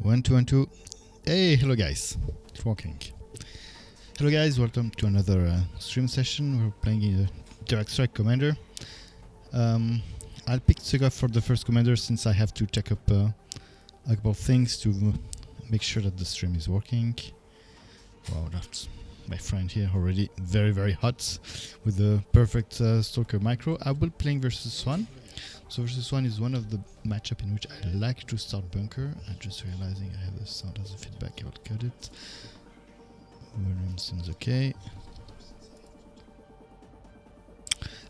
One, two, and two. Hey, hello guys. It's working. Hello guys, welcome to another stream session. We're playing in Direct Strike Commander. I'll pick Tsugov for the first commander since I have to check up a couple of things to make sure that the stream is working. Wow, that's my friend here already very, very hot with the perfect Stalker micro. I will be playing versus Swan. So versus Swan is one of the matchup in which I like to start bunker. I'm just realizing I have the sound as a feedback. I will cut it. Volume seems okay.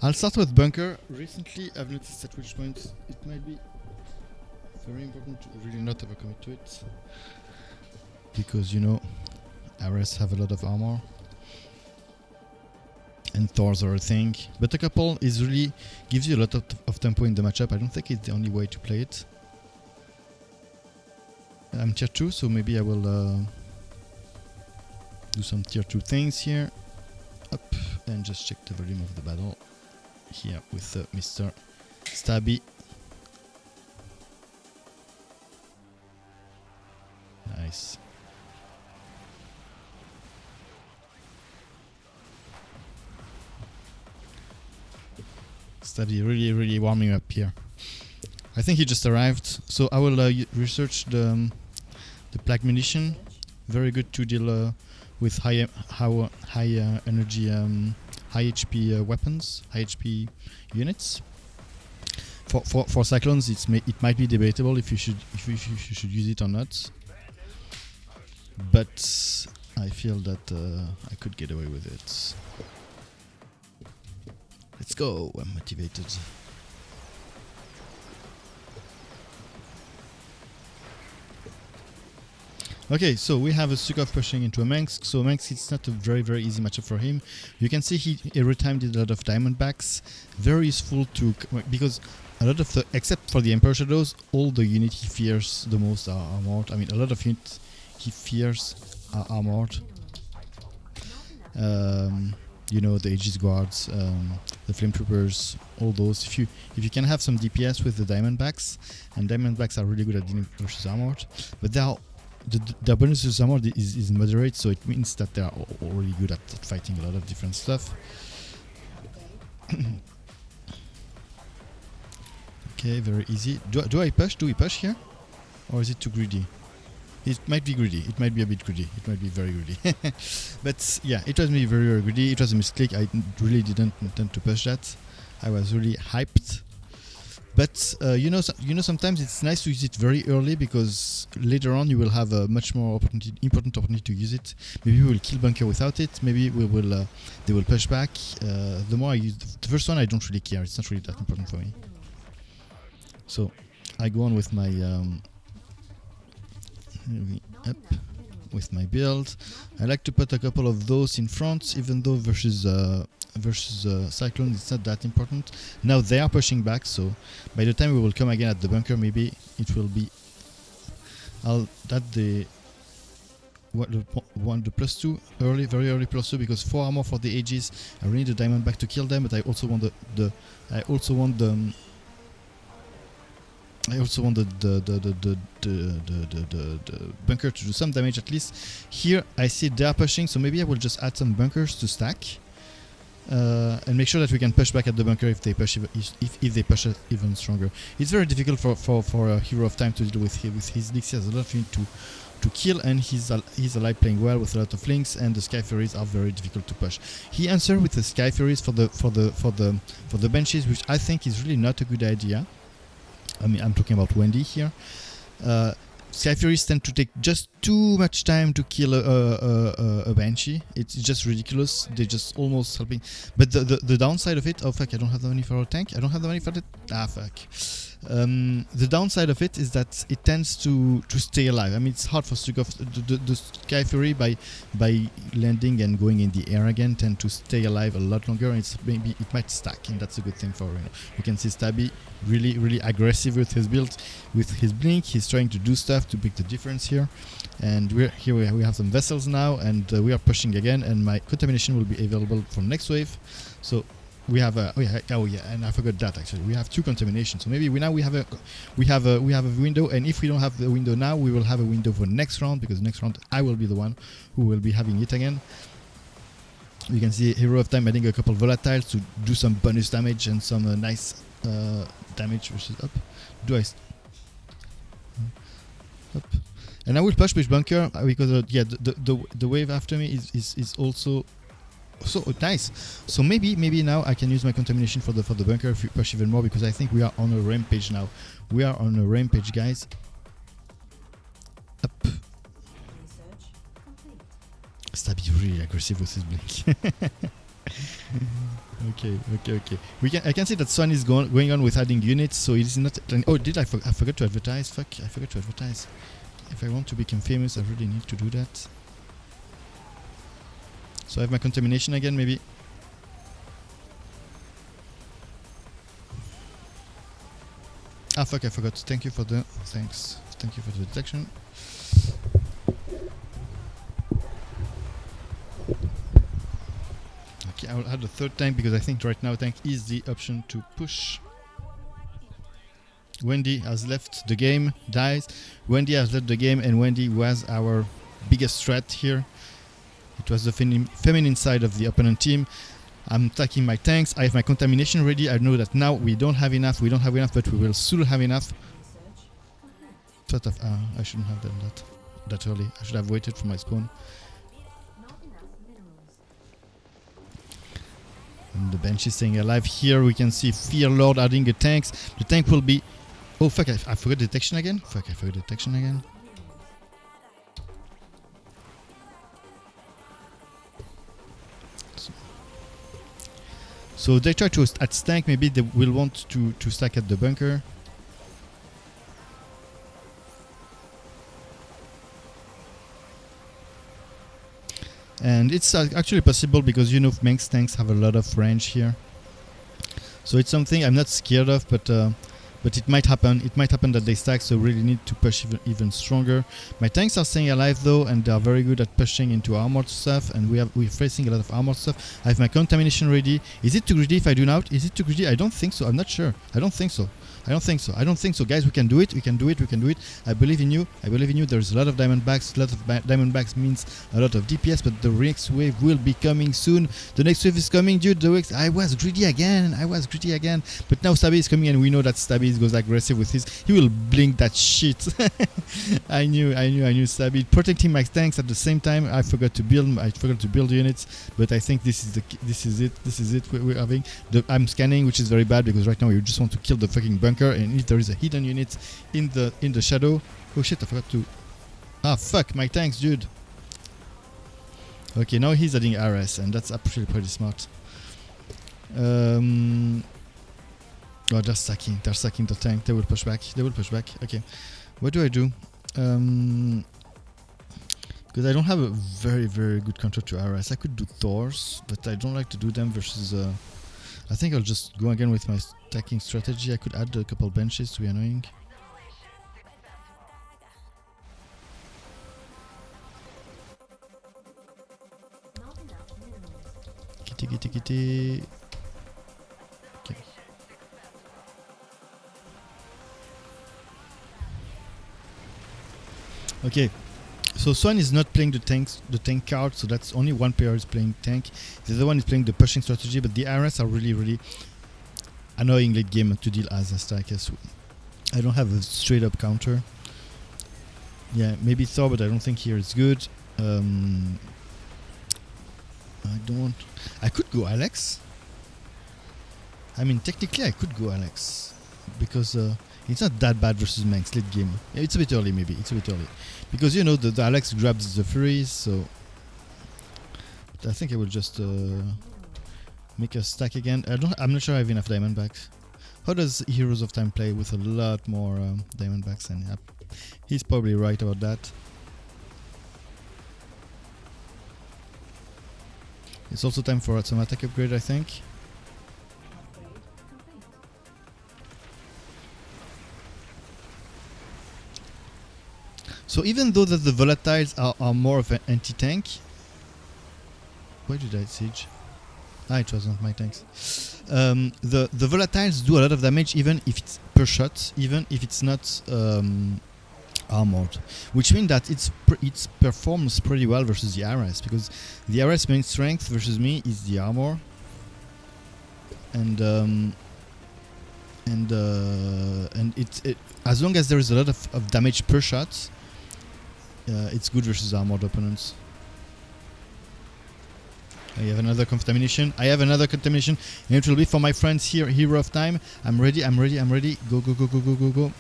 I'll start with bunker. Recently I've noticed at which point it might be very important to really not overcommit to it. Because you know, Ares have a lot of armor. And Thors are a thing, but a couple is really gives you a lot of tempo in the matchup. I don't think it's the only way to play it. I'm tier 2, so maybe I will do some tier 2 things here. Up, and just check the volume of the battle here with Mr. Stabby. Nice. Stabby really warming up here. I think he just arrived, so I will research the plague munition. Very good to deal with high energy, high HP weapons, high HP units. For cyclones, it might be debatable if you should use it or not. But I feel that I could get away with it. Let's go, I'm motivated. Okay, so we have a Sukov pushing into a Mengsk. So Mengsk, it's not a very easy matchup for him. You can see he every time did a lot of Diamondbacks. Very useful to, because a lot of the, except for the Emperor Shadows, all the unit he fears the most are armored. I mean, a lot of units he fears are armored. You know, the Aegis Guards, the Flame Troopers, all those. If you can have some DPS with the Diamondbacks, and Diamondbacks are really good at dealing versus armored, but they are the bonus versus armored is moderate, so it means that they are already good at fighting a lot of different stuff. Okay, very easy. Do I push? Do we push here, or is it too greedy? It might be greedy. It might be a bit greedy. It might be very greedy. But yeah, it was maybe very greedy. It was a mistake. I really didn't intend to push that. I was really hyped. But you know, sometimes it's nice to use it very early because later on you will have a much more important opportunity to use it. Maybe we will kill bunker without it. Maybe we will. They will push back. The more I use the first one, I don't really care. It's not really that important for me. So I go on with my. Up with my build. I like to put a couple of those in front, even though versus Cyclone it's not that important. Now they are pushing back, so by the time we will come again at the bunker, maybe it will be the +2 early, very early +2, because 4 armor for the Aegis. I really need the Diamondback to kill them, but I also want the bunker to do some damage at least. Here I see they are pushing, so maybe I will just add some bunkers to stack and make sure that we can push back at the bunker if they push if they push it even stronger. It's very difficult for a Hero of Time to deal with his Lix. He has a lot of things to kill, and he's alive playing well with a lot of links, and the Sky Furies are very difficult to push. He answered with the Sky Furies for the benches, which I think is really not a good idea. I mean, I'm talking about Wendy here. Sky Furies tend to take just too much time to kill a Banshee. It's just ridiculous. They're just almost helping. But the downside of it... Oh, fuck, I don't have the money for a tank. I don't have the money for it. Ah, fuck. The downside of it is that it tends to stay alive. I mean, it's hard for Stukov. The Sky Fury, by landing and going in the air again, tend to stay alive a lot longer, and maybe it might stack, and that's a good thing for Reno. You can see Stabby really aggressive with his build, with his blink. He's trying to do stuff to make the difference here. And we have some vessels now, and we are pushing again, and my contamination will be available for next wave. So we have a oh yeah, and I forgot that actually. We have 2 contaminations. So maybe we have a window, and if we don't have the window now, we will have a window for next round, because next round I will be the one who will be having it again. You can see Hero of Time adding a couple volatiles to do some bonus damage and some nice damage, which is up. Do I up? And I will push bunker because yeah, the wave after me is also so nice. So maybe now I can use my contamination for the bunker if we push even more, because I think we are on a rampage now. We are on a rampage, guys. Up. Stabby really aggressive with his blink. Okay. I can see that Swan is going on with adding units, so it is not. Oh, I forgot to advertise. Fuck! I forgot to advertise. If I want to become famous, I really need to do that. So I have my contamination again, maybe. Ah, fuck! I forgot. Thank you for the detection. Okay, I will add a 3rd tank, because I think right now tank is the option to push. Wendy has left the game, dies. Wendy has left the game, and Wendy was our biggest threat here. It was the feminine side of the opponent team. I'm attacking my tanks. I have my contamination ready. I know that now we don't have enough, but we will soon have enough. Sort of, I shouldn't have done that early. I should have waited for my spawn. And the bench is staying alive. Here we can see Fear Lord adding the tanks. The tank will be... Oh fuck, I forgot detection again? So they try to at stack, maybe they will want to stack at the bunker. And it's actually possible, because you know Meng's tanks have a lot of range here. So it's something I'm not scared of, but it might happen. It might happen that they stack, so really need to push even stronger. My tanks are staying alive though, and they are very good at pushing into armored stuff, and we're facing a lot of armored stuff. I have my contamination ready. Is it too greedy if I do now? Is it too greedy? I don't think so. I'm not sure. I don't think so. Guys, we can do it. I believe in you. There's a lot of Diamondbacks. Diamondbacks means a lot of DPS, but the next wave will be coming soon. The next wave is coming, dude. I was greedy again. But now Stabby is coming, and we know that Stabby goes aggressive with his. He will blink that shit. I knew Stabby. Protecting my tanks at the same time. I forgot to build units, but I think this is it. We're having. I'm scanning, which is very bad, because right now we just want to kill the fucking bunker. And if there is a hidden unit in the shadow, oh shit, I forgot to. Ah fuck, my tanks, dude. Okay, now he's adding RS, and that's actually pretty smart. Oh, they're stacking the tank. They will push back. Okay, what do I do? Because I don't have a very good counter to RS. I could do Thors, but I don't like to do them versus. I think I'll just go again with my stacking strategy. I could add a couple benches to be annoying. Kitty. Okay. Okay. So Swan is not playing the tank card, so that's only one player is playing tank. The other one is playing the pushing strategy, but the RS are really annoying late game to deal as a stacker. So I don't have a straight up counter. Yeah, maybe Thor, but I don't think here it's good. I could go Alex. I mean, technically I could go Alex, because it's not that bad versus Manx late game. Yeah, it's a bit early, maybe. Because you know the Alex grabs the Furies, so I think I will just make a stack again. I'm not sure I have enough Diamondbacks. How does Heroes of Time play with a lot more Diamondbacks? And yeah, he's probably right about that. It's also time for some attack upgrade, I think. So even though that the volatiles are more of an anti-tank... Why did I siege? Ah, it wasn't my tanks. The volatiles do a lot of damage even if it's per shot, even if it's not armored, which means that it performs pretty well versus the RS, because the RS main strength versus me is the armor, and it as long as there is a lot of damage per shot, it's good versus armored opponents. I have another contamination. And it will be for my friends here. Hero of Time. I'm ready. Go.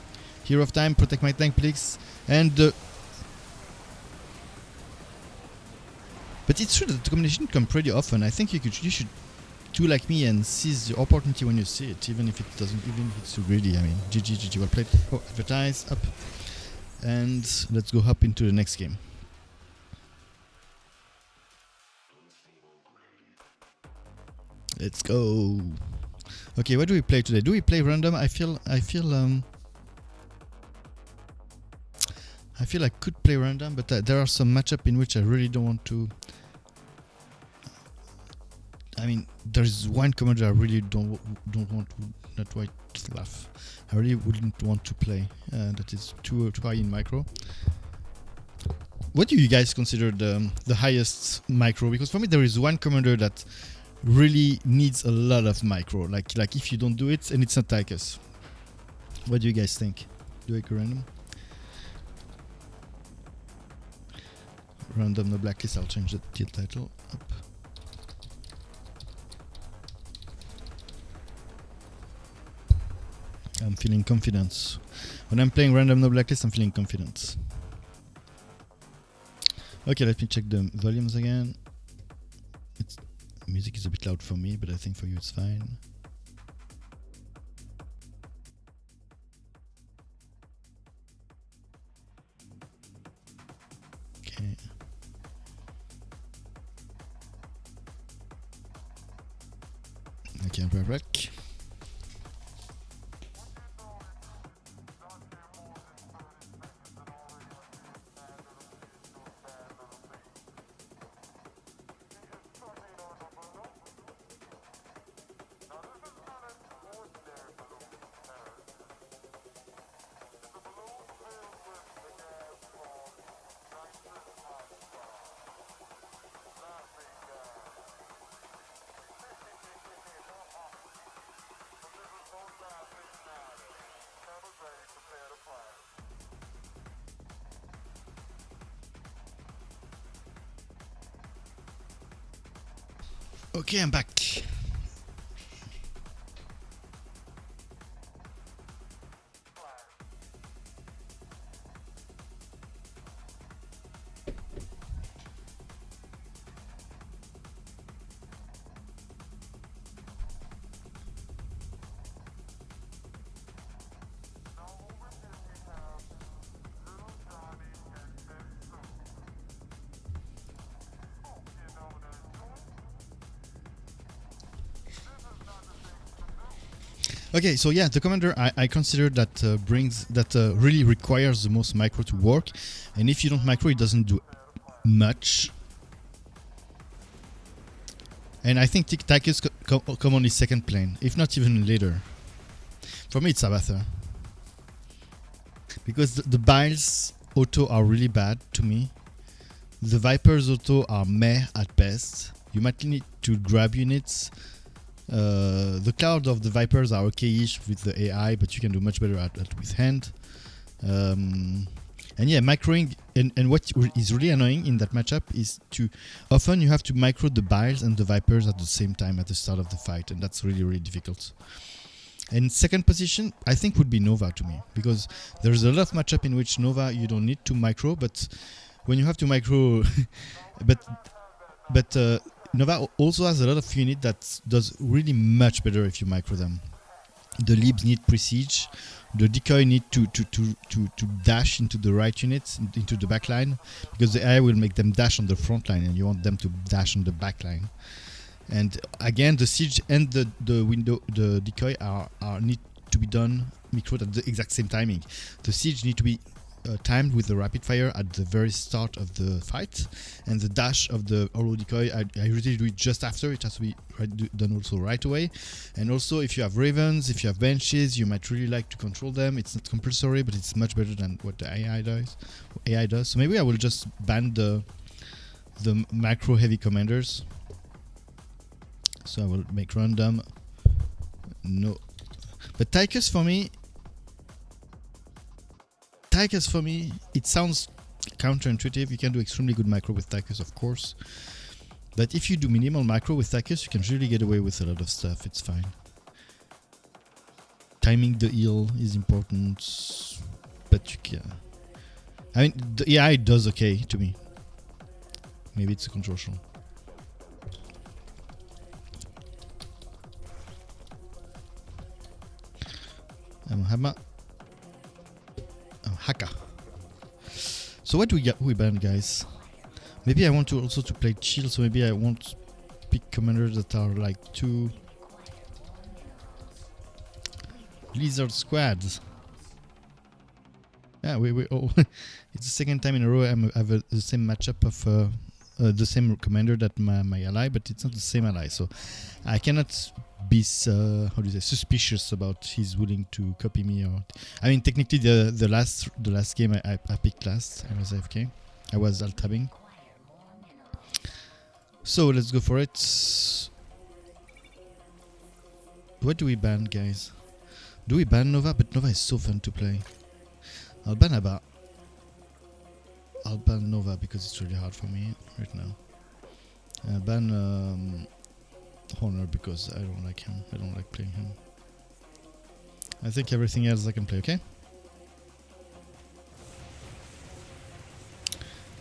Hero of Time, protect my tank, please. And but it's true that the combination come pretty often. I think you should do like me and seize the opportunity when you see it, even if it's too greedy. I mean, GG, well played. Oh, advertise up, and let's go hop into the next game. Let's go. Okay, what do we play today? Do we play random? I feel I could play random, but there are some matchup in which I really don't want to. I mean, there's one commander I really don't want to. Not white laugh. I really wouldn't want to play. That is too high in micro. What do you guys consider the highest micro? Because for me, there is one commander that really needs a lot of micro. Like if you don't do it, and it's not Tychus. What do you guys think? Do I go random? Random no blacklist. I'll change the title up. I'm feeling confidence. When I'm playing random no blacklist, I'm feeling confidence. Okay, let me check the volumes again. Music is a bit loud for me, but I think for you it's fine. Okay. Okay, I'm back. Okay, I'm back. Okay, so yeah, the commander I consider that really requires the most micro to work, and if you don't micro, it doesn't do much. And I think Tychus come on his second plane, if not even later. For me, it's Abathur, because the Biles auto are really bad to me. The Vipers auto are meh at best. You might need to grab units. The cloud of the Vipers are okay-ish with the AI, but you can do much better at with hand. And yeah, microing, and what is really annoying in that matchup is often you have to micro the Biles and the Vipers at the same time at the start of the fight, and that's really, really difficult. And second position, I think, would be Nova to me, because there's a lot of matchup in which Nova you don't need to micro, but when you have to micro, but Nova also has a lot of unit that does really much better if you micro them. The Libs need prestige. The decoy need to dash into the right units, into the back line, because the AI will make them dash on the front line, and you want them to dash on the back line. And again, the siege and the decoy are need to be done microed at the exact same timing. The siege need to be timed with the rapid fire at the very start of the fight, and the dash of the Hollow Decoy, I usually do it just after. It has to be done also right away. And also, if you have Ravens, if you have Banshees, you might really like to control them. It's not compulsory, but it's much better than what the AI does. So maybe I will just ban the macro heavy commanders. So I will make random. No. But Tychus for me, it sounds counterintuitive. You can do extremely good macro with Tychus, of course. But if you do minimal macro with Tychus, you can really get away with a lot of stuff. It's fine. Timing the heal is important. But you can... I mean, the AI does okay to me. Maybe it's a controversial. Hammer. Haka. So what do we ban, guys? Maybe I want to also to play chill, so maybe I won't pick commanders that are like too lizard squads. Yeah, oh, it's the second time in a row I have the same matchup of the same commander that my ally, but it's not the same ally, so I cannot be suspicious about he's willing to copy me. Or I mean, technically the last game I picked last. I was AFK. I was alt-tabbing. So let's go for it. What do we ban, guys? Do we ban Nova? But Nova is so fun to play. I'll ban Abba. I'll ban Nova because it's really hard for me right now. Ban Honor because I don't like him. I don't like playing him. I think everything else I can play, okay?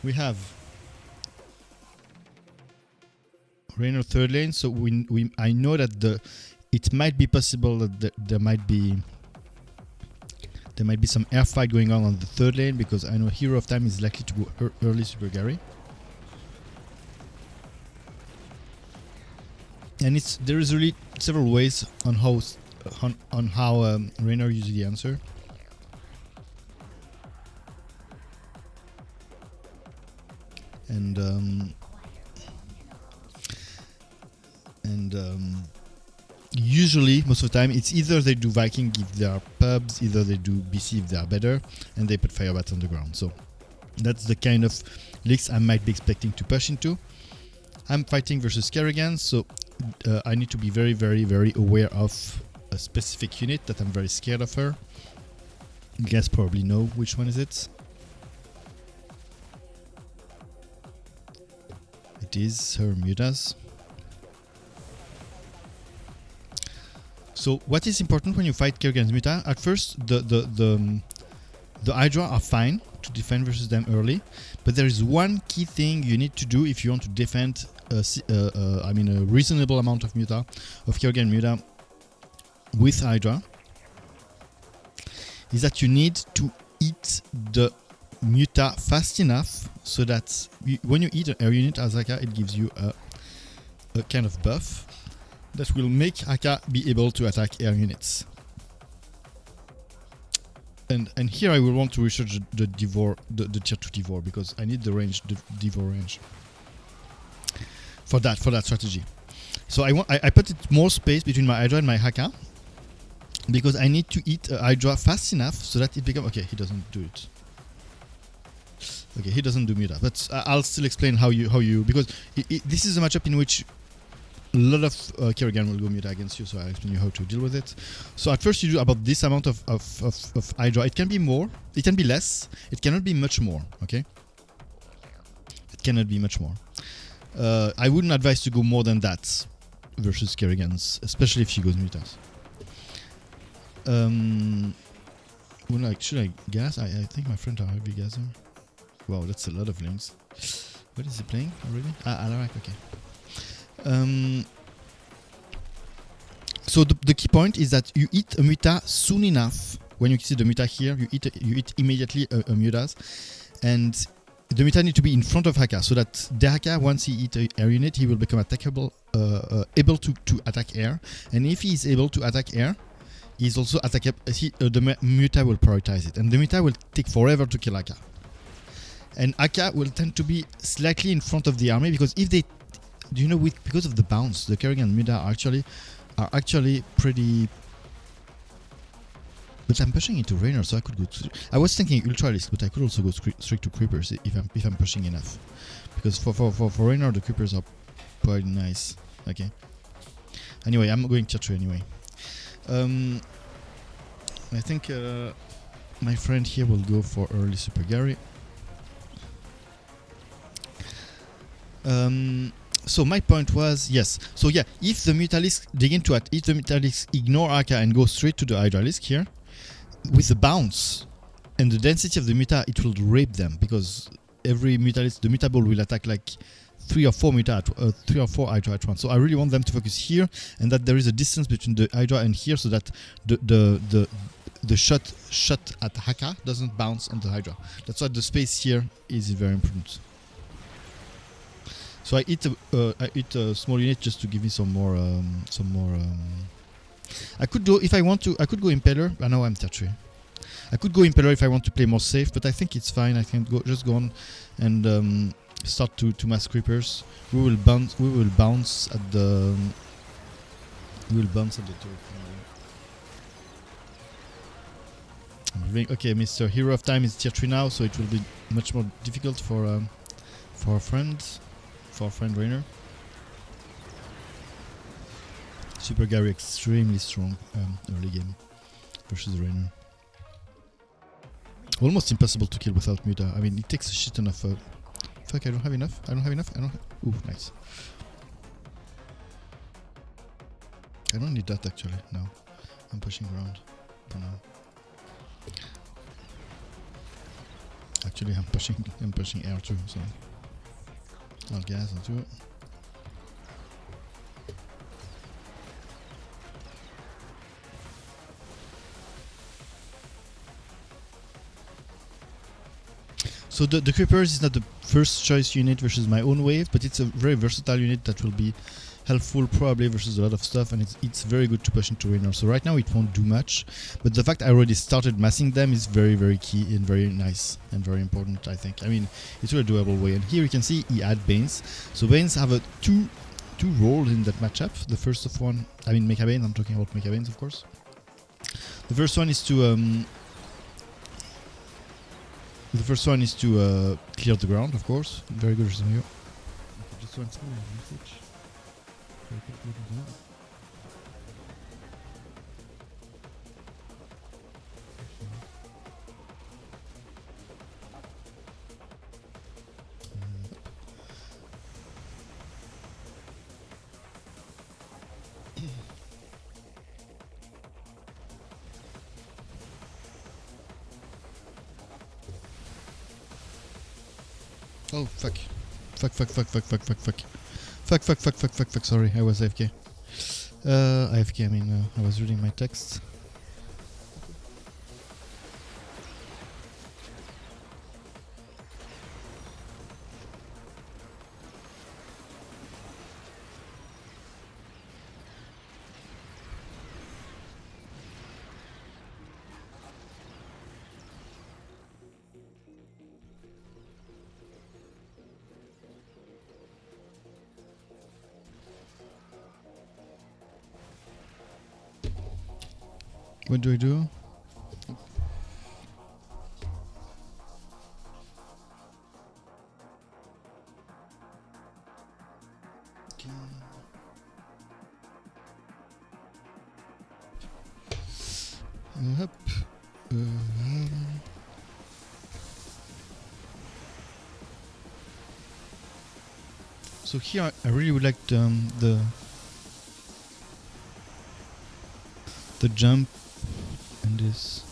We have Raynor third lane, so I know that it might be possible that there might be some air fight going on the third lane, because I know Hero of Time is likely to go early Super Gary. And there is really several ways on how Raynor usually answer. And usually, most of the time, it's either they do Viking if they are pubs, either they do BC if they are better, and they put Firebats on the ground. So that's the kind of leaks I might be expecting to push into. I'm fighting versus Kerrigan, so I need to be very, very, very aware of a specific unit that I'm very scared of her. You guys probably know which one is it. It is her Mutas. So what is important when you fight Kerrigan's Muta? At first, the Hydra are fine to defend versus them early, but there is one key thing you need to do if you want to defend a reasonable amount of Muta, of Kerrigan Muta with Hydra, is that you need to eat the Muta fast enough so that when you eat an air unit as Haka, it gives you a kind of buff that will make Haka be able to attack air units. And here I will want to research the Devour, the tier 2 Devour, because I need the range, the Devour range for that strategy. So I put it more space between my Hydra and my Haka, because I need to eat a Hydra fast enough so that it becomes... Okay, he doesn't do it. Okay, he doesn't do Muta, but I'll still explain how you because this is a matchup in which a lot of Kerrigan will go Muta against you, so I'll explain you how to deal with it. So at first you do about this amount of Hydra. It can be more, it can be less, it cannot be much more, okay? It cannot be much more. I wouldn't advise to go more than that versus Kerrigan's, especially if she goes Mutas. Should I gas? I think my friend are heavy gasser. Wow, that's a lot of links. What is he playing already? Alarak, okay. So the key point is that you eat a Muta soon enough. When you see the Muta here, you eat immediately a Mutas, and the Muta need to be in front of Haka, so that the Haka, once he eats an air unit, he will become attackable, able to attack air. And if he is able to attack air, is also attackable. The Muta will prioritize it, and the Muta will take forever to kill Akka. And Akka will tend to be slightly in front of the army because if they, because of the bounce, the Kerrigan and Muta are actually pretty. But I'm pushing into Rainer, so I could go. I was thinking Ultralisk, but I could also go straight to Creepers if I'm pushing enough, because for Rainer the Creepers are quite nice. Okay. Anyway, I'm going tier 3 anyway. I think my friend here will go for early Super Gary. So my point was, yes. So yeah, if the Mutalisk if the Mutalisk ignore Akka and go straight to the Hydralisk here, with the bounce and the density of the Muta, it will rape them, because every Mutalisk, the Muta Ball will attack like 3 or 4 Hydra at once. So I really want them to focus here, and that there is a distance between the Hydra and here, so that the shot at Haka doesn't bounce on the Hydra. That's why the space here is very important. So I eat a small unit just to give me some more. I could do, if I want to. I could go Impaler. I know I'm tier 3. I could go Impaler if I want to play more safe, but I think it's fine. I can just go on and start to mass creepers. We will bounce at the. turret. Okay, Mr. Hero of Time is tier 3 now, so it will be much more difficult for our friend Rainer. Super Gary extremely strong early game versus Rainer. Almost impossible to kill without Muta. I mean, it takes a shit ton of. Fuck! I don't have enough. Ooh, nice. I don't need that actually. No, I'm pushing around for now. Actually, I'm pushing air too. So I'll gas into it. So the Creepers is not the first choice unit versus my own wave, but it's a very versatile unit that will be helpful probably versus a lot of stuff, and it's very good to push into Rainer. So right now it won't do much, but the fact I already started massing them is very, very key and very nice and very important, I think. I mean, it's a really doable way. And here you can see he had Banes. So Banes have a two roles in that matchup. The first of one, I mean Mecha Banes, I'm talking about Mecha Banes of course. The first one is to clear the ground, of course. Very good resume. Just one small message. Oh, fuck. Fuck, sorry, I was AFK. AFK, I mean, I was reading my text. What do I do? So here I really would like the jump and this.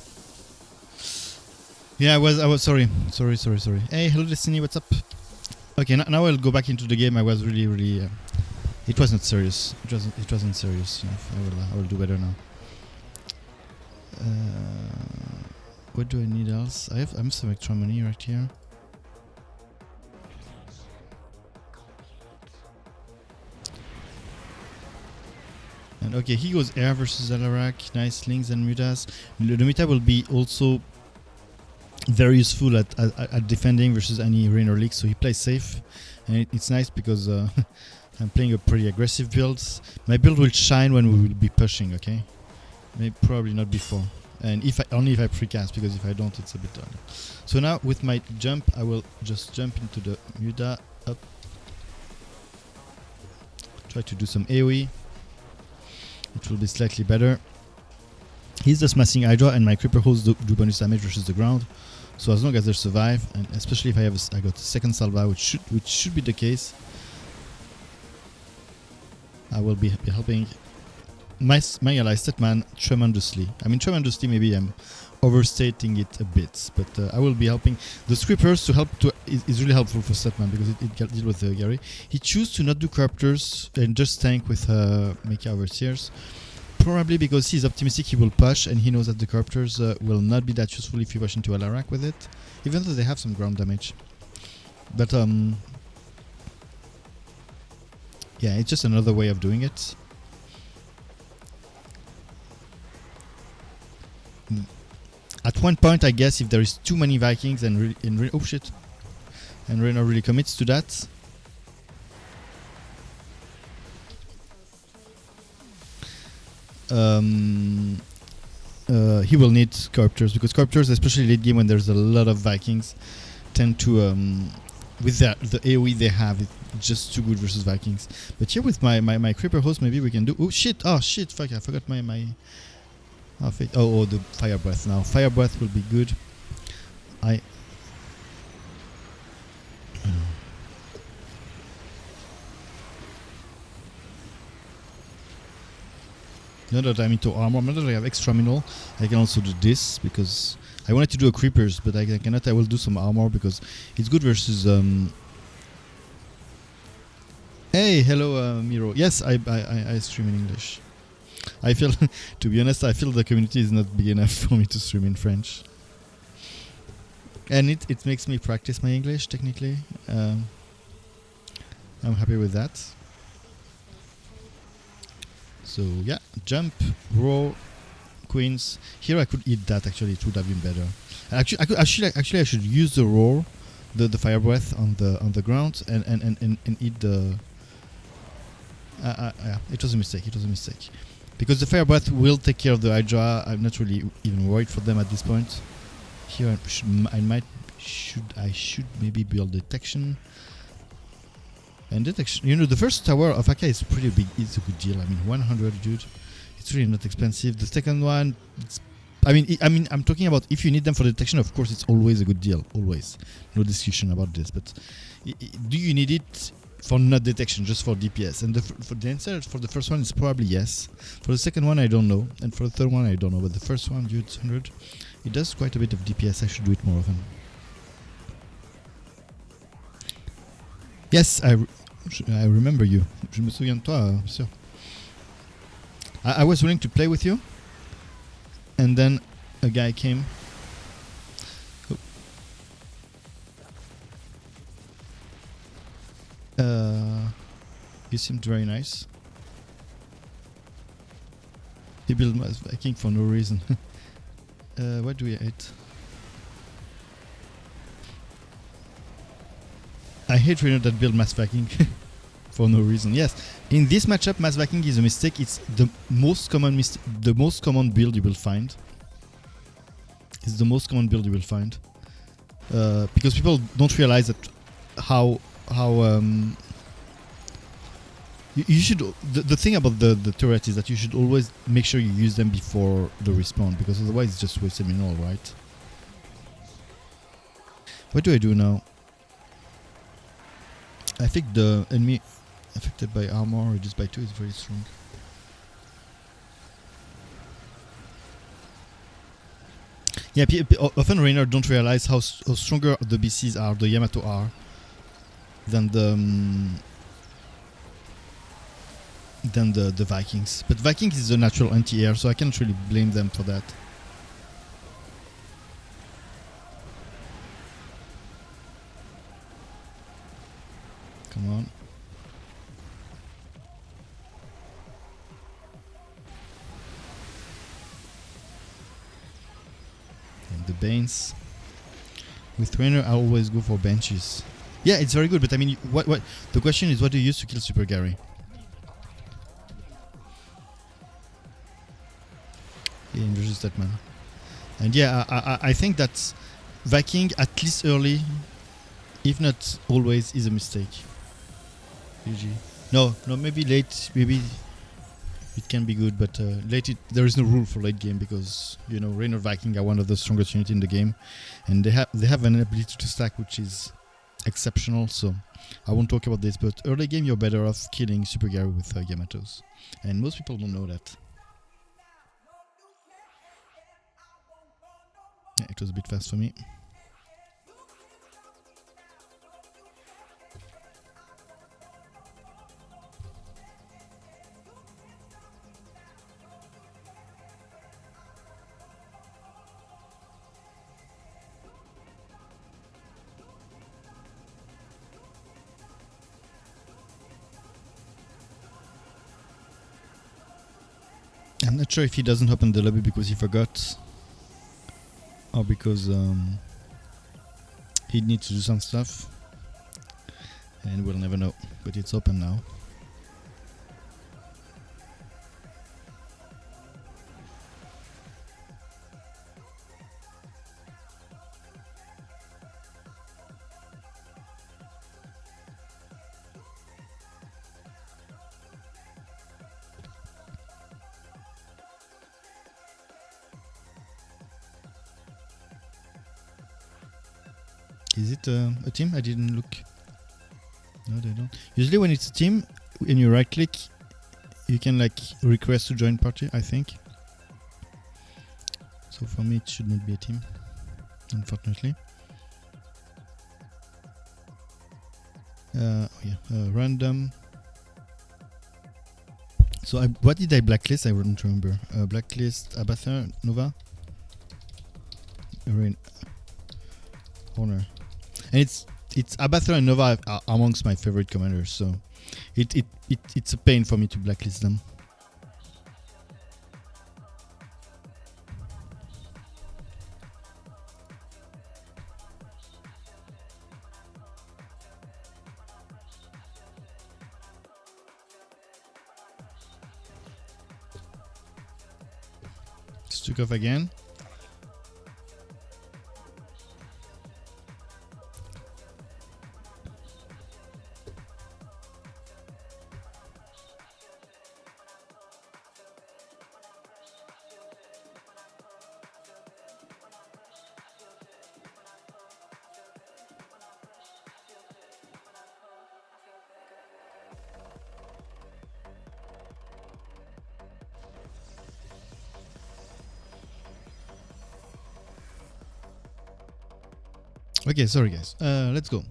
Yeah, I was sorry. Hey, hello Destiny, what's up? Okay, now I'll go back into the game. I was really it wasn't serious. It wasn't serious enough. I will do better now. What do I need else? I'm some extra money right here. And on. Okay, he goes air versus Alarak. Nice links and mutas. The muta will be also very useful at defending versus any rain or leak, so he plays safe. And it's nice because I'm playing a pretty aggressive build. My build will shine when we will be pushing, okay? Maybe probably not before. And only if I precast, because if I don't, it's a bit early. So now with my jump, I will just jump into the Muda up. Try to do some AoE. It will be slightly better. He's the smashing Hydra, and my Creeper Hosts do bonus damage versus the ground. So as long as they survive, and especially if I got a second Salva, which should be the case, I will be helping my ally Statman tremendously. I mean, tremendously, maybe I'm overstating it a bit, but I will be helping. The Scrippers is really helpful for Statman because it can deal with Gary. He chooses to not do Corruptors and just tank with Mecha Overseers. Probably because he's optimistic he will push, and he knows that the Corruptors will not be that useful if you push into Alarak with it, even though they have some ground damage. But yeah, it's just another way of doing it. At one point, I guess, if there is too many Vikings and oh shit, and Raynor really commits to that, he will need Corruptors, because Corruptors, especially late game when there's a lot of Vikings, tend to with the AoE they have, it's just too good versus Vikings. But here with my Creeper Host, maybe we can do. Oh shit! Fuck! I forgot my the Fire Breath now. Fire Breath will be good. Now that I'm into armor, now that I have extra mineral, I can also do this, because I wanted to do a Creepers, but I cannot. I will do some armor because it's good versus. Hey, hello, Miro. Yes, I stream in English. I feel, to be honest, I feel the community is not big enough for me to stream in French, and it makes me practice my English technically. I'm happy with that. So yeah, jump, roar, queens. Here I could eat that. Actually, it would have been better. Actually, I should use the roar, the fire breath on the ground, and eat the. Yeah, it was a mistake. It was a mistake, because the fire breath will take care of the Hydra. I'm not really even worried for them at this point. Here I should maybe build detection. And detection, you know, the first tower of Akka is pretty big. It's a good deal. I mean, 100, dude. It's really not expensive. The second one, I mean, I'm talking about if you need them for detection. Of course, it's always a good deal. Always, no discussion about this. But do you need it for not detection, just for DPS? And for the answer for the first one is probably yes. For the second one, I don't know, and for the third one, I don't know. But the first one, dude, 100, it does quite a bit of DPS. I should do it more often. Yes, I remember you. Je me souviens de toi, sûr. I was willing to play with you, and then a guy came. He seemed very nice. He built Mass Viking for no reason. What do we hate? I hate Raynor that build Mass Viking for no reason. Yes, in this matchup, Mass Viking is a mistake. It's the most common build you will find. It's the most common build you will find, because people don't realize that how you should. The thing about the turret is that you should always make sure you use them before the respawn, because otherwise it's just wasted mineral, right? What do I do now? I think the enemy affected by armor reduced by 2 is very strong. Yeah, often Raynor don't realize how stronger the BCs are, the Yamato are, than the Vikings. But Vikings is a natural anti-air, so I can't really blame them for that. Come on. Banes. With Trainer, I always go for benches. Yeah, it's very good, but I mean, what? The question is, what do you use to kill Super Gary? Yeah, introduce that man. And yeah, I think that Viking, at least early, if not always, is a mistake. GG. No, maybe late, maybe it can be good, but late there is no rule for late game because Raynor Viking are one of the strongest units in the game, and they have an ability to stack which is exceptional. So I won't talk about this, but early game you're better off killing Super Gary with Yamatos, and most people don't know that. Yeah, it was a bit fast for me. I'm not sure if he doesn't open the lobby because he forgot, or because he needs to do some stuff, and we'll never know. But it's open now. Is it a team? I didn't look. No, they don't. Usually when it's a team and you right click, you can like request to join party, I think. So for me it should not be a team, unfortunately. Random. So what did I blacklist? I wouldn't remember. Blacklist Abathur, Nova, Honor. And it's Abathur and Nova are amongst my favorite commanders, so it's a pain for me to blacklist them. Took off again. Okay, sorry guys. Let's go.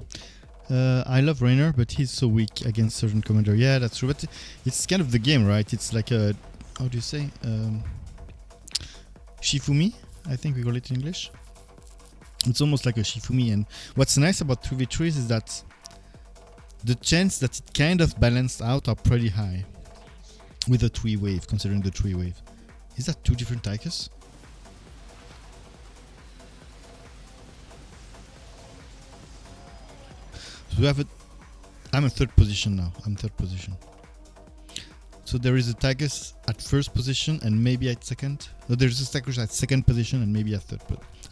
I love Raynor, but he's so weak against certain commander. Yeah, that's true. But it's kind of the game, right? It's like a, how do you say? Shifumi, I think we call it in English. It's almost like a Shifumi. And what's nice about 3v3s is that the chance that it kind of balanced out are pretty high with a 3-wave, considering the 3-wave. Is that two different Tychus? So we have a... I'm in third position now. I'm third position. So there is a Tychus at first position and maybe at second. No, there's a Tychus at second position and maybe at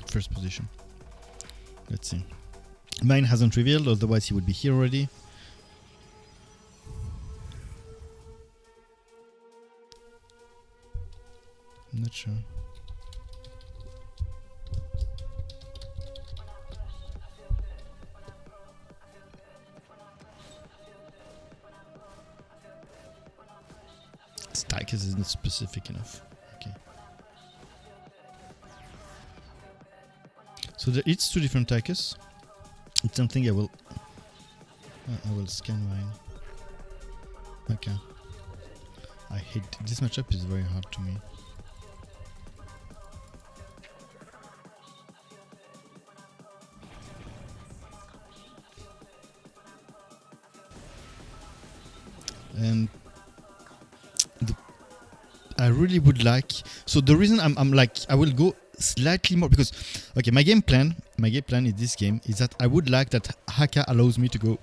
first position. Let's see. Mine hasn't revealed, otherwise he would be here already. I'm not sure. Tychus isn't specific enough. Okay. So it's two different Tychus. It's something I will scan mine. Okay. I hate this matchup is very hard to me. And I really would like, so the reason I'm like, I will go slightly more, because okay, my game plan in this game is that I would like that Haka allows me to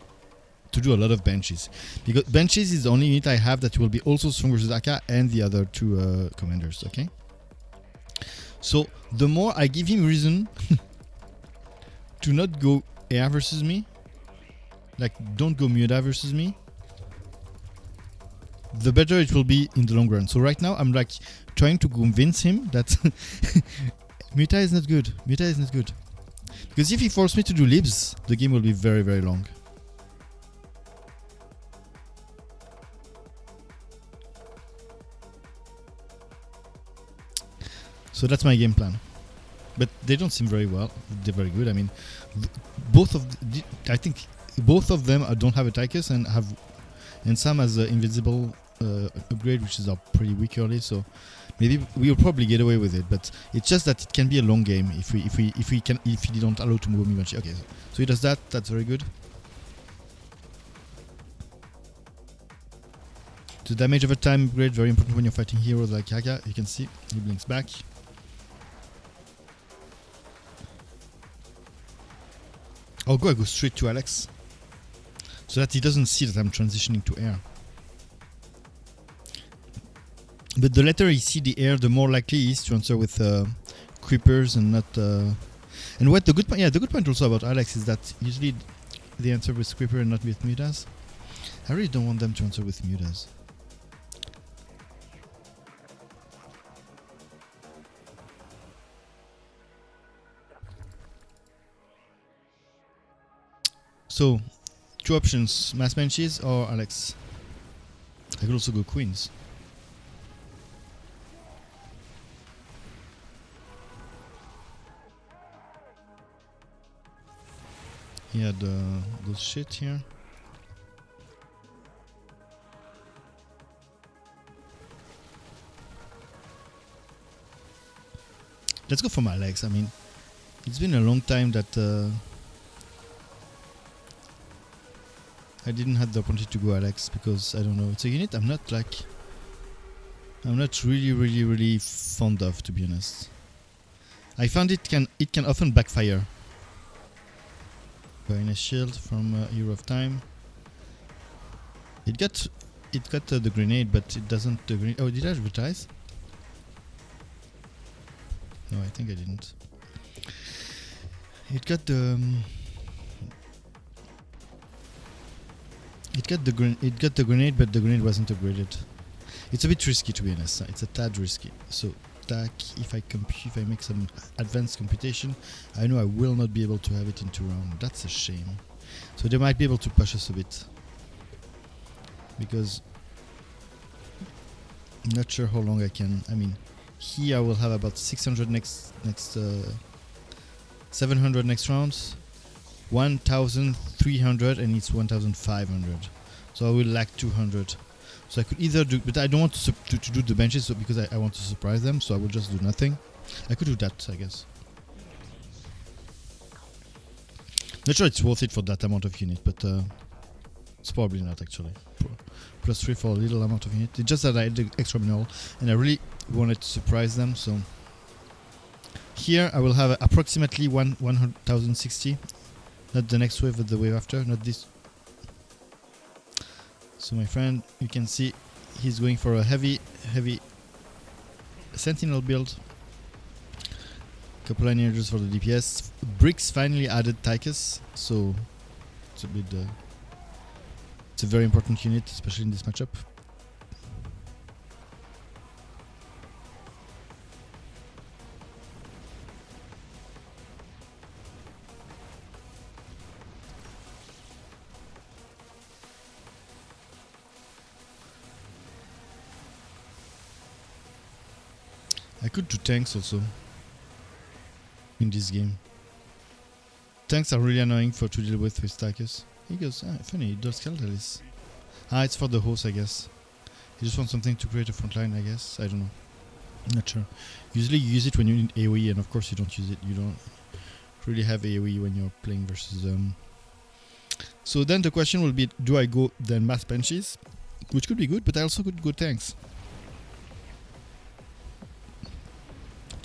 do a lot of benches, because benches is the only unit I have that will be also strong versus Haka and the other two commanders. Okay, so the more I give him reason to not go air versus me, like don't go Muda versus me, the better it will be in the long run. So right now I'm like trying to convince him that Muta is not good. Because if he forces me to do libs, the game will be very, very long. So that's my game plan. But they don't seem very well. They're very good. I mean, I think both of them don't have a Tychus and Sam has an invisible upgrade, which is pretty weak early. So maybe we'll probably get away with it. But it's just that it can be a long game if he don't allow to move me much. Okay, so he does that. That's very good. The damage over time upgrade, very important when you're fighting heroes like Haka. You can see he blinks back. I go straight to Alex, so that he doesn't see that I'm transitioning to air. But the later he see the air, the more likely he is to answer with creepers and not. And what the good point also about Alex is that usually they answer with creeper and not with mutas. I really don't want them to answer with mutas. So, two options: Mass Banshees or Alex. I could also go Queens. He had those shit here. Let's go for my Alex. I mean, it's been a long time that I didn't have the opportunity to go Alex, because I don't know, it's a unit I'm not really fond of, to be honest. I found it can often backfire. Buying a shield from Hero of Time. It got the grenade, but it doesn't. The grenade. Oh, did I advertise? No, I think I didn't. It got the. It got the grenade, but the grenade wasn't upgraded. It's a bit risky, to be honest. It's a tad risky. So attack. If I make some advanced computation, I know I will not be able to have it in 2 rounds. That's a shame. So they might be able to push us a bit, because I'm not sure how long I can. I mean, here I will have about 600 next 700 next rounds, 1,300, and it's 1,500. So I will lack 200. So I could either do, but I don't want to do the benches, so because I want to surprise them, so I will just do nothing. I could do that, I guess. Not sure it's worth it for that amount of unit, but it's probably not actually. +3 for a little amount of unit. It's just that I had the extra mineral, and I really wanted to surprise them, so here I will have approximately 1,060. Not the next wave, but the wave after, not this. So my friend, you can see he's going for a heavy sentinel build. Couple of energies for the DPS. Bricks finally added Tychus, so it's a bit. It's a very important unit, especially in this matchup. I could do tanks also in this game. Tanks are really annoying to deal with Tychus. He goes, funny, he does Keltalis. It's for the host, I guess. He just wants something to create a front line, I guess. I don't know. Not sure. Usually you use it when you need AoE, and of course you don't use it. You don't really have AoE when you're playing versus them. So then the question will be, do I go then Mass Banshees? Which could be good, but I also could go tanks.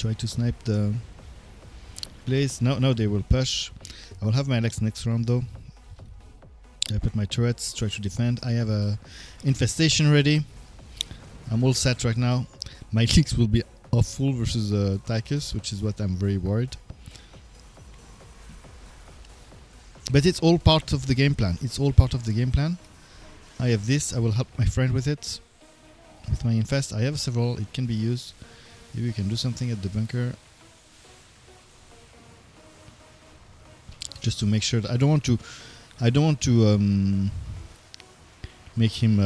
Try to snipe the place. No, they will push. I will have my Alex next round though. I put my turrets, try to defend. I have a infestation ready. I'm all set right now. My leaks will be awful versus Tychus, which is what I'm very worried. But it's all part of the game plan. It's all part of the game plan. I have this. I will help my friend with it. With my infest. I have several. It can be used. Maybe we can do something at the bunker. Just to make sure that I don't want to make him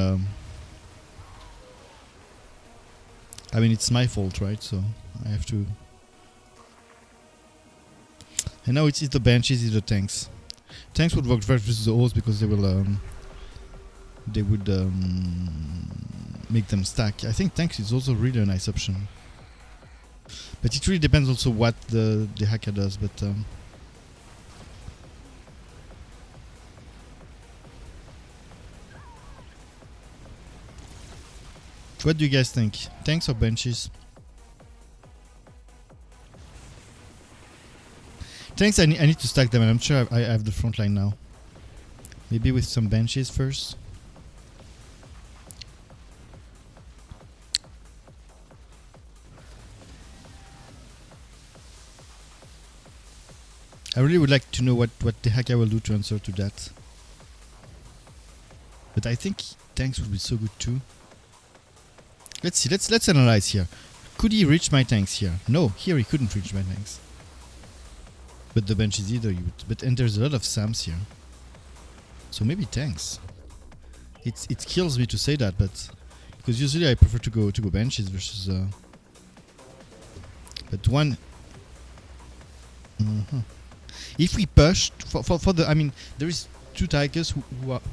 I mean, it's my fault, right? So I have to. And now it's either Banshees, either tanks. Tanks would work very versus the O's because they will make them stack. I think tanks is also really a nice option. But it really depends also what the hacker does. But what do you guys think? Tanks or Banshees? Tanks, I need to stack them, and I'm sure I have the front line now. Maybe with some Banshees first. I really would like to know what the hacker will do to answer to that. But I think tanks would be so good too. Let's see, let's analyze here. Could he reach my tanks here? No, here he couldn't reach my tanks. But the Banshees either you would. And there's a lot of Sams here. So maybe tanks. It kills me to say that, but because usually I prefer to go Banshees versus but one. If we pushed for the, I mean, there is two Tigers who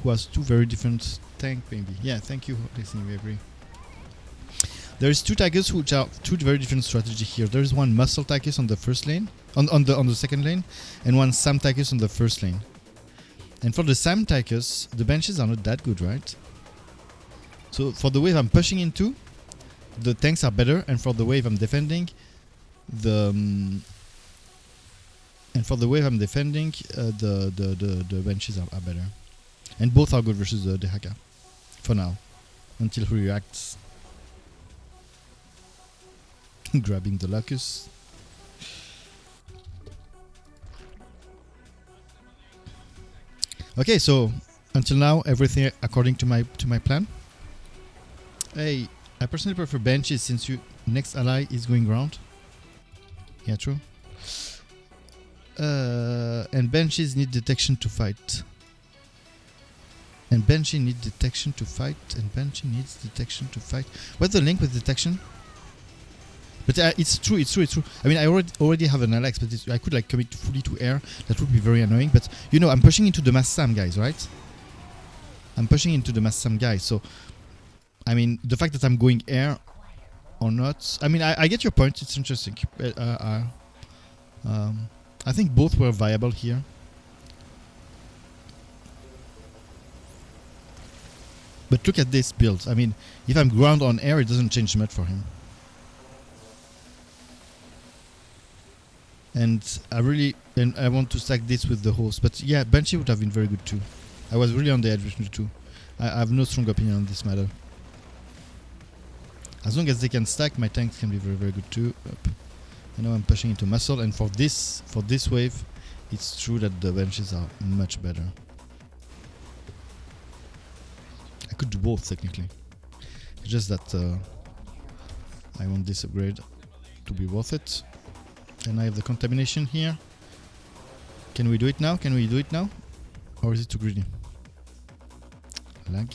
has two very different tank maybe. Yeah, thank you, listening. We agree. There is two Tigers which are two very different strategy here. There is one Muscle Tigers on the first lane, on the second lane, and one Sam Tigers on the first lane. And for the Sam Tigers, the Banshees are not that good, right? So for the wave I'm pushing into, the tanks are better, and for the wave I'm defending, the Banshees are better. And both are good versus the Haka. For now. Until he reacts. Grabbing the Locus. Okay, so until now everything according to my plan. Hey, I personally prefer Banshees since your next ally is going ground. Yeah, true. And Banshees need detection to fight. And Banshee needs detection to fight. What's the link with detection? But it's true. I mean, I already have an Alex, but I could like commit fully to air. That would be very annoying. But you know, I'm pushing into the Mass Sam guys, right? So, I mean, the fact that I'm going air or not. I mean, I get your point. It's interesting. I think both were viable here. But look at this build. I mean, if I'm ground on air, it doesn't change much for him. And I want to stack this with the host. But yeah, Banshee would have been very good too. I was really on the edge between the two. I have no strong opinion on this matter. As long as they can stack, my tanks can be very, very good too. I know I'm pushing into muscle, and for this wave, it's true that the Banshees are much better. I could do both technically. It's just that I want this upgrade to be worth it. And I have the contamination here. Can we do it now? Or is it too greedy? Lag.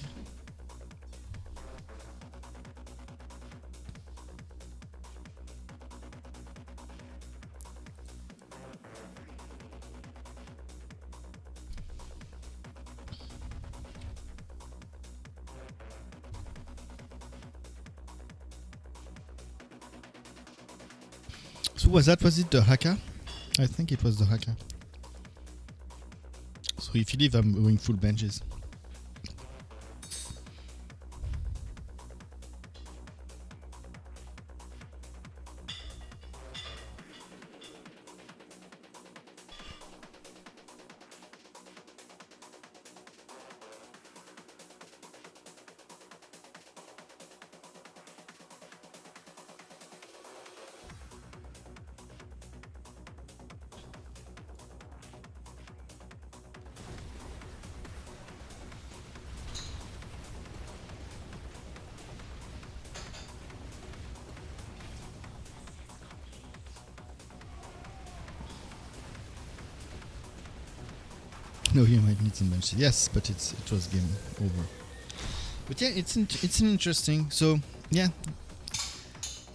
So was it the Haka? I think it was the Haka. So if you leave, I'm going full Banshees. No, you might need some benches. Yes, but it was game over. But yeah, it's interesting. So yeah,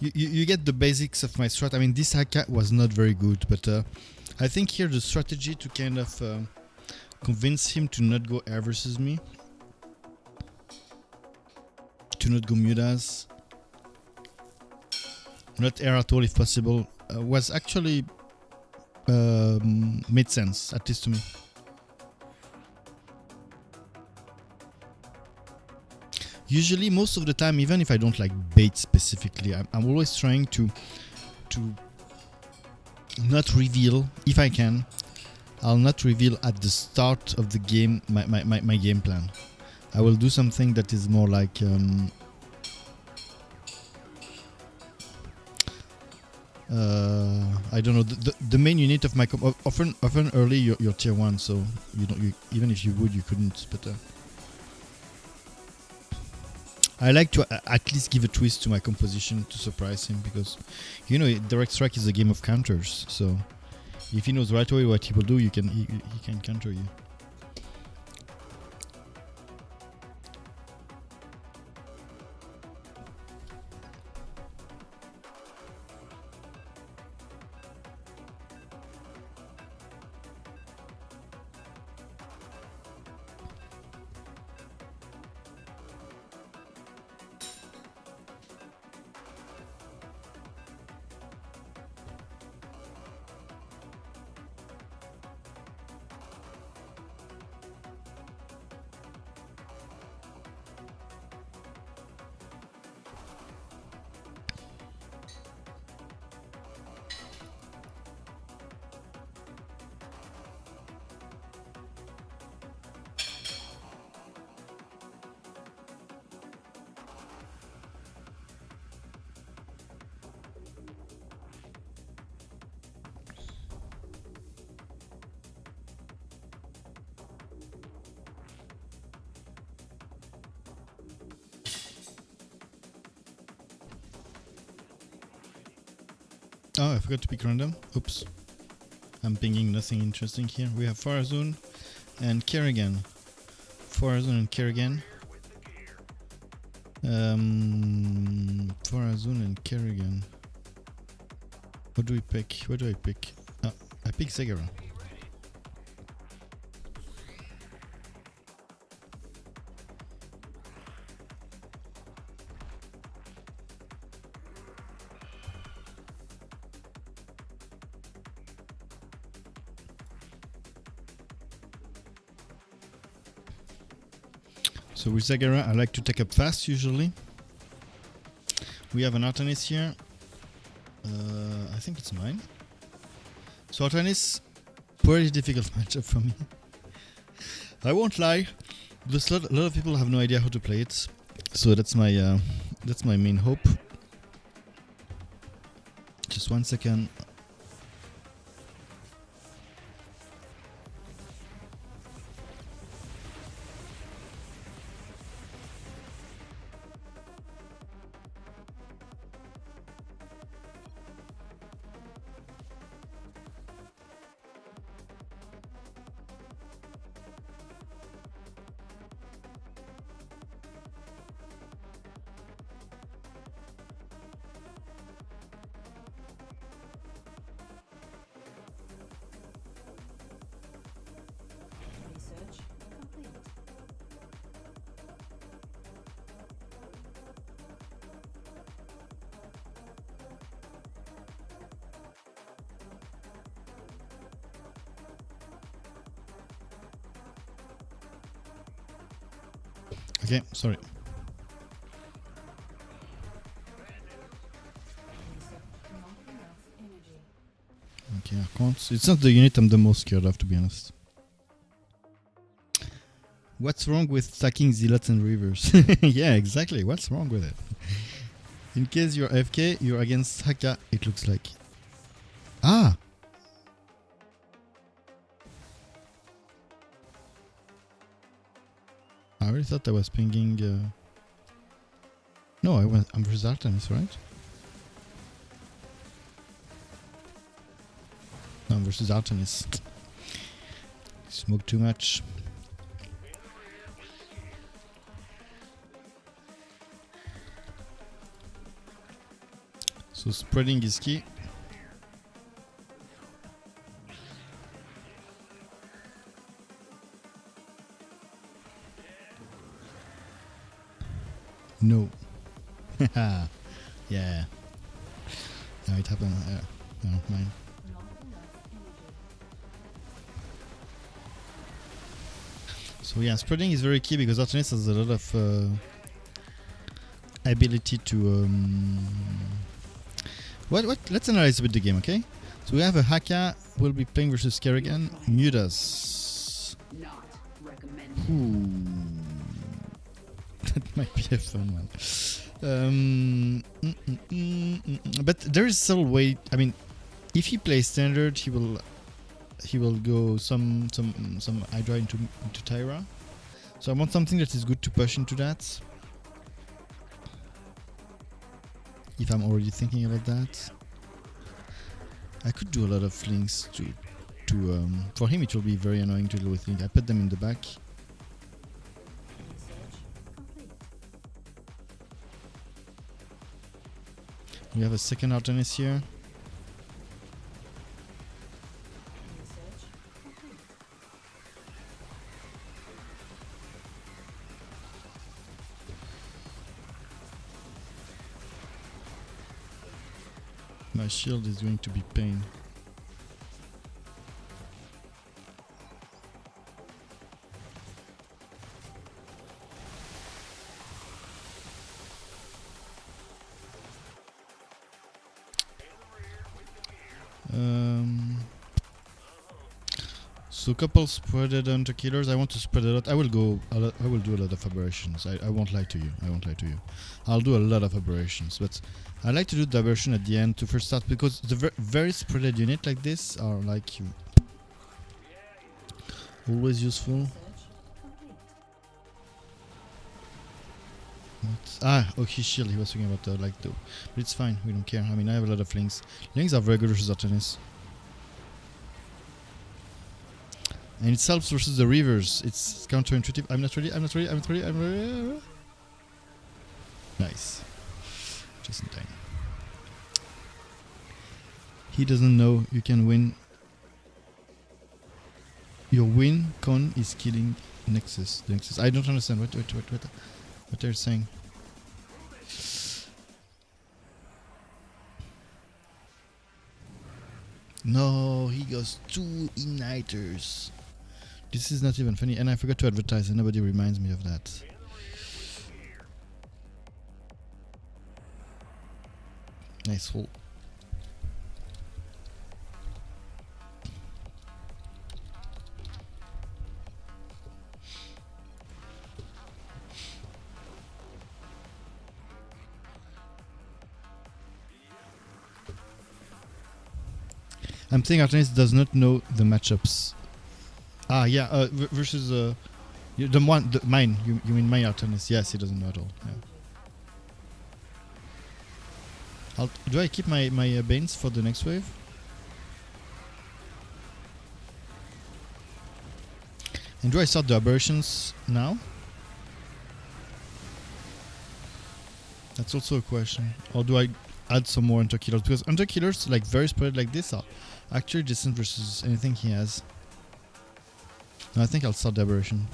you get the basics of my strat. I mean, this Haka was not very good, but I think here the strategy to kind of convince him to not go air versus me, to not go Mudas, not air at all if possible, was actually made sense, at least to me. Usually, most of the time, even if I don't like bait specifically, I'm always trying to not reveal, if I can. I'll not reveal at the start of the game my game plan. I will do something that is more like I don't know, the main unit of my often early you're tier 1, so even if you would, you couldn't, but I like to at least give a twist to my composition to surprise him, because direct strike is a game of counters, so if he knows right away what he will do, he can counter you. Oh, I forgot to pick random. Oops. I'm pinging nothing interesting here. We have Farazun and Kerrigan. Farazun and Kerrigan. Farazun and Kerrigan. What do we pick? What do I pick? Oh, I pick Segara. So with Zagara, I like to take up fast usually. We have an Artanis here. I think it's mine. So Artanis, pretty difficult matchup for me. I won't lie, because a lot of people have no idea how to play it. So that's my main hope. Just 1 second. Okay, sorry. Okay, I can't. It's not the unit I'm the most scared of, to be honest. What's wrong with stacking zealots and reavers? Yeah, exactly. What's wrong with it? In case you're AFK, you're against Haka, it looks like. Ah! I really thought I was pinging... No, I'm versus Artemis, right? No, I'm versus Artemis. Smoke too much. So spreading is key. No. Yeah. No, it happened. No, mine. So yeah, spreading is very key because Artenis has a lot of ability to. What? Let's analyze a bit the game, okay? So we have a Haka. Will be playing versus Kerrigan. Mutas. Ooh. That might be a fun one. But there is still way. I mean, if he plays standard, he will go some Hydra into Tyra. So I want something that is good to push into that. If I'm already thinking about that, I could do a lot of links to for him. It will be very annoying to deal with link. I put them in the back. We have a second Artenis here. My shield is going to be pain. So couple spreaded hunter killers. I want to spread a lot. I will do a lot of aberrations. I won't lie to you. I'll do a lot of aberrations, but I like to do the aberration at the end to first start because the very spreaded unit like this are like always useful. Okay, shield. He was talking about like though, but it's fine. We don't care. I mean, I have a lot of links. Links are very good versus Artenis. And it helps versus the Reavers. It's counterintuitive. I'm not ready. Nice. Just in time. He doesn't know you can win. Your win con is killing Nexus. The Nexus. I don't understand. What they're saying. No, he goes 2 Igniters. This is not even funny, and I forgot to advertise, and nobody reminds me of that. Nice hole. I'm saying Artenis does not know the matchups. Yeah, versus mine. You mean my Artenis? Yes, he doesn't know at all. Yeah. Do I keep my Banes for the next wave? And do I start the aberrations now? That's also a question. Or do I add some more hunter killers? Because hunter killers, like very spread like this, are actually decent versus anything he has. No, I think I'll start the aberration.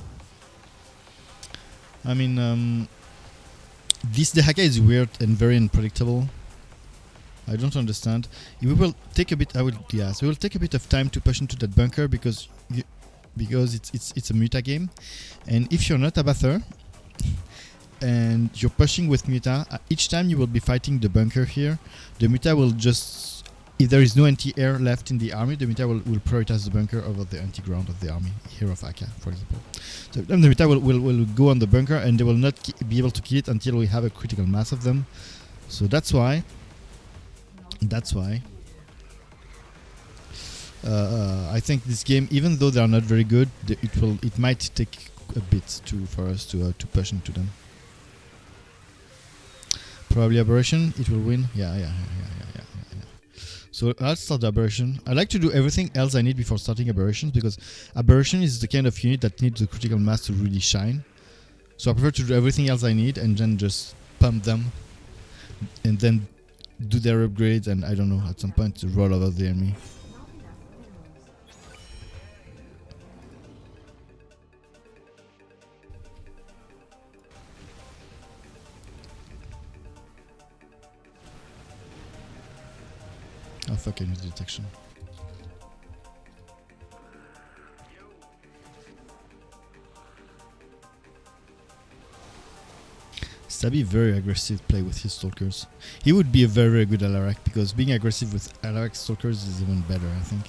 I mean, the Haka is weird and very unpredictable. I don't understand. We will take a bit. So we will take a bit of time to push into that bunker because it's a Muta game, and if you're not a bather and you're pushing with Muta, each time you will be fighting the bunker here, the Muta will just. If there is no anti-air left in the army, the Muta will prioritize the bunker over the anti-ground of the army, here of Haka, for example. So the Muta will go on the bunker and they will not be able to kill it until we have a critical mass of them. So that's why I think this game, even though they are not very good, it might take a bit for us to push into them. Probably aberration, it will win. Yeah. So I'll start the aberration. I like to do everything else I need before starting aberrations, because aberration is the kind of unit that needs the critical mass to really shine. So I prefer to do everything else I need and then just pump them and then do their upgrades, and I don't know, at some point to roll over the enemy. Oh fuck, I need detection. Stabby very aggressive play with his stalkers. He would be a very, very good Alarak, because being aggressive with Alarak stalkers is even better, I think.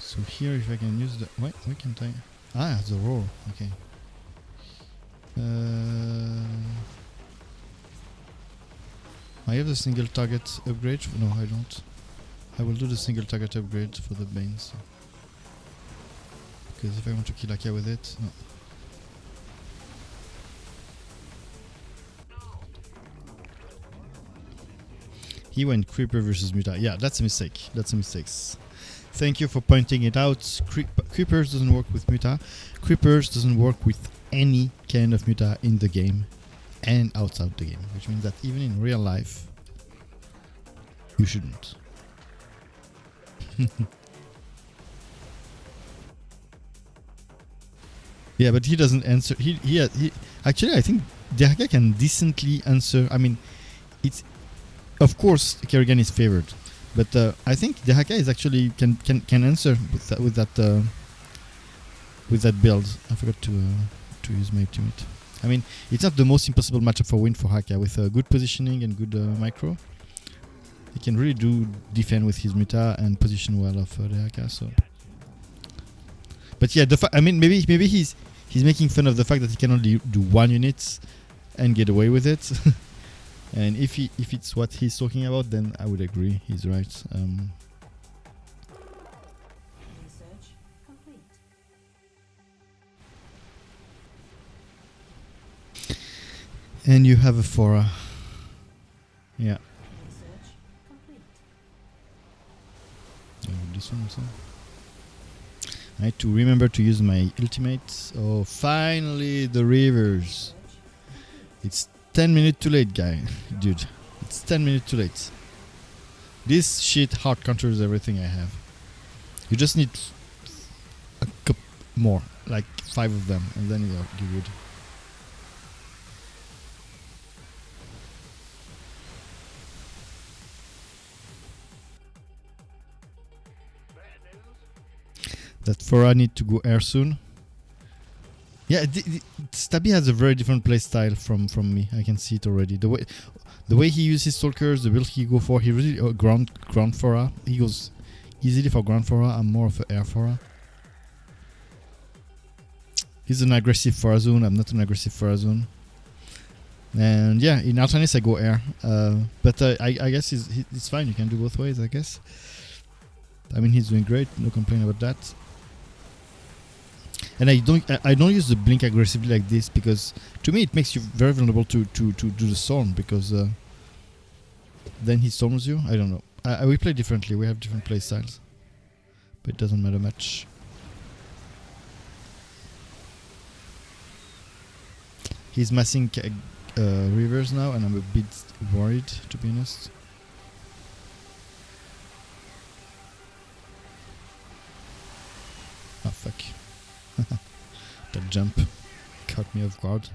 So here, if I can use the... Why can't I... Ah, the roar, okay. I have the single target upgrade. No, I don't. I will do the single target upgrade for the Banes. Because if I want to kill Akia with it... No. He went Creeper versus Muta. Yeah, that's a mistake. That's a mistake. Thank you for pointing it out. Creepers doesn't work with Muta. Creepers doesn't work with any kind of Muta in the game and outside the game, which means that even in real life, you shouldn't. Yeah, but he doesn't answer. He actually, I think Dehaka can decently answer. I mean, it's of course Kerrigan is favored, but I think Dehaka is actually can answer with that build. I forgot to use my ultimate. I mean, it's not the most impossible matchup for win for Haka. With good positioning and good micro, he can really do defend with his Muta and position well of the Haka. So, but yeah, I mean, maybe he's making fun of the fact that he can only do one unit and get away with it. And if it's what he's talking about, then I would agree. He's right. And you have a Fora. Yeah. This one also. I had to remember to use my ultimate. Oh, finally the rivers. It's 10 minutes too late, guy. Dude, it's 10 minutes too late. This shit hard counters everything I have. You just need a couple more, like 5 of them, and then you're good. That Fora need to go air soon. Yeah, Stabby has a very different playstyle from me. I can see it already. The way he uses stalkers, the build he go for, he really ground Fora. He goes easily for ground Fora. I'm more of an air Fora. He's an aggressive Fora zone. I'm not an aggressive Fora zone. And yeah, in Artanis I go air. But I guess it's fine. You can do both ways, I guess. I mean, he's doing great. No complaint about that. And I don't use the blink aggressively like this, because to me it makes you very vulnerable to do the storm, because then he storms you. I don't know. We play differently. We have different play styles, but it doesn't matter much. He's massing rivers now, and I'm a bit worried, to be honest. Oh fuck. That jump caught me off guard.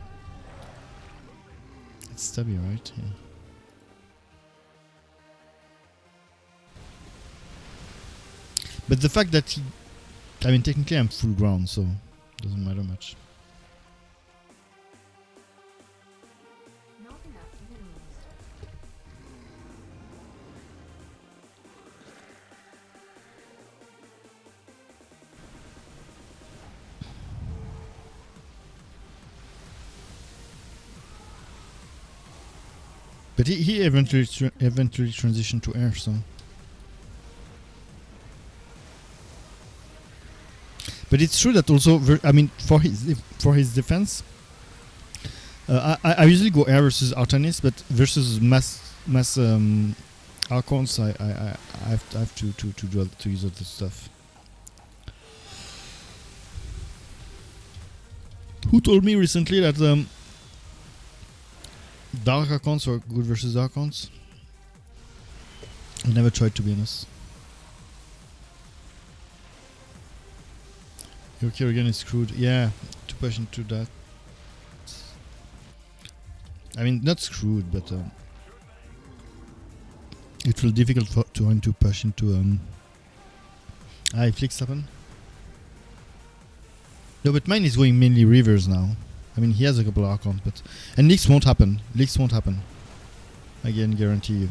It's Stabby, right? Yeah. But the fact that I mean, technically I'm full ground, so it doesn't matter much. But he eventually transitioned to air, so But it's true that also, I mean, for his defense, I usually go air versus Artanis, but versus mass Archons, I have to use other stuff. Who told me recently that Dark Archons are good versus Archons? I never tried, to be honest. Okay, again is screwed. Yeah, to push into that. I mean, not screwed, but it will be difficult to him to push into. I flicks happen. No, but mine is going mainly rivers now. I mean, he has a couple of Archons, but and leaks won't happen. Leaks won't happen. I can guarantee you.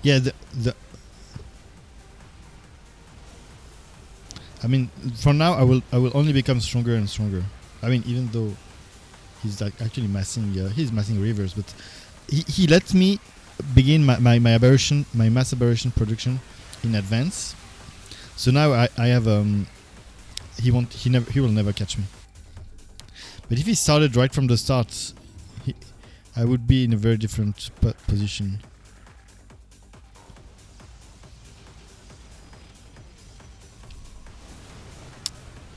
Yeah, the. I mean, for now, I will only become stronger and stronger. I mean, even though he's like actually massing, he's massing rivers, but he lets me begin my aberration, my mass aberration production in advance. So now I have he will never catch me. But if he started right from the start, I would be in a very different position.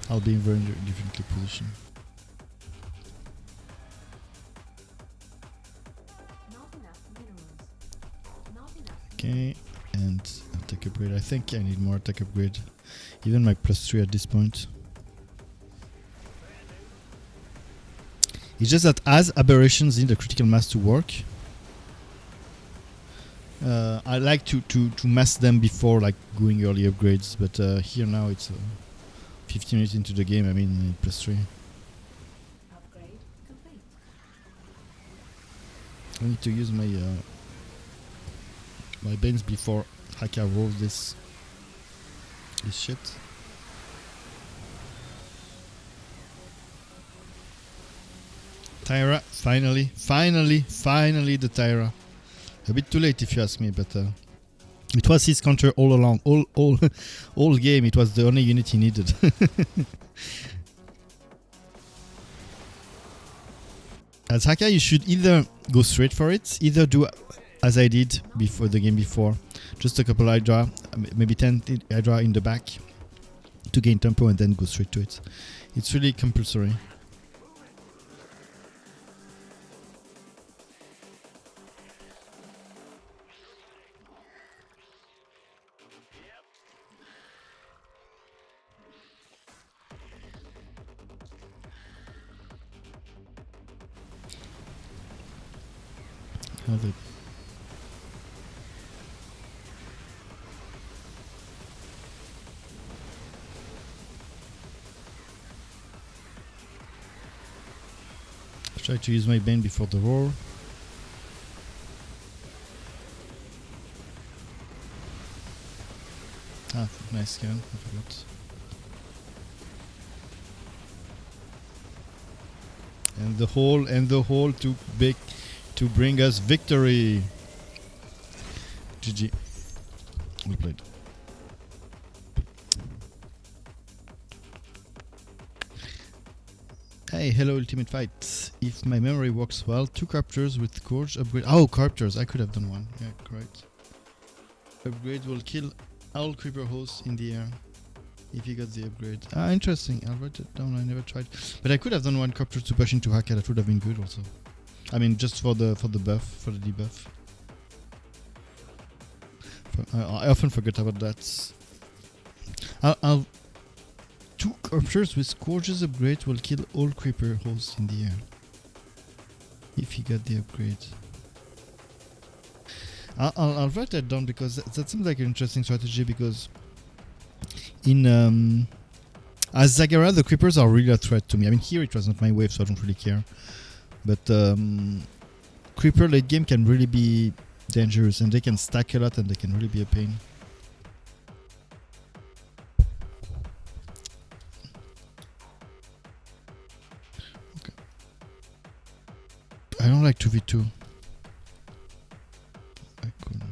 I'll be in a very different position. Okay, and attack upgrade. I think I need more attack upgrade. Even my +3 at this point. It's just that as aberrations need a critical mass to work, I like to mass them before like going early upgrades. But here now it's 15 minutes into the game. I mean +3. Upgrade complete. I need to use my my Banes before Haka rolls this shit. Tyra, finally the Tyra. A bit too late if you ask me, but it was his counter all along, all game. It was the only unit he needed. As Haka, you should either go straight for it, either do as I did before the game before, just a couple Hydra, maybe 10 Hydra in the back to gain tempo and then go straight to it. It's really compulsory. Have it. Try to use my Bane before the roar. Ah, nice scan, I forgot. And the hole to bring us victory. GG. We played. Hey, hello Ultimate Fight. If my memory works well, 2 captures with Courge upgrade. Oh, captures, I could have done one. Yeah, correct. Upgrade will kill all creeper hosts in the air. If you got the upgrade. Ah, interesting. I'll write it down. I never tried. But I could have done one capture to push into Haka. That would have been good also. I mean, just for the buff, for the debuff. I often forget about that. I'll 2 captures with Scourge's upgrade will kill all creeper hosts in the air. If you got the upgrade. I'll write that down because that seems like an interesting strategy, because in as Zagara, the creepers are really a threat to me. I mean, here it was not my wave, so I don't really care. But creeper late game can really be dangerous, and they can stack a lot, and they can really be a pain. Okay. I don't like 2v2. I couldn't.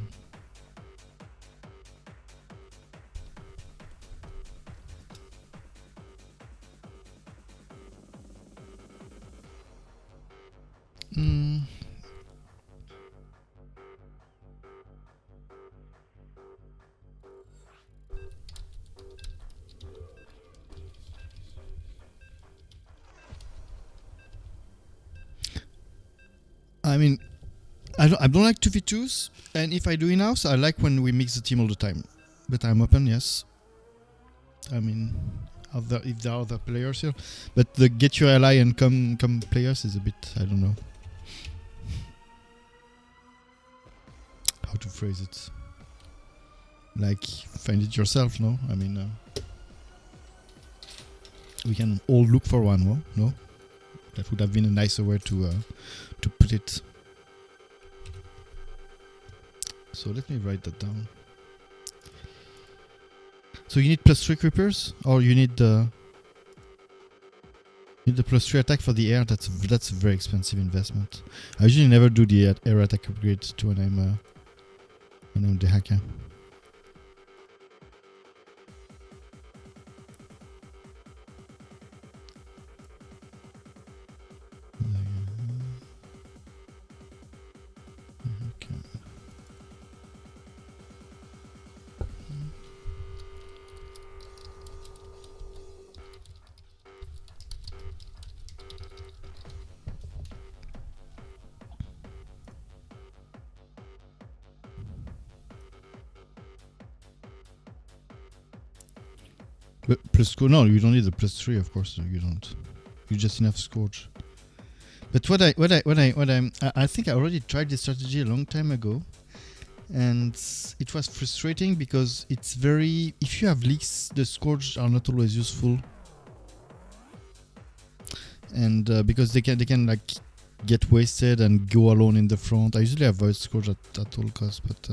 Mm. I mean, I don't like 2v2s, and if I do in-house, I like when we mix the team all the time. But I'm open, yes. I mean, if there are other players here, but the get your ally and come players is a bit, I don't know how to phrase it. Like, find it yourself, no? I mean, we can all look for one, no? That would have been a nicer way to put it. So let me write that down. So you need +3 creepers, or you need the +3 attack for the air. That's a very expensive investment. I usually never do the air attack upgrade to when I'm the hacker. Okay. But no, you don't need the +3, of course. You don't. You just enough scourge. But I think I already tried this strategy a long time ago, and it was frustrating because it's very. If you have leaks, the scourge are not always useful, and because they can like get wasted and go alone in the front. I usually avoid scourge at all costs, but.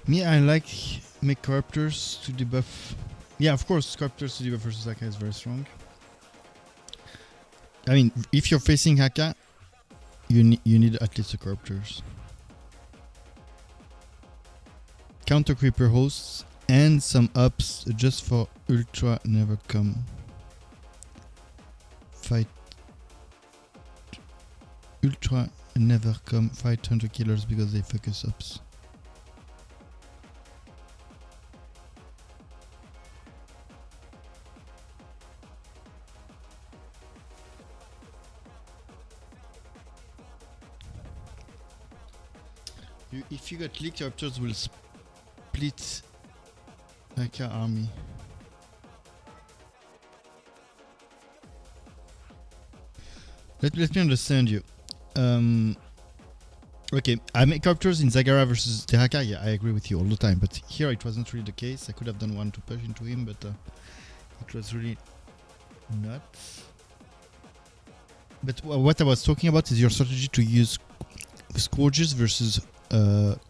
Me, I like make corruptors to debuff. Yeah, of course, corruptors to debuff versus Haka is very strong. I mean, if you're facing Haka, you need at least the corruptors. Counter creeper hosts and some ups just for ultra never come. Fight ultra never come fight hunter killers because they focus ups. If you got leak, corruptors will split Haka army. Let me understand you. Okay, I make corruptors in Zagara versus Tehaka. Yeah, I agree with you all the time. But here it wasn't really the case. I could have done one to push into him, but it was really not. But what I was talking about is your strategy to use scourges versus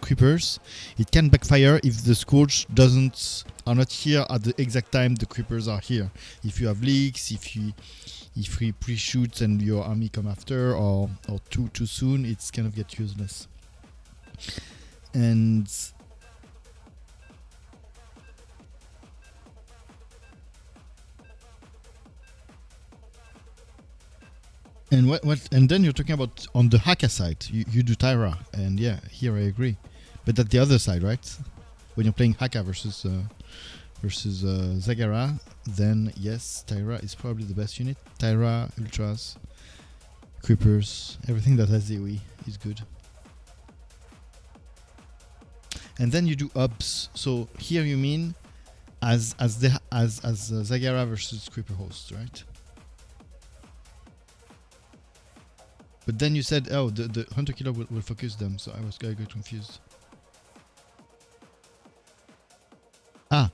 creepers. It can backfire if the scourge are not here at the exact time the creepers are here. If you have leaks, if he pre-shoots and your army come after, or too soon, it's kind of get useless. And and then you're talking about on the Haka side, you do Tyra, and yeah, here I agree. But at the other side, right? When you're playing Haka versus Zagara, then yes, Tyra is probably the best unit. Tyra, Ultras, Creepers, everything that has AoE is good. And then you do Ubs. So here you mean as Zagara versus Creeper host, right? But then you said, oh, the Hunter Killer will focus them, so I was going to get confused. Ah.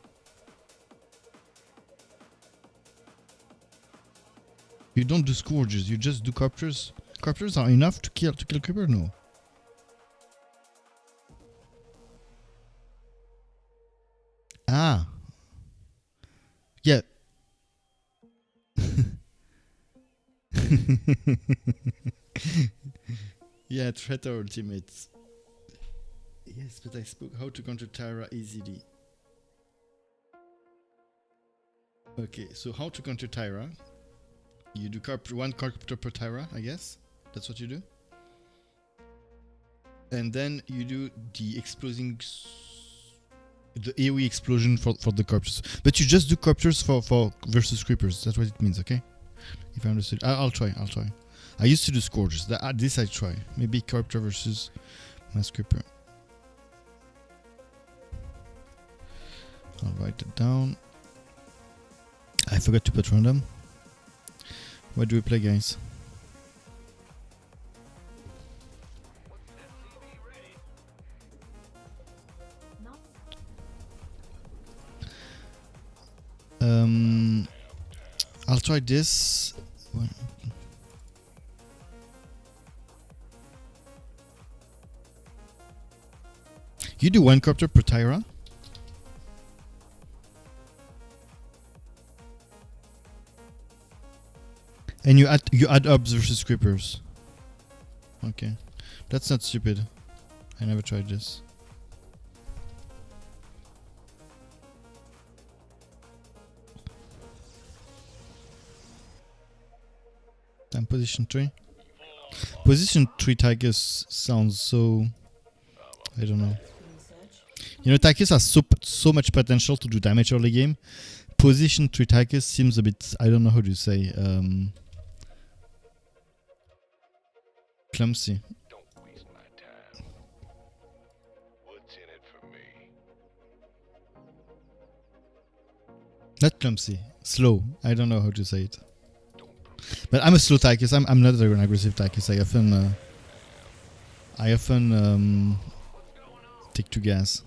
You don't do Scourges, you just do Copters. Copters are enough to kill Creeper? No. Ah. Yeah. Yeah, Traitor ultimates. Yes, but I spoke how to counter Tyra easily. Okay, so how to counter Tyra? You do one Copter per Tyra, I guess. That's what you do. And then you do the exploding, the AoE explosion for the Copters. But you just do Copters for versus Creepers. That's what it means, okay? If I understood. I'll try. I used to do Scourges. This I try. Maybe Copter versus Mass Creeper. I'll write it down. I forgot to put random. What do we play, guys? I'll try this. You do one Copter per Tyra? And you add Ubs versus Creepers. Okay. That's not stupid. I never tried this. And position 3. Position 3 Tychus sounds so... I don't know. You know, Tychus has so much potential to do damage early game. Position 3 Tychus seems a bit... I don't know how to say... clumsy. Don't waste my time. What's in it for me? Not clumsy. Slow. I don't know how to say it. But I'm a slow Tychus. I'm not an aggressive Tychus. I often take 2 gas.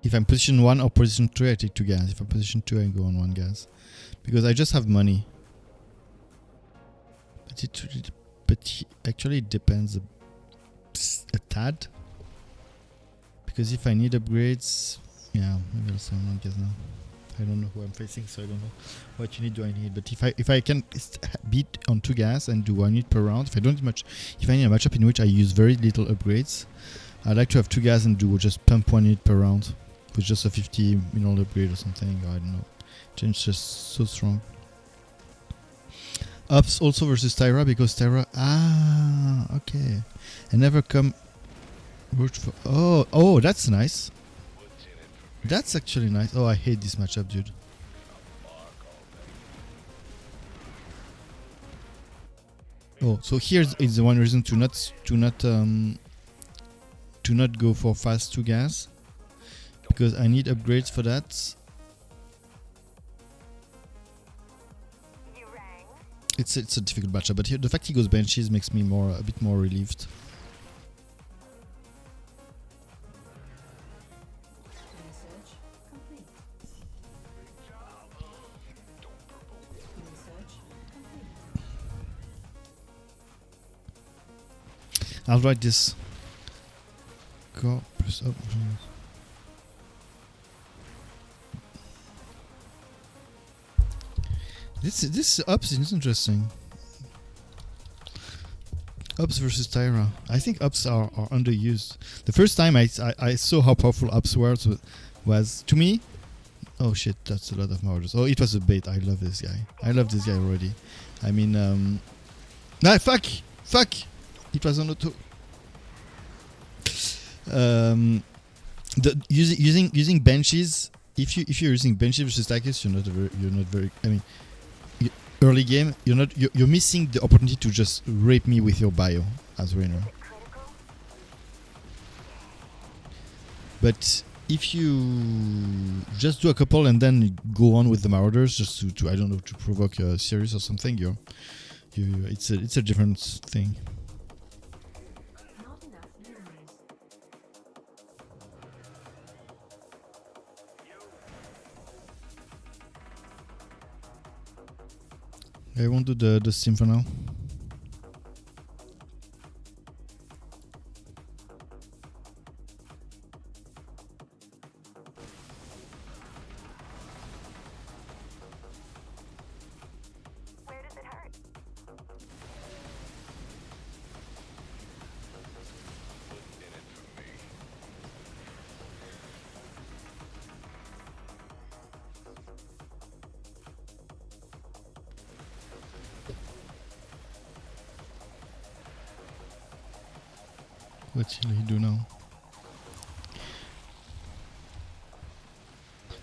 If I'm position 1 or position 3, I take 2 gas. If I'm position 2, I go on 1 gas. Because I just have money. But actually it depends a tad. Because if I need upgrades, yeah, maybe I'll say 1 gas now. I don't know who I'm facing, so I don't know what unit do I need. But if I can beat on 2 gas and do 1 unit per round, if I need a matchup in which I use very little upgrades, I'd like to have 2 gas and do just pump 1 unit per round with just a 50 mineral upgrade or something. I don't know. Change just so strong. Ups also versus Tyra because Tyra. Okay. I never come. For, oh, that's nice. That's actually nice. Oh, I hate this matchup, dude. Oh, so here is the one reason to not go for fast 2 gas, because I need upgrades for that. It's a difficult matchup, but here the fact he goes Banshees makes me a bit more relieved. Research complete. Research complete. I'll write this. Core plus up. This ups is interesting. Ups versus Tyra. I think ups are underused. The first time I saw how powerful ups was to me. Oh shit, that's a lot of murders. Oh, it was a bait. I love this guy. I love this guy already. I mean, nah, fuck. It was on auto. Using benches. If you're using benches versus stackers, you're not very. I mean, early game, you're missing the opportunity to just rape me with your bio as Rainer. But if you just do a couple and then go on with the Marauders, just to I don't know, to provoke a series or something, it's a different thing. Not enough minerals. I won't do the sim for now. Where does it hurt? What's in it for me? What shall he do now?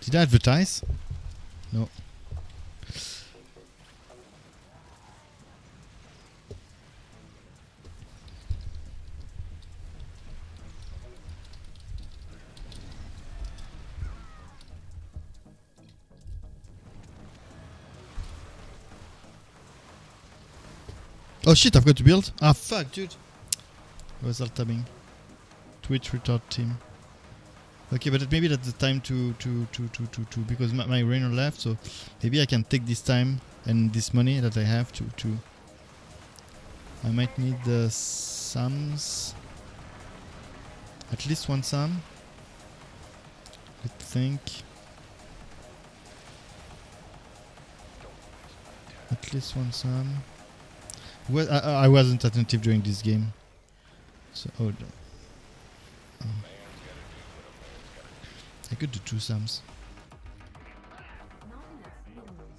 Did I advertise? No. Oh shit, I've got to build? Ah fuck, dude. Was alt tabbing. Twitch retard team. Okay, but maybe that's the time to because my Rainer left, so maybe I can take this time and this money that I have to I might need the Sams. At least one Sam. I think. At least one Sam. Well, I wasn't attentive during this game. So, I could do 2 Sams. Not enough minerals.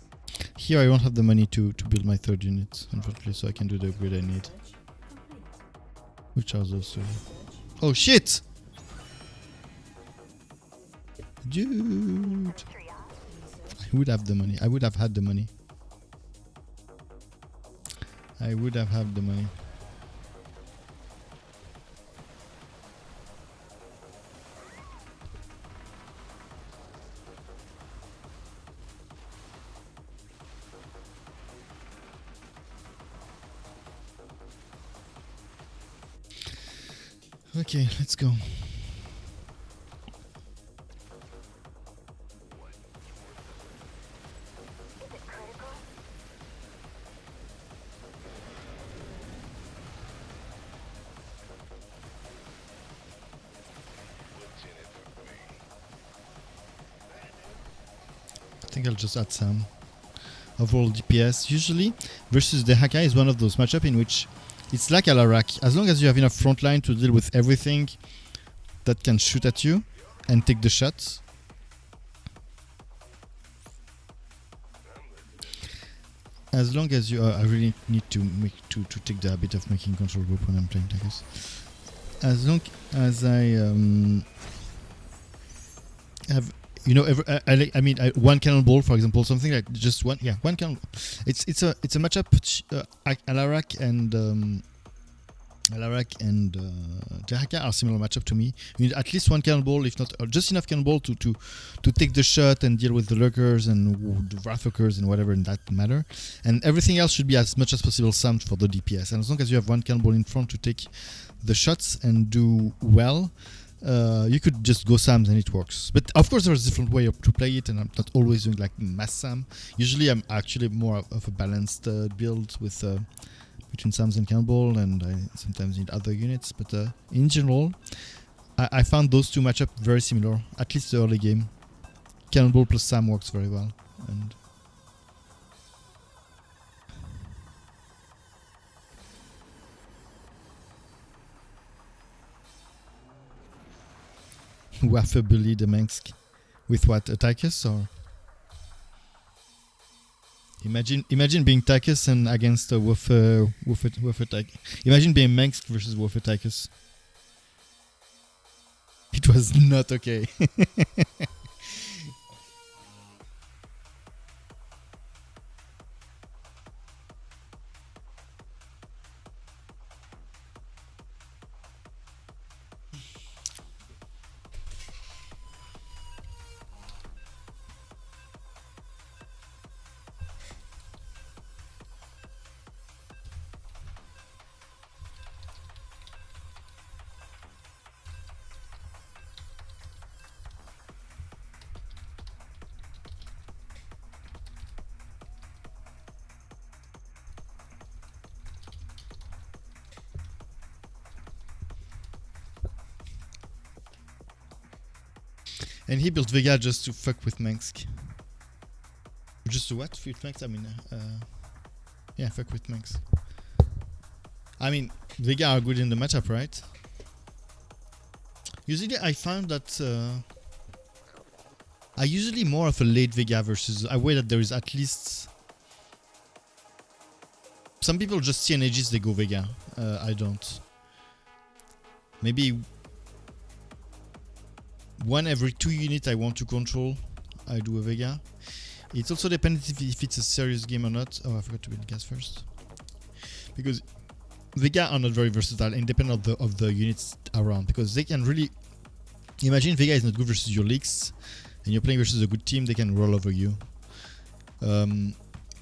Here I won't have the money to build my 3rd unit, unfortunately, so I can do the upgrade I need. Research complete. Which are those 2? Research. Oh shit! Dude! Triage. Research. I would have the money. I would have had the money. I would have had the money. Okay, let's go. Is it critical? What's in it for me? I think I'll just add some overall DPS. Usually, versus the Haka is one of those matchups in which it's like Alarak. As long as you have enough frontline to deal with everything that can shoot at you and take the shots. As long as you, I really need to take the habit of making control group when I'm playing Tagus. As long as I have, you know, I mean, one cannonball, for example, something like just one, yeah, one cannon. It's a matchup. Alarak and Tehaka are similar matchup to me. You need at least one cannonball, if not just enough cannonball to take the shot and deal with the lurkers and the Wrathwalkers and whatever in that matter. And everything else should be as much as possible summed for the DPS. And as long as you have one cannonball in front to take the shots and do well, you could just go SAMs and it works. But of course there's a different way to play it, and I'm not always doing like mass SAM. Usually I'm actually more of a balanced build with between Sams and Cannonball, and I sometimes need other units. But in general, I found those two matchup very similar. At least the early game, Cannonball plus Sam works very well. And Waffe bully the Mengsk with what, a Tychus, or imagine being Tychus and against a Waffe Tychus. Imagine being Mengsk versus Waffe Tychus. It was not okay. And he built Vega just to fuck with Mengsk. Just to what? With Mengsk? I mean, yeah, fuck with Mengsk. I mean, Vega are good in the matchup, right? Usually I found that I usually more of a late Vega versus I wait that there is at least some people just see an Aegis, they go Vega. I don't. Maybe one every 2 units I want to control, I do a Vega. It's also dependent if it's a serious game or not. Oh, I forgot to build gas first. Because Vega are not very versatile, independent of the units around. Because they can really... Imagine Vega is not good versus your leaks, and you're playing versus a good team, they can roll over you.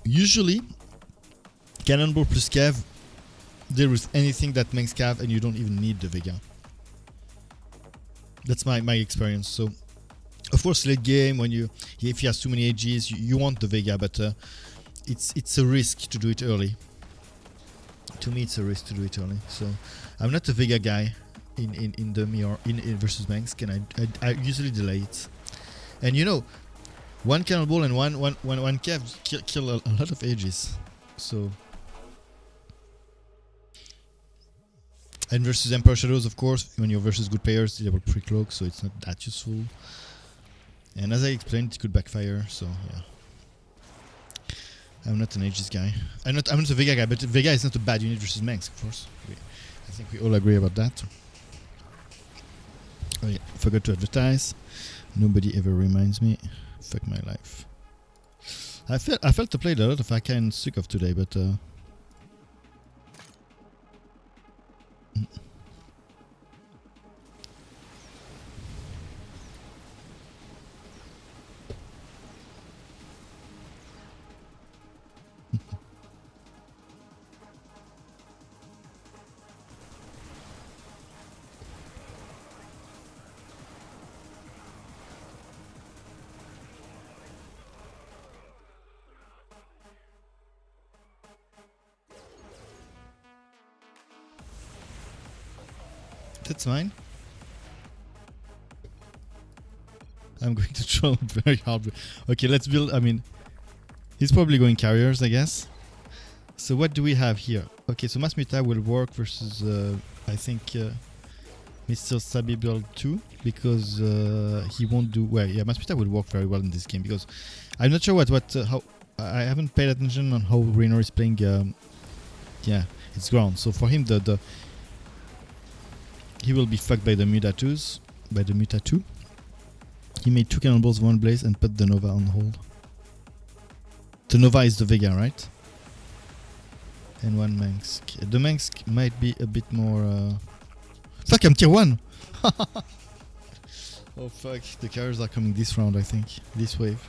Usually, Cannonball plus Cav deal with anything that makes Cav, and you don't even need the Vega. That's my experience. So, of course, late game when if you have too many AGs, you want the Vega, but it's a risk to do it early. To me, it's a risk to do it early. So, I'm not a Vega guy in the mirror in versus Mengsk, and I usually delay it. And you know, one Cannonball and one Cav kill a lot of AGs. So. And versus Emperor Shadows, of course, when you're versus good players, they will pre-cloak, so it's not that useful. And as I explained, it could backfire, so yeah. I'm not an Aegis guy. I'm not a Vega guy, but Vega is not a bad unit versus Mengsk, of course. I think we all agree about that. Oh yeah, forgot to advertise. Nobody ever reminds me. Fuck my life. I felt to play a lot of Aka and Sukov today, but that's fine. I'm going to throw very hard. Okay, let's build. I mean, he's probably going carriers, I guess. So what do we have here? Okay, so Mass Muta will work versus, I think, Mr. Sabi build 2, because he won't do well. Yeah, Mass Muta will work very well in this game, because I'm not sure how I haven't paid attention on how Raynor is playing. Yeah, it's ground. So for him, he will be fucked by the Muta 2s, by the Muta 2. He made 2 Cannonballs, 1 Blaze, and put the Nova on hold. The Nova is the Vega, right? And 1 Mengsk. The Mengsk might be a bit more... Fuck, I'm tier 1! Oh fuck, the carriers are coming this round, I think. This wave.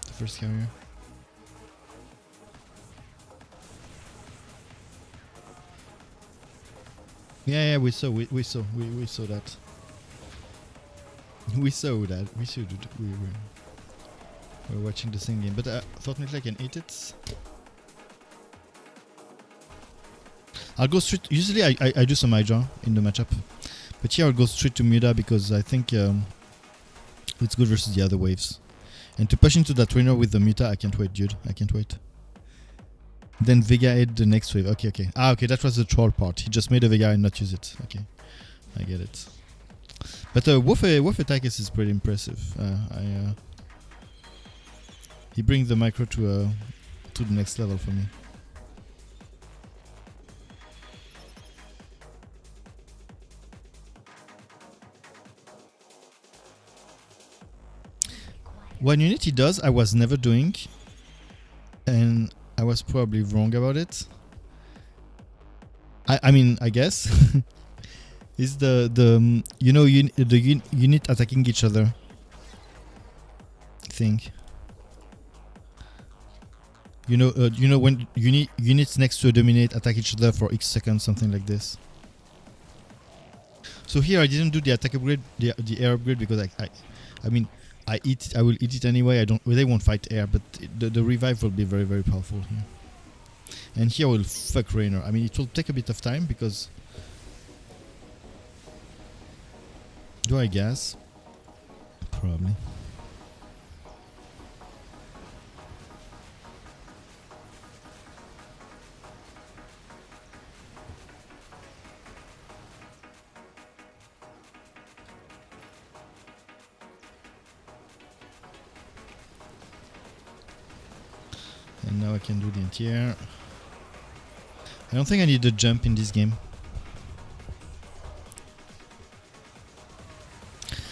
The first carrier. Yeah, we saw that. We saw that. We're watching the same game, but fortunately I can eat it. I'll go straight. Usually I do some Hydra in the matchup, but here I'll go straight to Muda because I think it's good versus the other waves. And to push into that trainer with the Muta, I can't wait, dude. I can't wait. Then Vega ate the next wave. Okay, okay. Ah, okay, that was the troll part. He just made a Vega and not use it. Okay, I get it. But Wolf Tychus is pretty impressive. He brings the micro to the next level for me. One unit he does, I was never doing, and I was probably wrong about it. I mean, I guess is the unit attacking each other thing. You know when units next to a dominate attack each other for X seconds, something like this. So here I didn't do the attack upgrade, the air upgrade, because I mean I will eat it anyway. They won't fight air, but the revive will be very, very powerful here. And here we'll fuck Rainer. I mean, it will take a bit of time because... Do I gas? Probably. And now I can do the anti-air. I don't think I need a jump in this game.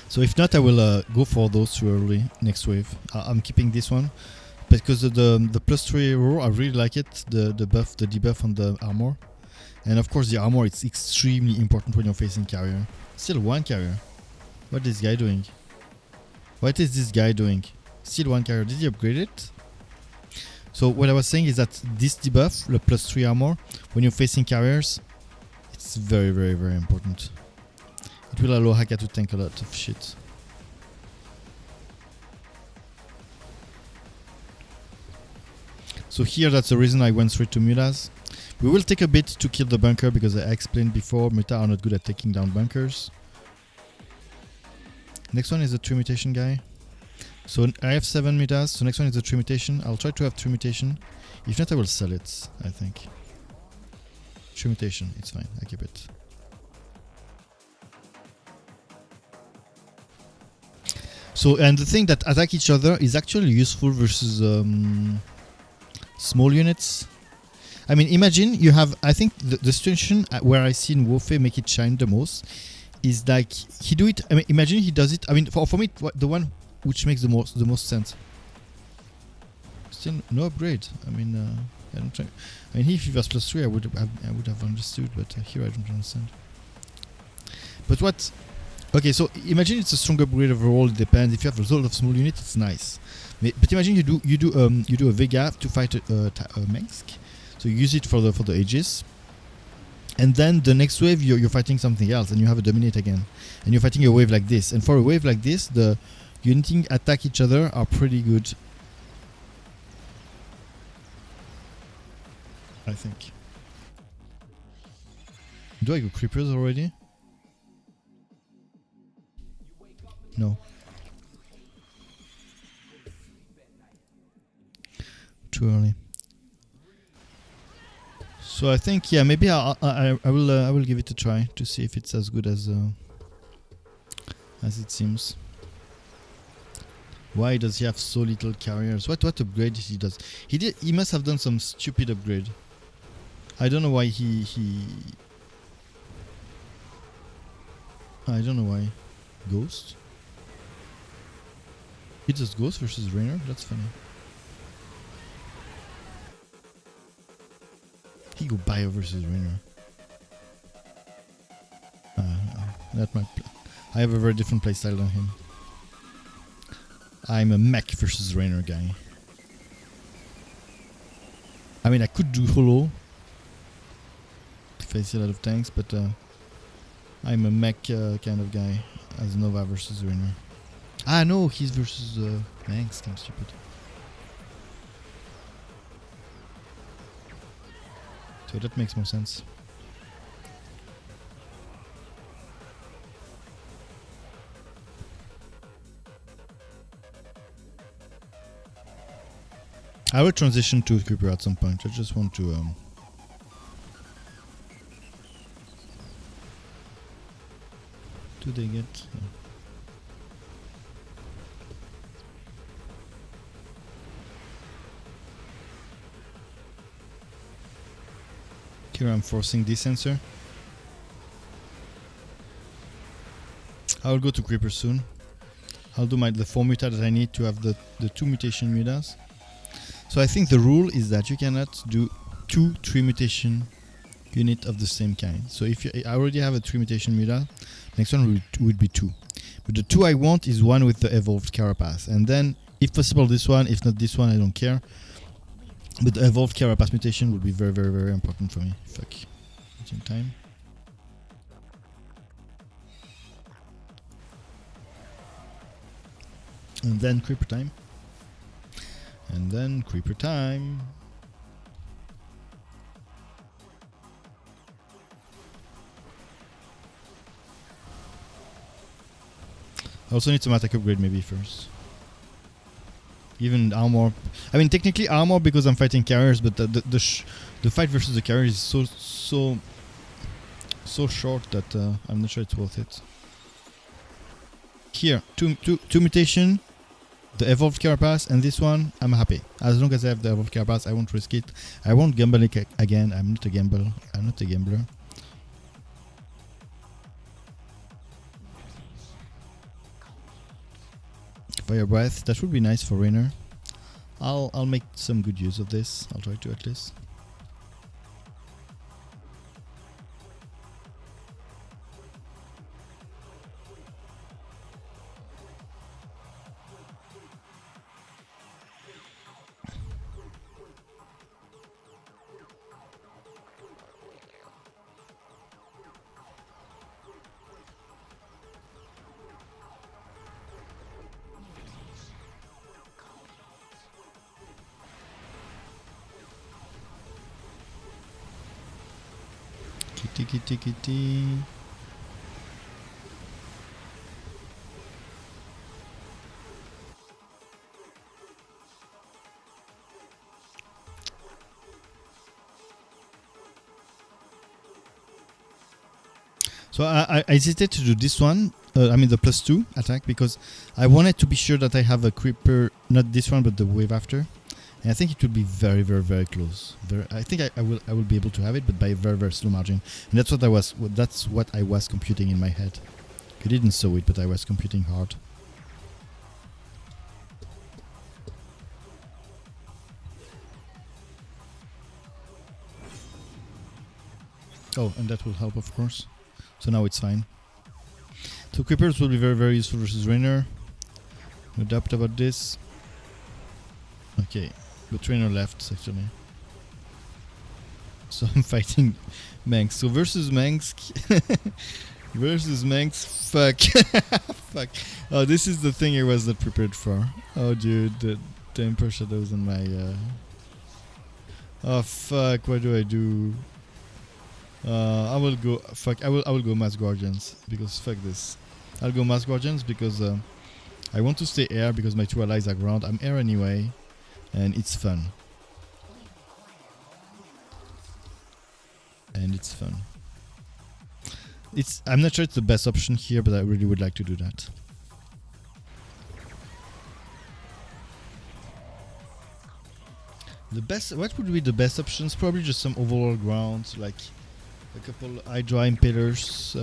So if not, I will go for those too early next wave. I'm keeping this one because the +3 roar, I really like it. The debuff on the armor, and of course the armor, it's extremely important when you're facing carrier. Still one carrier. What is this guy doing? What is this guy doing? Still one carrier. Did he upgrade it? So what I was saying is that this debuff, the +3 armor, when you're facing carriers, it's very, very, very important. It will allow Haka to tank a lot of shit. So here, that's the reason I went straight to Mutas. We will take a bit to kill the bunker because I explained before, Muta are not good at taking down bunkers. Next one is the 3 mutation guy. So I have 7 mutas, so next one is the 3 mutation. I'll try to have 3 mutation. If not, I will sell it, I think. 3 mutation, it's fine, I keep it. So, and the thing that attack each other is actually useful versus small units. I mean, imagine you have, I think the situation where I see in Wofe make it shine the most is like, he do it, I mean, imagine he does it, I mean, for me, the one which makes the most sense. Still no upgrade. I mean, I don't try. I mean, if he was +3, I would have understood, but here I don't understand. But what? Okay, so imagine it's a strong upgrade overall. It depends. If you have a lot of small units, it's nice. But imagine you do a Vega to fight a Mengsk. So you use it for the ages, and then the next wave you're fighting something else, and you have a dominate again, and you're fighting a wave like this. And for a wave like this, the unity attack each other are pretty good, I think. Do I go creepers already? No. Too early. So I think, yeah, maybe I will give it a try to see if it's as good as it seems. Why does he have so little carriers? What upgrade did he does? He must have done some stupid upgrade. I don't know why I don't know why. Ghost? He does Ghost versus Rainer? That's funny. He go Bio versus Rainer. That might. I have a very different playstyle than him. I'm a mech versus Rainer guy. I mean, I could do Holo to face a lot of tanks, but I'm a mech kind of guy as Nova versus Rainer. Ah, no, he's versus Mengsk. I'm stupid. So that makes more sense. I will transition to Creeper at some point. I just want to do they get Here I'm forcing this sensor. I'll go to Creeper soon. I'll do the 4 muta that I need to have the 2 mutation mutas. So I think the rule is that you cannot do 2 3 mutation unit of the same kind. So if I already have a 3 mutation muta, next one would be 2. But the 2 I want is one with the evolved carapace, and then if possible this one, if not this one, I don't care. But the evolved carapace mutation would be very, very, very important for me. Fuck. It's in time. And then creeper time. And then creeper time. I also need some attack upgrade maybe first. Even armor. I mean, technically armor because I'm fighting carriers, but the fight versus the carrier is so short that I'm not sure it's worth it. Here, two mutation, the evolved carapace, and this one, I'm happy. As long as I have the evolved carapace, I won't risk it. I won't gamble it again. I'm not a gambler. Fire breath, that would be nice for Rainer. I'll make some good use of this. I'll try to at least. Kitty. So I hesitated to do this one, I mean the +2 attack, because I wanted to be sure that I have a creeper, not this one but the wave after. And I think it will be very, very, very close. I think I will be able to have it, but by a very, very slow margin. And that's what I was computing in my head. You didn't saw it, but I was computing hard. Oh, and that will help, of course. So now it's fine. So creepers will be very, very useful versus Rainer. No doubt about this. Okay. But Trainer left, actually. So I'm fighting Manx. So versus Manx. Versus Manx. Fuck. Fuck. Oh, this is the thing I was not prepared for. Oh, dude. The Emperor Shadows on my... Oh, fuck. What do I do? I will go... Fuck. I will go Mass Guardians. Because fuck this. I'll go Mass Guardians because... I want to stay air because my 2 allies are ground. I'm air anyway. And it's fun. I'm not sure it's the best option here, but I really would like to do that. What would be the best options? Probably just some overall ground, like a couple Hydra Impalers,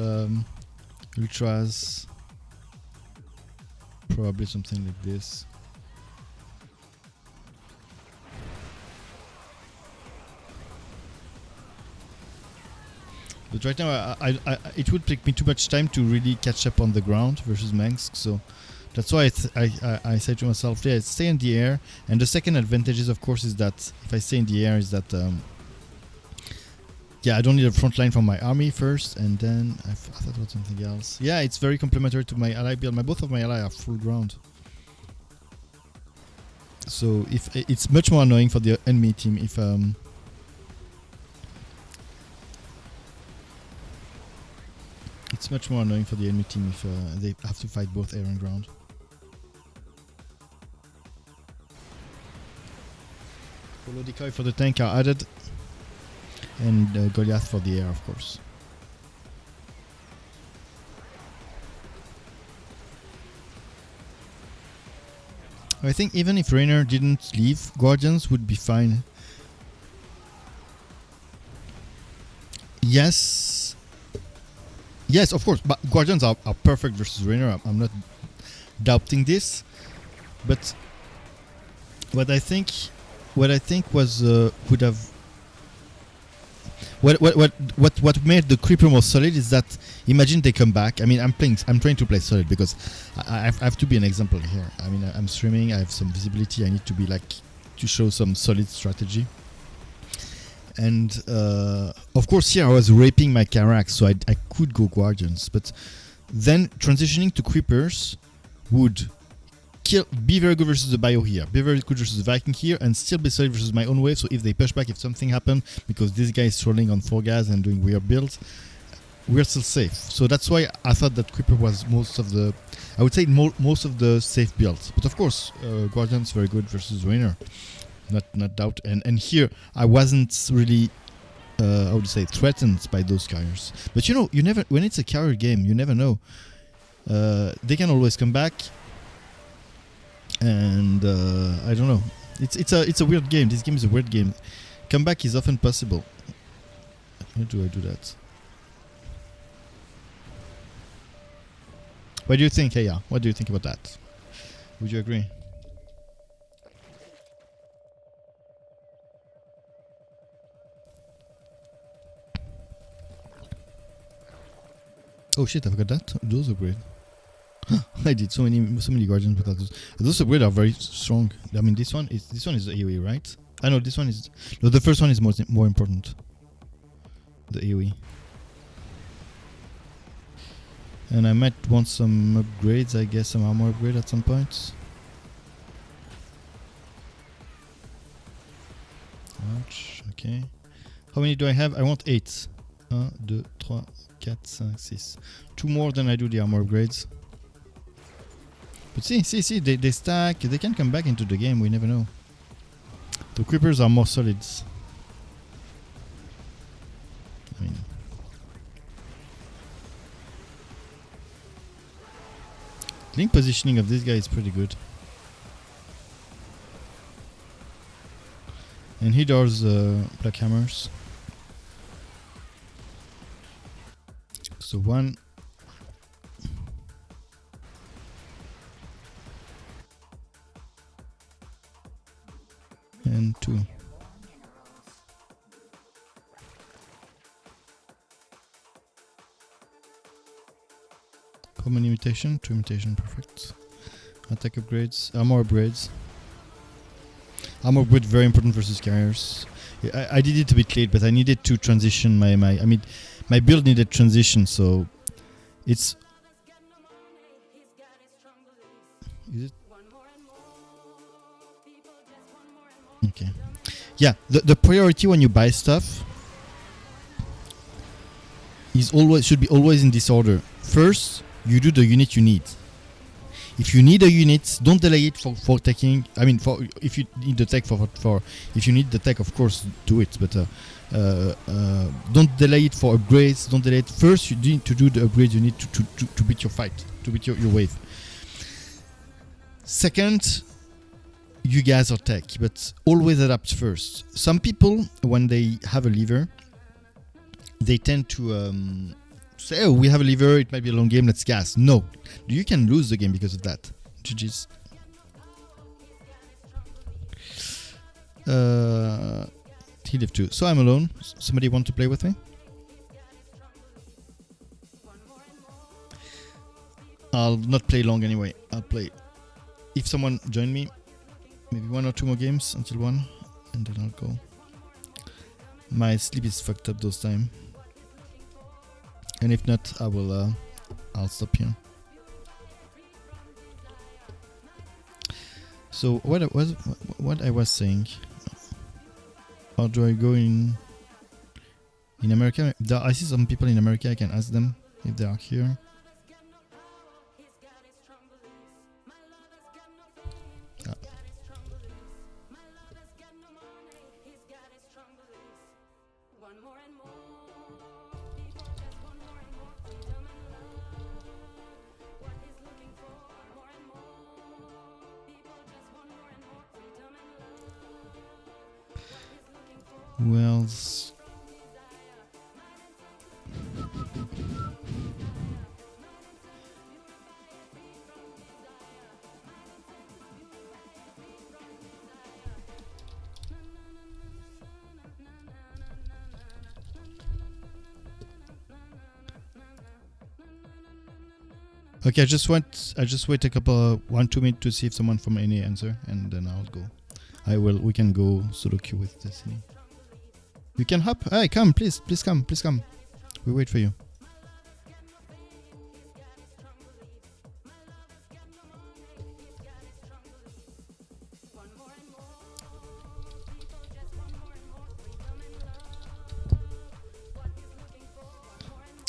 Ultras. Probably something like this. But right now, it would take me too much time to really catch up on the ground versus Manx, so that's why I say to myself, yeah, stay in the air. And the second advantage is, of course, is that if I stay in the air, is that yeah, I don't need a front line from my army first, and then I thought about something else. Yeah, it's very complementary to my ally build. Both of my allies are full ground, so if it's much more annoying for the enemy team if it's much more annoying for the enemy team if they have to fight both air and ground. Polo decoy for the tank are added, and Goliath for the air, of course. I think even if Rainer didn't leave, Guardians would be fine. Yes. Yes, of course. But Guardians are perfect versus Rainer. I'm not doubting this. But what I think was would have what made the Creeper more solid is that imagine they come back. I mean, I'm trying to play solid because I have to be an example here. I mean, I'm streaming. I have some visibility. I need to be to show some solid strategy. And of course, here I was raping my Karak, so I could go Guardians. But then transitioning to Creepers would be very good versus the Bio here, be very good versus the Viking here, and still be solid versus my own wave. So if they push back, if something happened, because this guy is trolling on 4 gas and doing weird builds, we're still safe. So that's why I thought that Creeper was most of the safe builds. But of course, Guardians very good versus Rainer. Not doubt, and here I wasn't really I would say threatened by those carriers. But you never, when it's a carrier game, you never know. They can always come back, and I don't know. It's a weird game. This game is a weird game. Comeback is often possible. How do I do that? What do you think, Heya? What do you think about that? Would you agree? Oh shit, I forgot that. Those are great. I did so many Guardians without those. Those upgrades are very strong. I mean, this one is AoE, right? I know this one is. No, the first one is more important. The AoE. And I might want some upgrades. I guess some armor upgrade at some point. Ouch. Okay. How many do I have? I want 8. 1, 2, 3, 4, 5, 6. 2 more than I do the armor upgrades. But see, they stack. They can come back into the game. We never know. The creepers are more solids. I mean, link positioning of this guy is pretty good. And he does black hammers. So 1. And 2. Common imitation, 2 imitation, perfect. Attack upgrades, armor upgrades. Armor upgrade very important versus carriers. I did it a bit late, but I needed to transition my build needed transition, so it's. Is it? Okay. Yeah, the priority when you buy stuff should be always in this order. First, you do the unit you need. If you need a unit, don't delay it for taking. I mean, if you need the tech if you need the tech, of course, do it. But don't delay it for upgrades. Don't delay it. First, you need to do the upgrades you need to beat your fight, to beat your wave. Second, you guys are tech, but always adapt first. Some people, when they have a lever, they tend to say, oh, we have a lever, it might be a long game, let's gas. No, you can lose the game because of that. GG's. He lived too. So I'm alone. Somebody want to play with me? I'll not play long anyway. I'll play. If someone join me, maybe 1 or 2 more games until 1, and then I'll go. My sleep is fucked up those time. And if not, I'll stop here. So what I was saying, or do I go in America? I see some people in America. I can ask them if they are here. Who else? Okay, I just wait a couple 1-2 minutes to see if someone from any answer, and then I'll go. We can go solo queue with Destiny. You can hop. Hey, come, please come. We wait for you.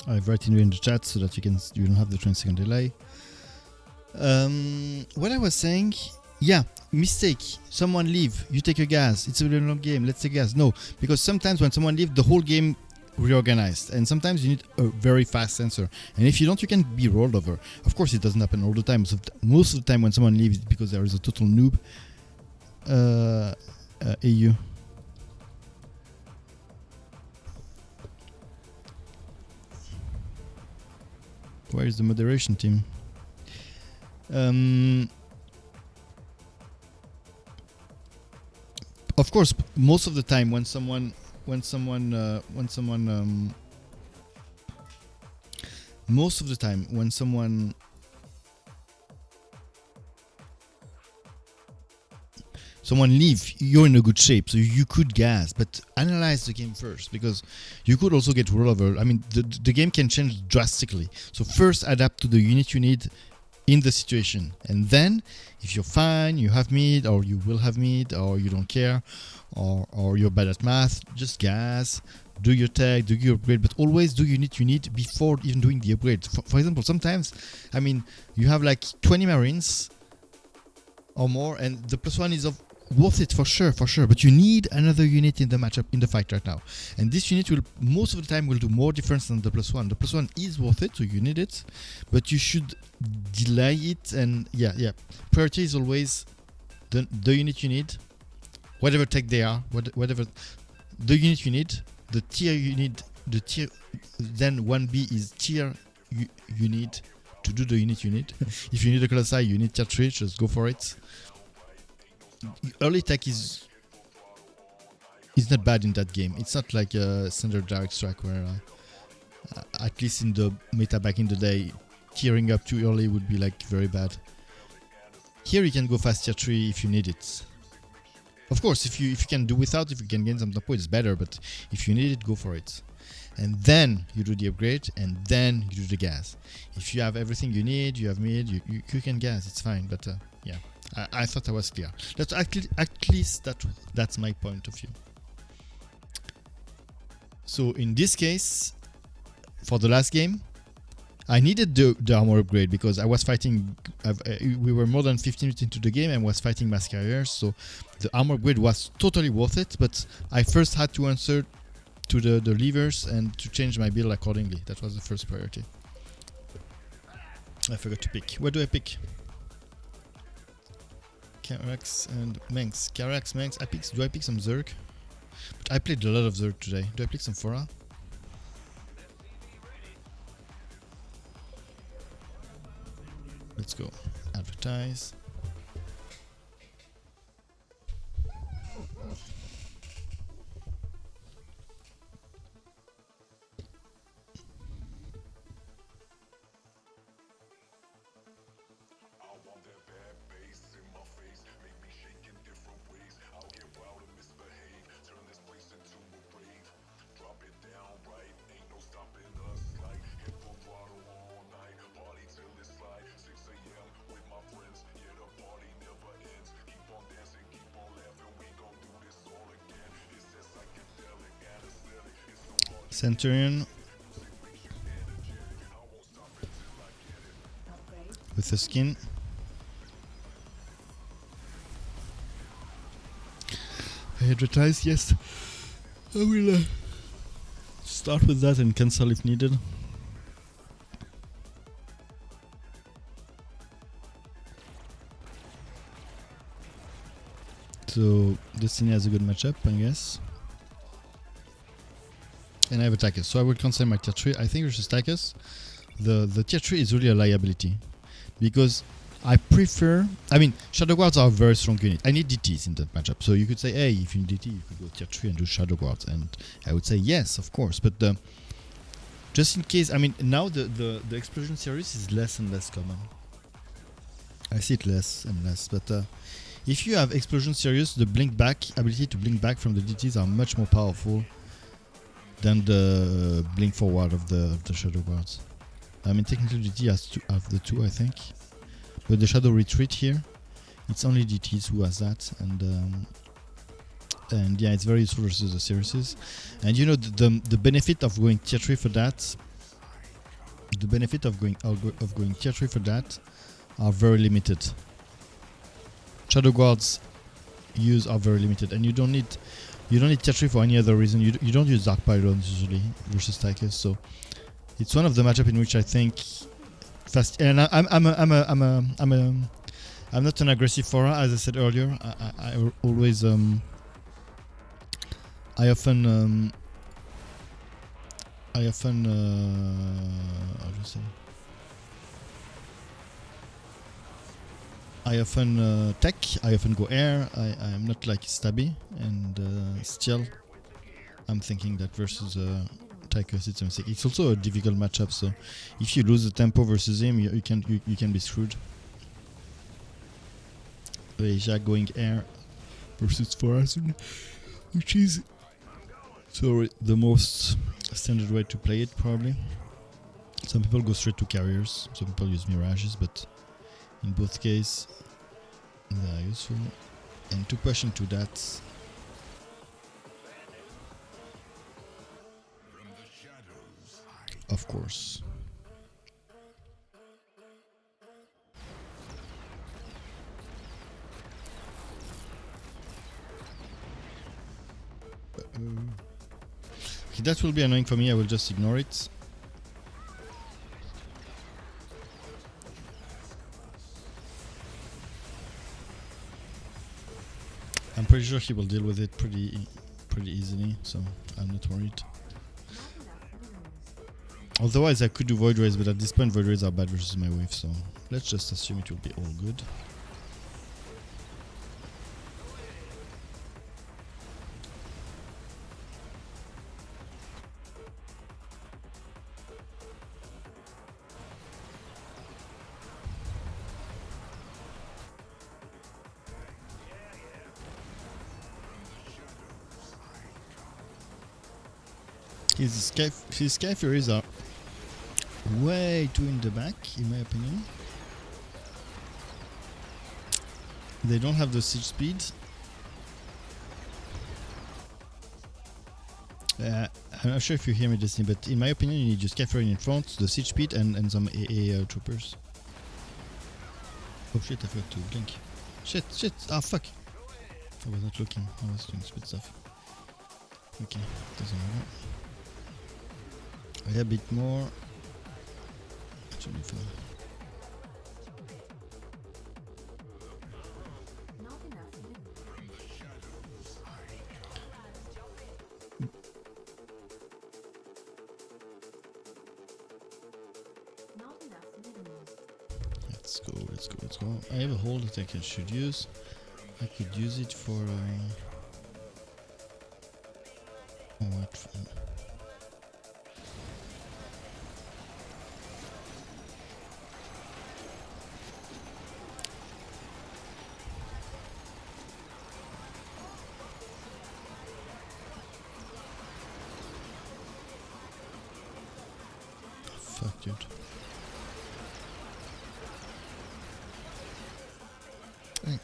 I've written you in the chat so that you don't have the 20-second delay. What I was saying, yeah, mistake. Someone leave, you take a gas. It's a really long game. Let's take gas. No, because sometimes when someone leaves, the whole game reorganized, and sometimes you need a very fast answer. And if you don't, you can be rolled over. Of course, it doesn't happen all the time. So most of the time, when someone leaves, it's because there is a total noob. AU. Where is the moderation team? Of course, most of the time when someone most of the time when someone leave, you're in a good shape, so you could gas, but analyze the game first, because you could also get rolled over. I mean, the game can change drastically. So first adapt to the unit you need in the situation, and then if you're fine, you have mid, or you will have mid, or you don't care, or you're bad at math, just gas, do your tech, do your upgrade, but always do unit you need before even doing the upgrade. For example, sometimes, I mean, you have like 20 marines or more, and the +1 is of worth it for sure, but you need another unit in the matchup, in the fight right now, and this unit will most of the time will do more difference than the +1. The +1 is worth it, so you need it, but you should delay it. And yeah, priority is always the unit you need, whatever tech they are, whatever the unit you need, the tier you need, then 1B is tier you need to do the unit you need. If you need a Colossi, you need tier 3, just go for it. Early tech is not bad in that game. It's not like a standard direct strike where at least in the meta back in the day, tearing up too early would be like very bad. Here you can go fast tier 3 if you need it. Of course, if you can do without, if you can gain some tempo, it's better, but if you need it, go for it. And then you do the upgrade, and then you do the gas. If you have everything you need, you have mid, you can gas, it's fine. But yeah, I thought I was clear. That's at least that's my point of view. So in this case, for the last game, I needed the armor upgrade because I was fighting. We were more than 15 minutes into the game and was fighting mass carriers, so the armor upgrade was totally worth it. But I first had to answer to the levers and to change my build accordingly. That was the first priority. I forgot to pick. Where do I pick? Carax and Manx. Carax, Manx. Do I pick some Zerg? But I played a lot of Zerg today. Do I pick some Fora? Let's go. Advertise. Centurion with the skin. I advertise, yes. I will start with that and cancel if needed. So Destiny has a good matchup, I guess. And I have a Tychus. So I will cancel my tier 3. I think versus Tychus, the tier 3 is really a liability. Because I prefer... I mean, Shadow Guards are a very strong unit. I need DTs in that matchup. So you could say, hey, if you need DT, you could go tier 3 and do Shadow Guards. And I would say, yes, of course. But just in case... I mean, now the Explosion series is less and less common. I see it less and less. But if you have Explosion series, the blink back, ability to blink back from the DTs are much more powerful than the blink forward of the Shadow Guards. I mean, technically DT has the two, I think. But the Shadow Retreat here, it's only DTs who has that, and yeah, it's very useful versus the series. And you know, the benefit of going tier 3 for that, the benefit of going tier 3 for that are very limited. Shadow Guards use are very limited, and you don't need tier 3 for any other reason. You don't use Dark Pylons usually versus Tychus, so it's one of the matchup in which I think fast. And I'm not an aggressive Fora, as I said earlier. I always I often how do you say? I often tech, I often go air, I'm not like stabby, and still I'm thinking that versus Tychus it's a mistake. It's also a difficult matchup, so if you lose the tempo versus him, you can be screwed. Reja going air versus Forazun, which is the most standard way to play it probably. Some people go straight to carriers, some people use mirages, but in both cases they are useful. And to push into that, of course. Okay, that will be annoying for me, I will just ignore it. I'm pretty sure he will deal with it pretty easily, so I'm not worried. Otherwise I could do Void Rays, but at this point Void Rays are bad versus my wave, so let's just assume it will be all good. His Sky Furies are way too in the back, in my opinion. They don't have the siege speed. I'm not sure if you hear me, Destiny, but in my opinion, you need just Sky Fury in front, the siege speed, and some AA troopers. Oh shit, I forgot to blink. Shit, ah fuck. I was not looking, I was doing stupid stuff. Okay, doesn't matter. A bit more. Actually, fine. Not enough minerals. Not enough minerals. Let's go. I have a hold that I should use. I could use it for what? Fuck, dude. Hey.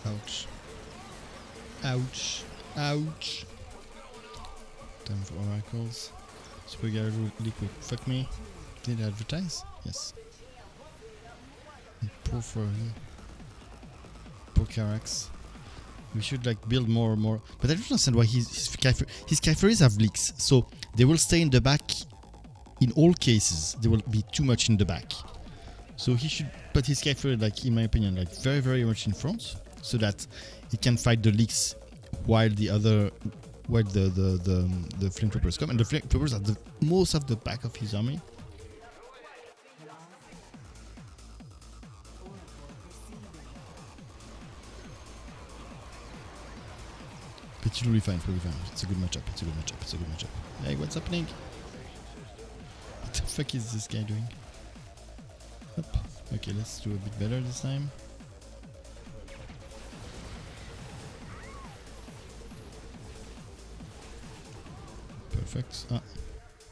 Ouch. Ouch. Ouch. Time for oracles. Super Gyro Liquid. Fuck me. Did I advertise? Yes. Poor for him. Poor Carax. We should like build more. But I don't understand why his Skyfuries have leaks. So they will stay in the back. In all cases, they will be too much in the back. So he should put his Skyfury, like in my opinion, like very much in front, so that he can fight the leaks while the other while the flame troopers come, and the flame troopers are the most of the back of his army. But it will be fine, it will be fine. It's a good matchup, it's a good matchup, it's a good matchup. Hey, what's happening? What the fuck is this guy doing? Up. Okay, let's do a bit better this time. Perfect. Ah.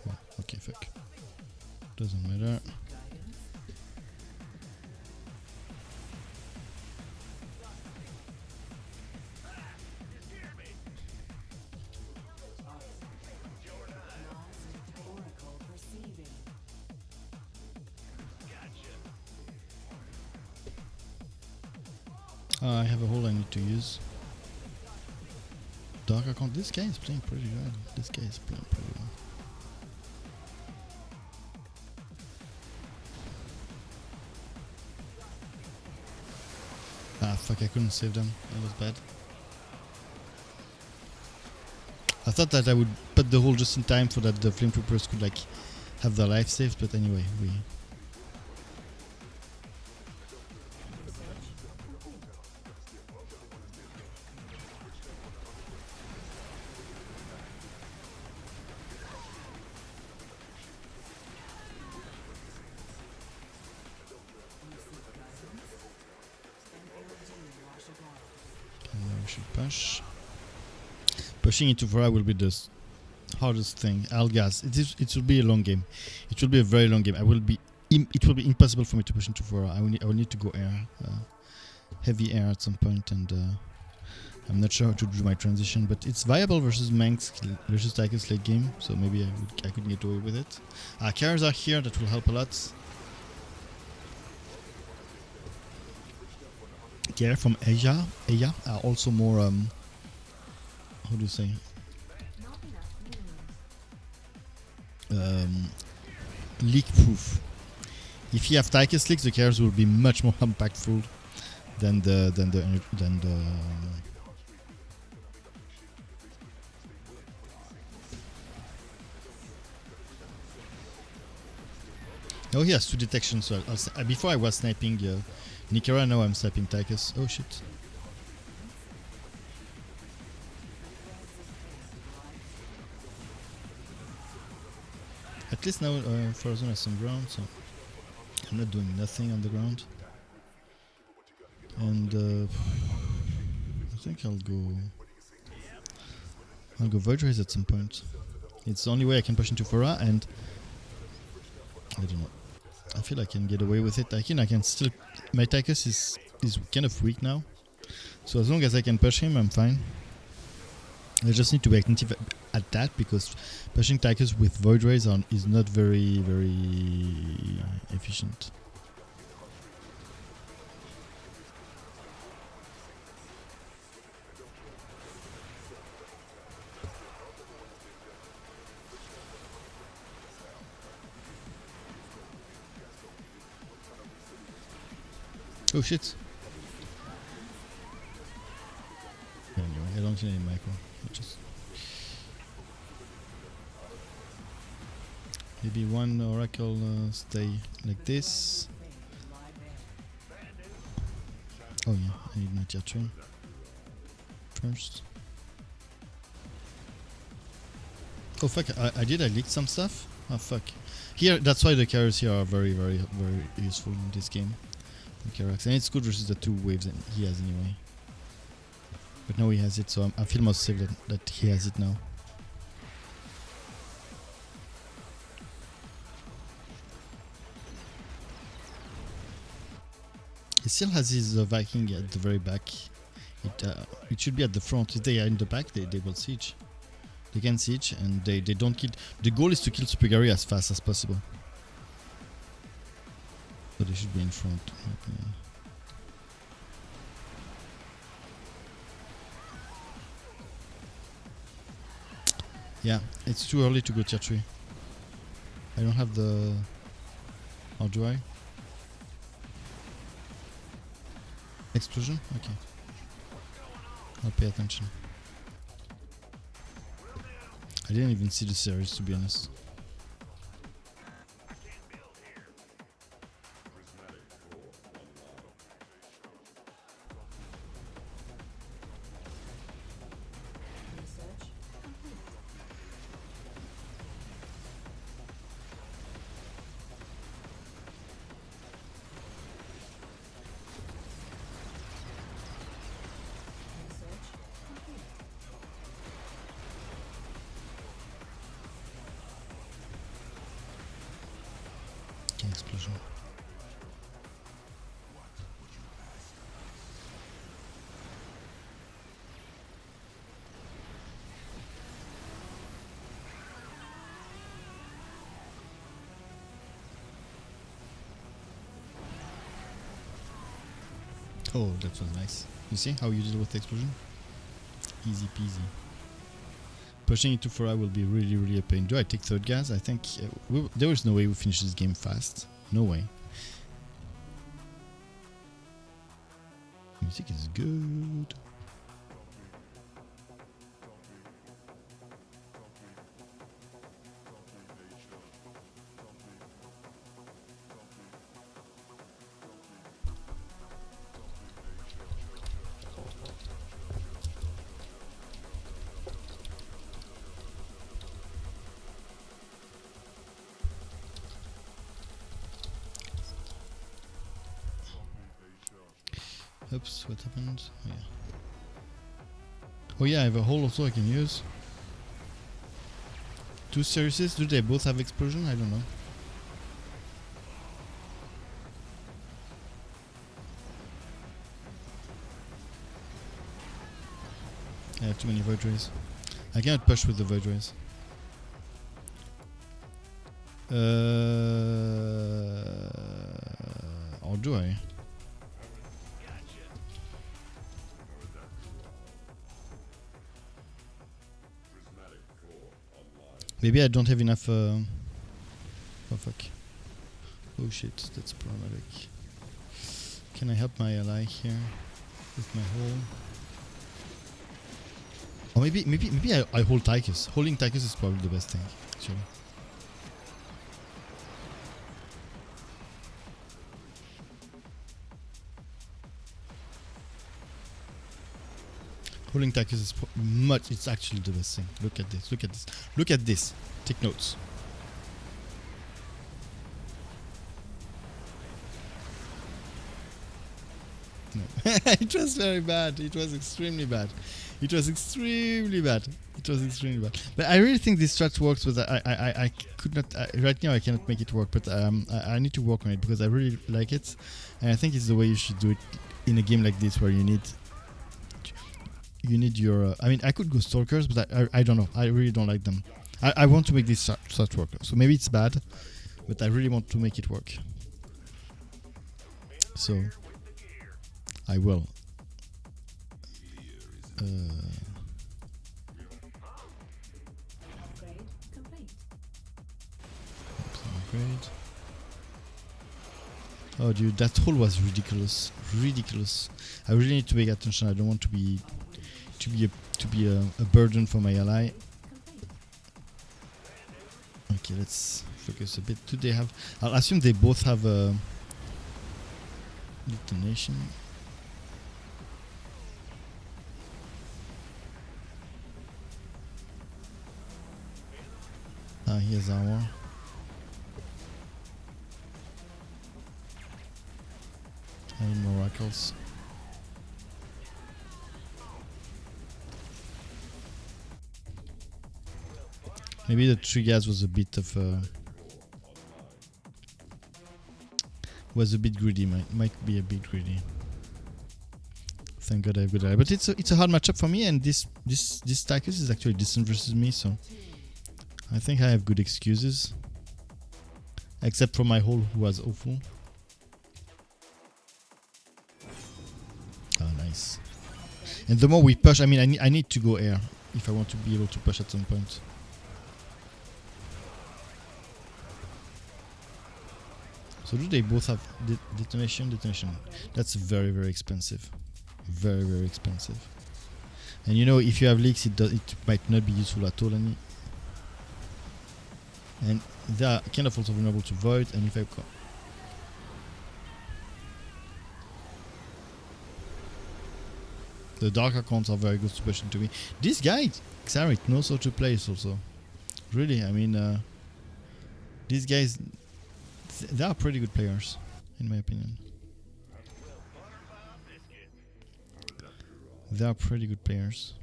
Well, okay, fuck. Doesn't matter. I have a hole I need to use. Dark account. This guy is playing pretty well. This guy is playing pretty well. Ah, fuck, I couldn't save them. That was bad. I thought that I would put the hole just in time so that the flame troopers could like have their life saved, but anyway, we... we should push. Pushing into Vora will be the hardest thing. Algas. It will be a long game. It will be a very long game. It will be impossible for me to push into Vora. I will need to go air, heavy air at some point, and I'm not sure how to do my transition. But it's viable versus Manx versus Tychus late game, so maybe I could get away with it. Carriers are here. That will help a lot. Carrier from Asia are also more how do you say? Leak proof. If you have Tychus leaks, the carriers will be much more impactful than the Oh, he has 2 detections. So before I was sniping Nikera, now I'm sniping Tychus. Oh shit. At least now Farazon has some ground, so I'm not doing nothing on the ground. And I think I'll go Void Rays at some point. It's the only way I can push into Fora, and I don't know. I feel I can get away with it. I can still... My Tychus is kind of weak now. So as long as I can push him, I'm fine. I just need to be attentive at that, because pushing Tychus with Void Rays is not very, very efficient. Oh shit. Anyway, I don't see any micro. Just maybe one Oracle stay like this. Oh yeah, I need my tier 3 first. Oh fuck, I leaked some stuff? Oh fuck. Here, that's why the carriers here are very, very, very useful in this game. And it's good versus the 2 waves that he has anyway. But now he has it, so I feel most safe that he has it now. He still has his Viking at the very back. It should be at the front. If they are in the back, they will siege. They can siege, and they don't kill. The goal is to kill Supigari as fast as possible. So they should be in front. Okay. Yeah, it's too early to go tier 3. I don't have the... Or do I? Explosion? Okay. I'll pay attention. I didn't even see the series, to be honest. Research complete. Research complete. Okay, explosion. Oh, that was nice. You see how you deal with the explosion? Easy peasy. Pushing it to 4i will be really a pain. Do I take third gas? I think there is no way we finish this game fast. No way. Music is good. Oops, what happened? Oh yeah. Oh yeah, I have a hole also I can use. Two services, do they both have explosion? I don't know. I have too many void rays. I cannot push with the void rays. Or do I? Maybe I don't have enough. Oh fuck. Oh shit, that's problematic. Can I help my ally here with my hole? Or maybe I hold Tychus. Holding Tychus is probably the best thing, actually. Holding Tychus is it's actually the best thing. Look at this, look at this, look at this. Take notes. No. It was very bad. It was extremely bad. It was extremely bad. It was extremely bad. But I really think this strat works. But I could not right now. I cannot make it work. But I need to work on it because I really like it, and I think it's the way you should do it in a game like this where you need your. I mean, I could go stalkers, but I don't know. I really don't like them. I want to make this strat work. So maybe it's bad, but I really want to make it work. So I will. Upgrade complete. Upgrade. Oh dude, that hole was ridiculous. Ridiculous. I really need to pay attention. I don't want to be a burden for my ally. Okay, let's focus a bit. Do they have? I'll assume they both have a detonation. Here's our. I need more oracles. Maybe the 3 gas was a bit of greedy. Might be a bit greedy. Thank God I have good eye. But it's a hard matchup for me, and this Tychus is actually decent versus me, so I think I have good excuses. Except for my hole, who was awful. Oh, nice. And the more we push, I mean, I need to go air if I want to be able to push at some point. So do they both have detonation? Detonation. That's very, very expensive. Very, very expensive. And you know, if you have leaks, it might not be useful at all And they are kind of also vulnerable to Void, and if I the Dark Archons are very good to push into me. This guy, Xarit, knows how to play it also. Really, I mean, these guys, they are pretty good players, in my opinion. They are pretty good players.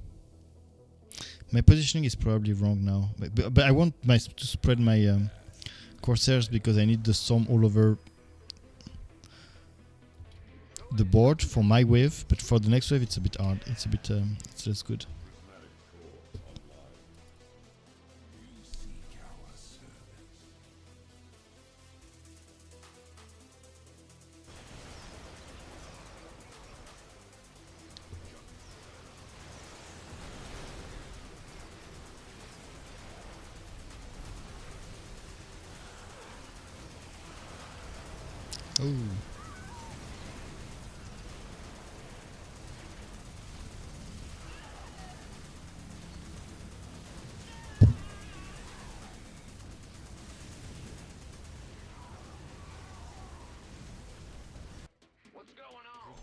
My positioning is probably wrong now, but I want to spread my Corsairs because I need the storm all over the board for my wave, but for the next wave it's a bit hard. It's a bit it's less good. Oh. What's going on?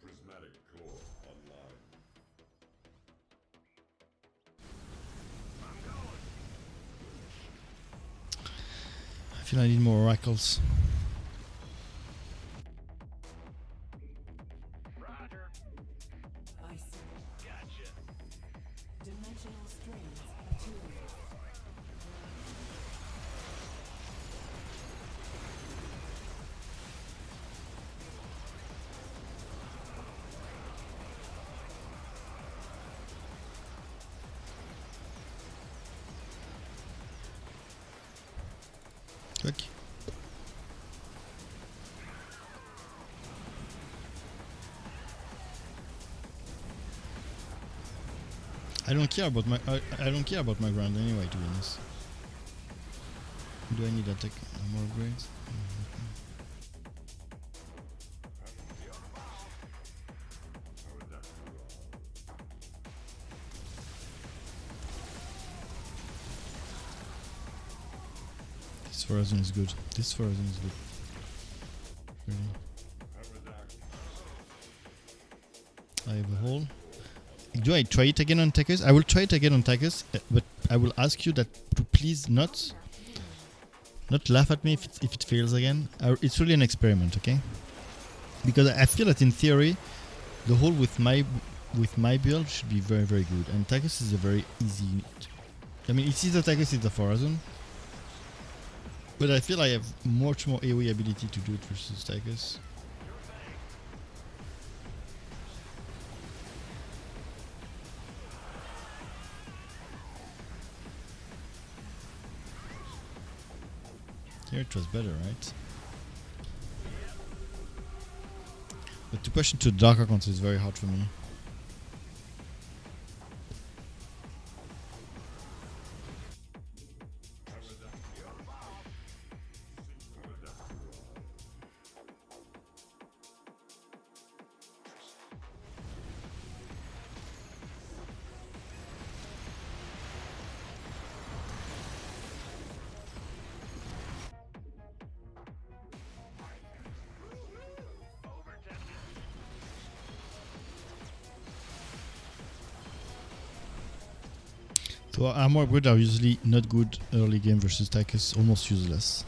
Prismatic core online. I'm going. I feel I need more oracles. Roger. I see. Gotcha. Dimensional strings material. Quick. I don't care about my I don't care about my ground anyway, to be honest. Do I need attack more upgrades? This Horizon is good. This Horizon is good. Really. I have a hole. Do I try it again on Takis? I will try it again on Takis, but I will ask you that to please not laugh at me if it fails again. It's really an experiment, okay? Because I feel that in theory, the hole with my build should be very, very good, and Takis is a very easy unit. I mean, it's either Takis, it's a Horizon, but I feel I have much more AoE ability to do it versus Takis. Here it was better, right? But to push into Dark Archons is very hard for me. So armor upgrades are usually not good early game versus Takis, almost useless.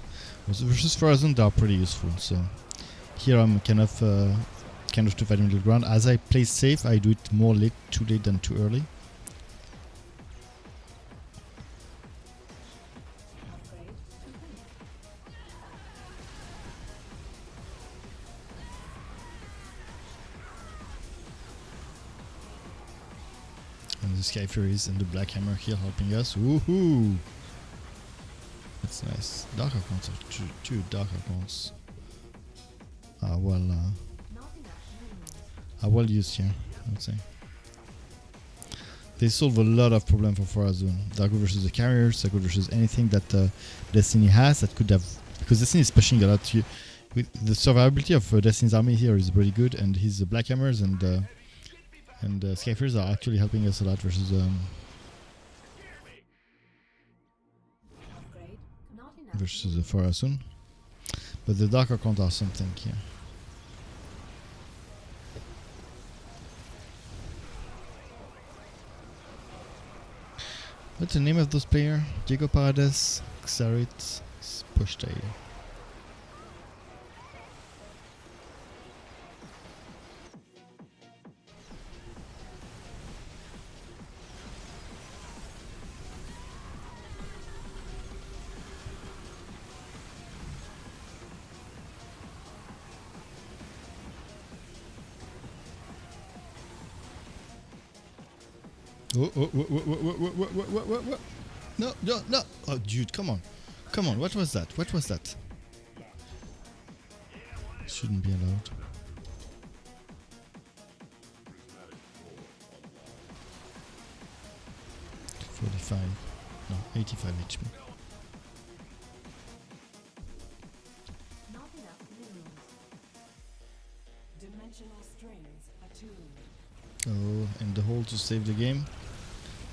Versus Horizon they are pretty useful, so here I'm kind of to find middle ground. As I play safe, I do it more too late than too early. Upgrade complete. And the Sky Furies and the Black Hammer here helping us. Woohoo! That's nice. Dark Archons are two Dark Archons. Are well used here, I would say. They solve a lot of problems for Horizon. They're good versus the carriers, they're good versus anything that Destiny has that could have, because Destiny is pushing a lot. With the survivability of Destiny's army here is really good, and his Black Hammers and Skyfires are actually helping us a lot versus versus the Forasun. But the Dark Archons are something here. What's the name of those players? Diego Paredes, Xarit, Spochtail. What? No. Oh, dude, come on. What was that? Shouldn't be allowed. 45. No, 85 HP. Not enough minerals. Dimensional strings attuned. Oh, and the hole to save the game.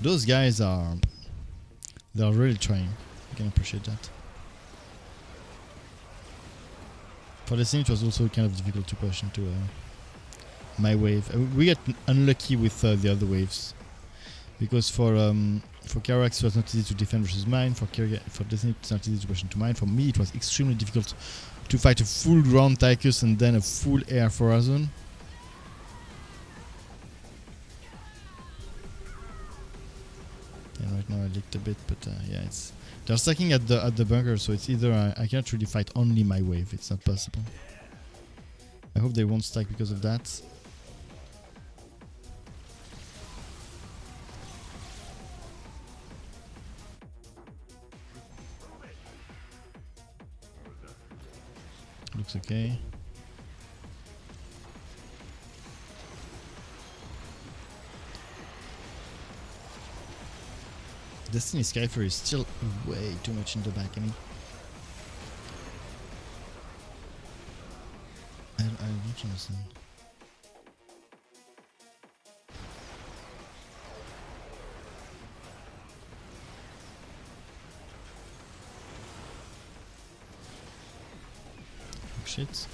Those guys are... They are really trying. I can appreciate that. For the scene, it was also kind of difficult to push into my wave. We got unlucky with the other waves. Because for Karax it was not easy to defend versus mine. For Destiny it's not easy to push into mine. For me it was extremely difficult to fight a full ground Tychus and then a full air Forazon. And right now I leaked a bit, but yeah, they're stacking at the bunker, so it's either I cannot really fight only my wave. It's not possible. I hope they won't stack because of that. Looks okay. Destiny Skyfer is still way too much in the back. I mean, I don't understand. Oh, shit.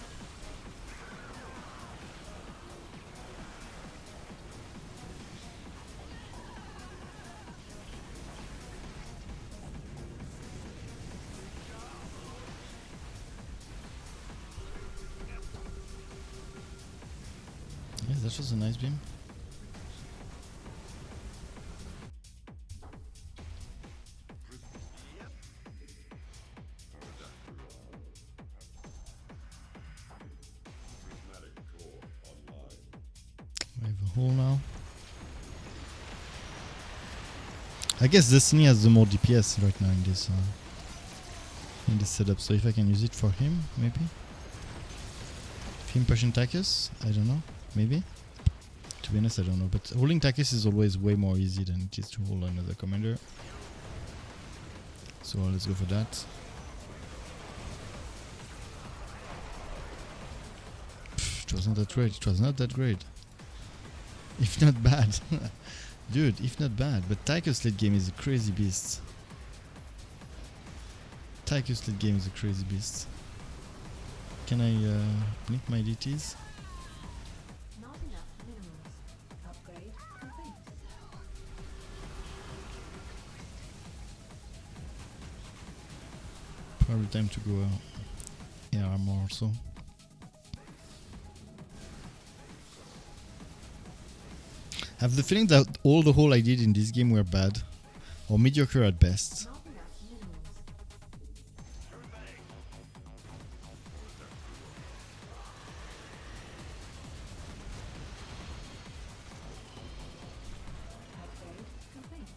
Yeah, that was a nice beam. We have a hole now. I guess Destiny has the more DPS right now in this setup. So if I can use it for him, maybe. Him pushing Tychus? I don't know. Maybe. To be honest, I don't know. But holding Tychus is always way more easy than it is to hold another commander. So let's go for that. It was not that great. It was not that great. If not bad. Dude, if not bad. But Tychus late game is a crazy beast. Tychus late game is a crazy beast. Can I blink my DTs? Not enough minerals. Upgrade complete. Probably time to go air armor also. I have the feeling that all the hole I did in this game were bad. Or mediocre at best. Not enough minerals. Upgrade complete. Upgrade complete.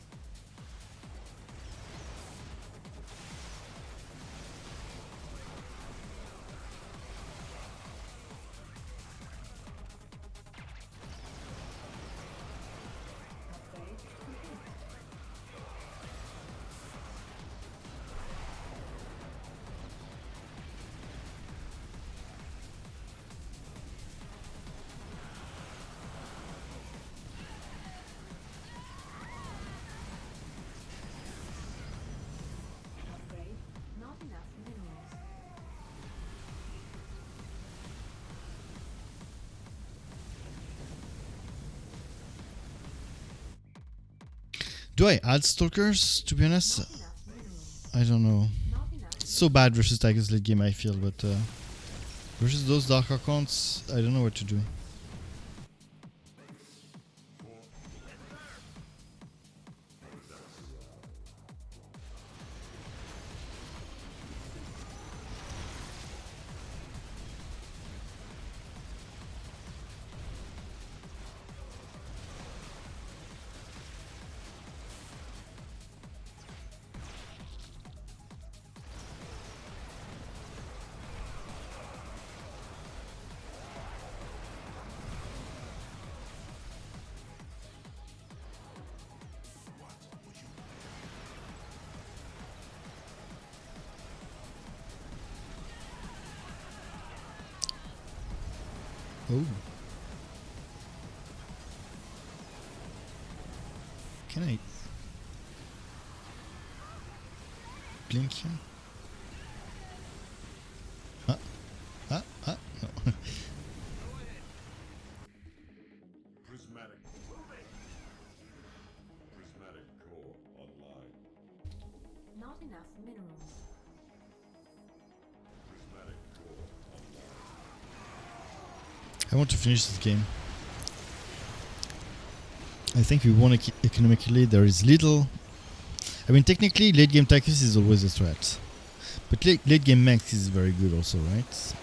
Do I add stalkers? To be honest, Not enough minerals. I don't know. Not enough. It's so bad versus Tigers late game, I feel, but versus those Dark Archons, I don't know what to do. Oh. Can I blink here? No. Prismatic. Prismatic core online. Not enough minerals. Prismatic core online. I want to finish this game. I think we won economically. There is little. I mean, technically, late game Tychus is always a threat. But late game Max is very good also, right?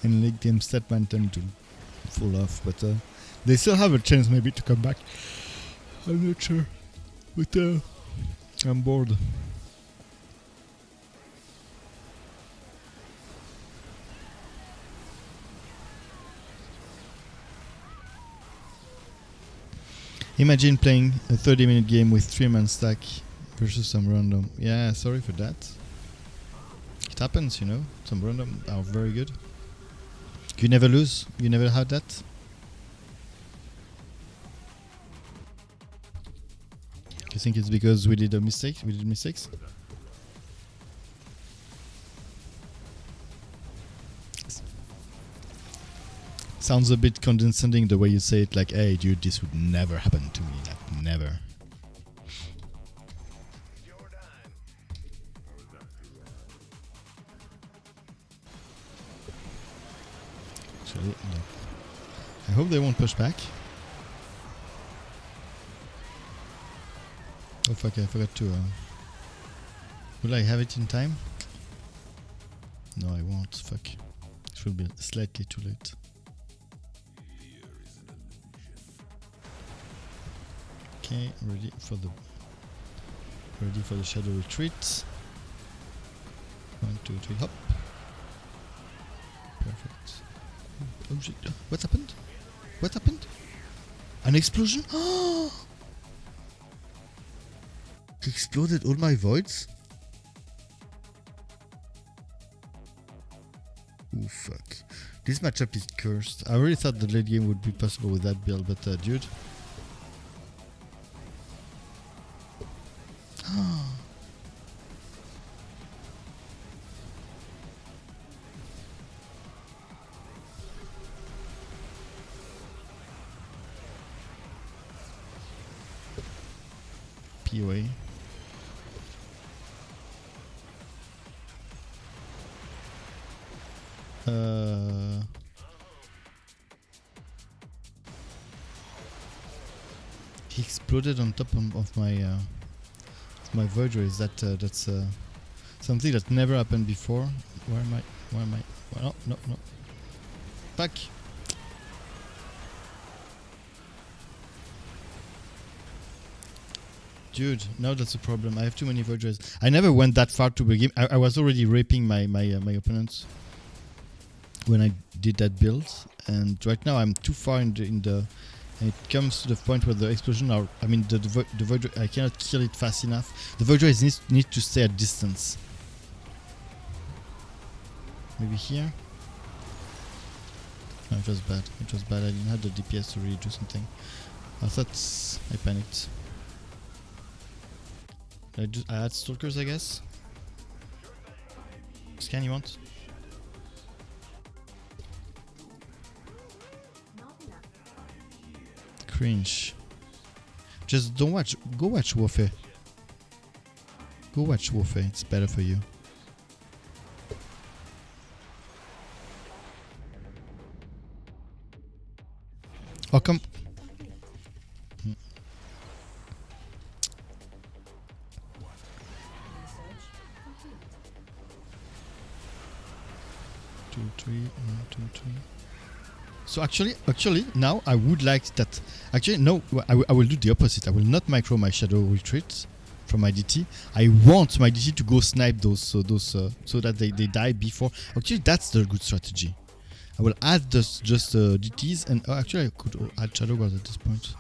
And late game Statman tend to fall off, but they still have a chance maybe to come back. I'm not sure. But I'm bored. Imagine playing a 30-minute game with 3-man stack versus some random. Yeah, sorry for that. It happens, you know. Some random are very good. You never lose? You never had that? You think it's because we did a mistake? We did mistakes? Sounds a bit condescending the way you say it, like, hey dude, this would never happen to me, like, never. Actually, no. I hope they won't push back. Oh fuck, I forgot to... will I have it in time? No, I won't, fuck. It will be slightly too late. Okay, ready for the shadow retreat. 1, 2, 3, hop. Perfect. Oh shit! What happened? What happened? An explosion? Oh! Exploded all my voids? Oh fuck! This matchup is cursed. I really thought the late game would be possible with that build, but dude. POA. He exploded on top of my Voyager. Is that that's something that never happened before? Where am I? Where am I? Well, no. Back. Dude, now that's a problem. I have too many Voyagers. I never went that far to begin. I was already raping my opponents when I did that build, and right now I'm too far in the and it comes to the point where the explosion are. I mean, the Voyager, I cannot kill it fast enough. The Voyager need to stay at distance. Maybe here. No, it was bad. It was bad. I didn't have the DPS to really do something. I thought I panicked. I had stalkers, I guess. Scan you want? cringe. Just don't watch. Go watch Warfare. Go watch Warfare. It's better for you. Oh come. Hmm. Research complete. 2, 3, 1, 2, 3. So actually, now I would like that. Actually, no, I will do the opposite. I will not micro my shadow retreat from my DT. I want my DT to go snipe those, so that they die before. Actually, that's the good strategy. I will add just DTs, and actually I could add shadow guards at this point,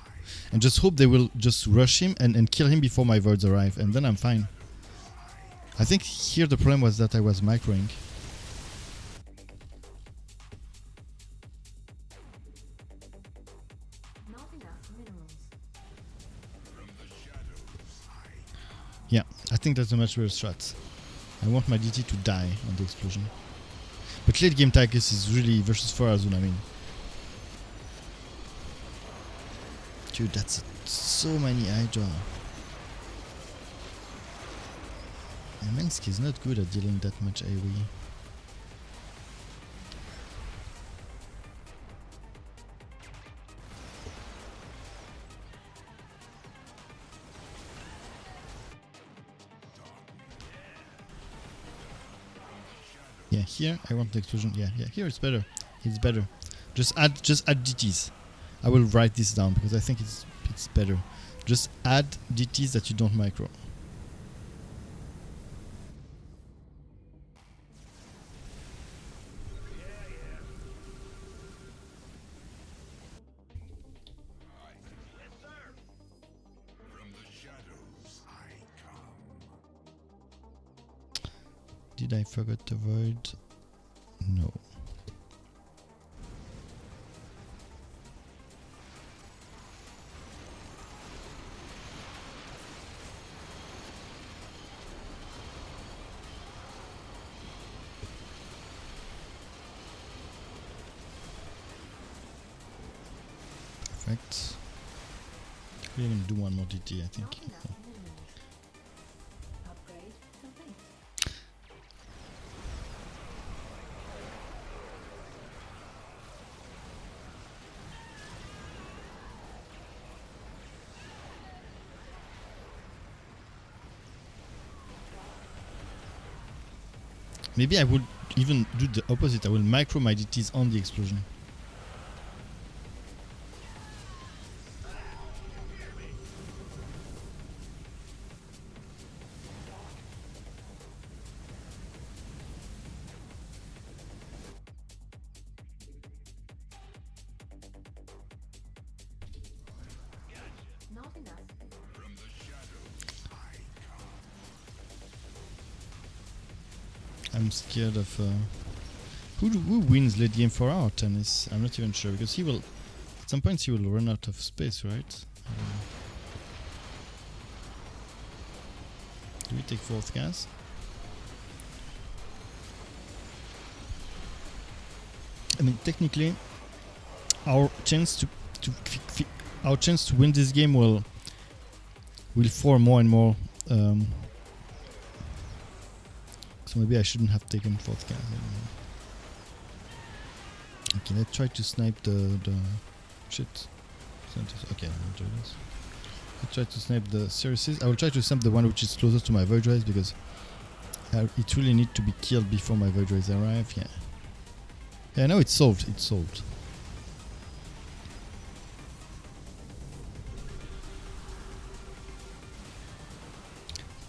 and just hope they will just rush him and kill him before my words arrive, and then I'm fine. I think here the problem was that I was microing. Not enough minerals. Yeah, I think that's a much better strat. I want my DT to die on the explosion. But late game Tychus is really versus 4 Azun, I mean. Dude, that's so many Hydra. And Mensky is not good at dealing that much AoE. Yeah, here I want the explosion. Yeah, here it's better. It's better. Just add DTs. I will write this down because I think it's better. Just add DTs that you don't micro. Did I forget the void? No. Perfect. We can do one more DT, I think. Not enough minerals. Upgrade complete. Maybe I would even do the opposite. I will micro my DTs on the explosion. Not enough. I'm scared of who wins late game for our tennis. I'm not even sure because he will at some points he will run out of space, right? Do we take fourth gas? I mean, technically, our chance to win this game will fall more and more. So maybe I shouldn't have taken fourth gas anymore. Okay, let's try to snipe the shit. Okay, I'll do this. Let's try to snipe the Cereses. I will try to snipe the one which is closer to my Void Rays because it really needs to be killed before my Void Rays arrive. Yeah. Yeah, no, it's solved. It's solved.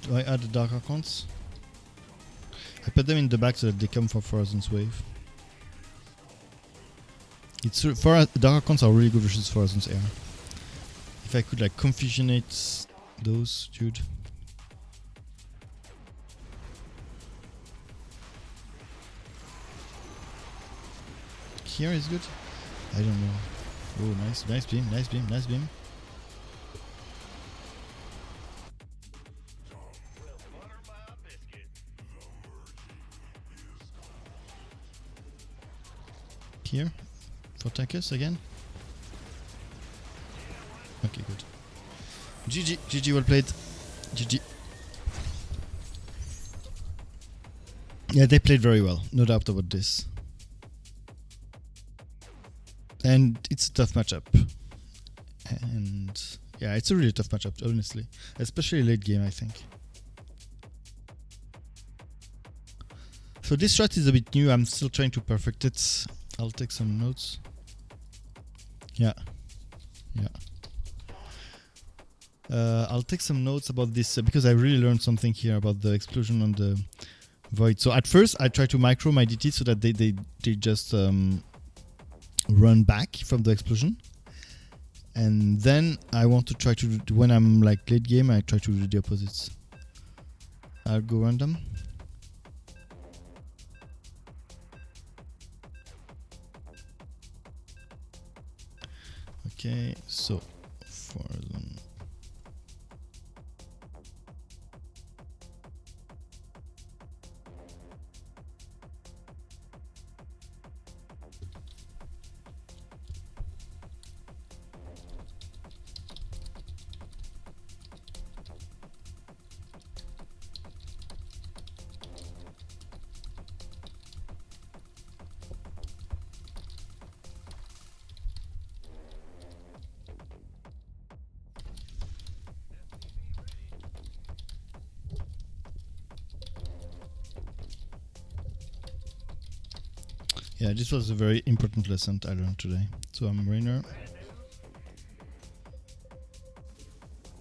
Do I add the Dark Archons? I put them in the back so that they come for Horizon's wave. It's Dark Archons are really good versus Horizon's air. If I could like confusionate those, dude. Here is good. I don't know. Oh, nice beam, nice beam, nice beam. Here for Tychus again. GG, GG, well played. GG. Yeah, they played very well, no doubt about this. And it's a tough matchup. And yeah, it's a really tough matchup, honestly. Especially late game, I think. So this strat is a bit new, I'm still trying to perfect it. I'll take some notes. Yeah. Yeah. I'll take some notes about this because I really learned something here about the explosion on the void. So at first I try to micro my DT so that they just run back from the explosion. And then I want to try to do, when I'm like late game, I try to do the opposites. I'll go random. Okay, so for them. Yeah, this was a very important lesson I learned today. So I'm Rainer.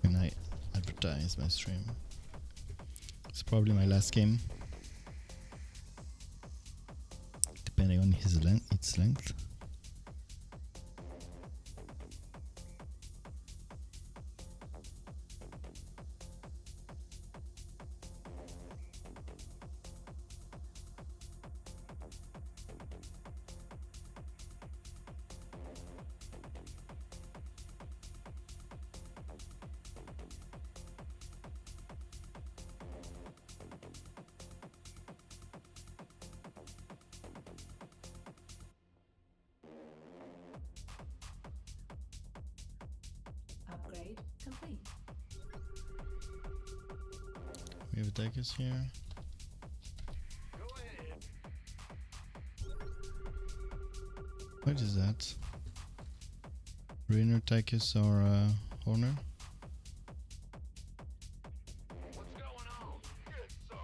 And I advertise my stream. It's probably my last game. Depending on its length. Upgrade complete. We have attackers here. What is that? Rainer, Tychus, or Horner? What's going on? Get some.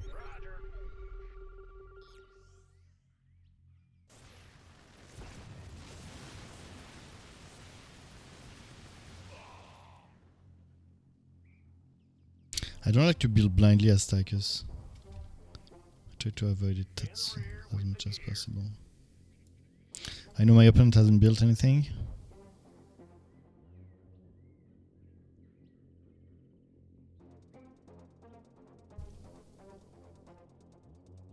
Roger. I don't like to build blindly as Tychus. I try to avoid it as much as possible. I know my opponent hasn't built anything.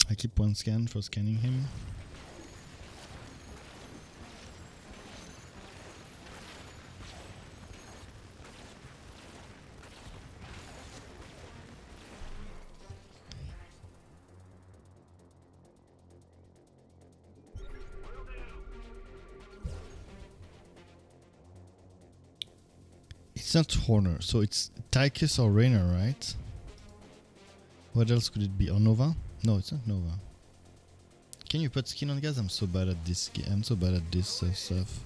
I keep one scan for scanning him. It's not Horner, so it's Tychus or Rainer, right? What else could it be? Or Nova? No, it's not Nova. Can you put skin on guys? I'm so bad at this game. I'm so bad at this stuff.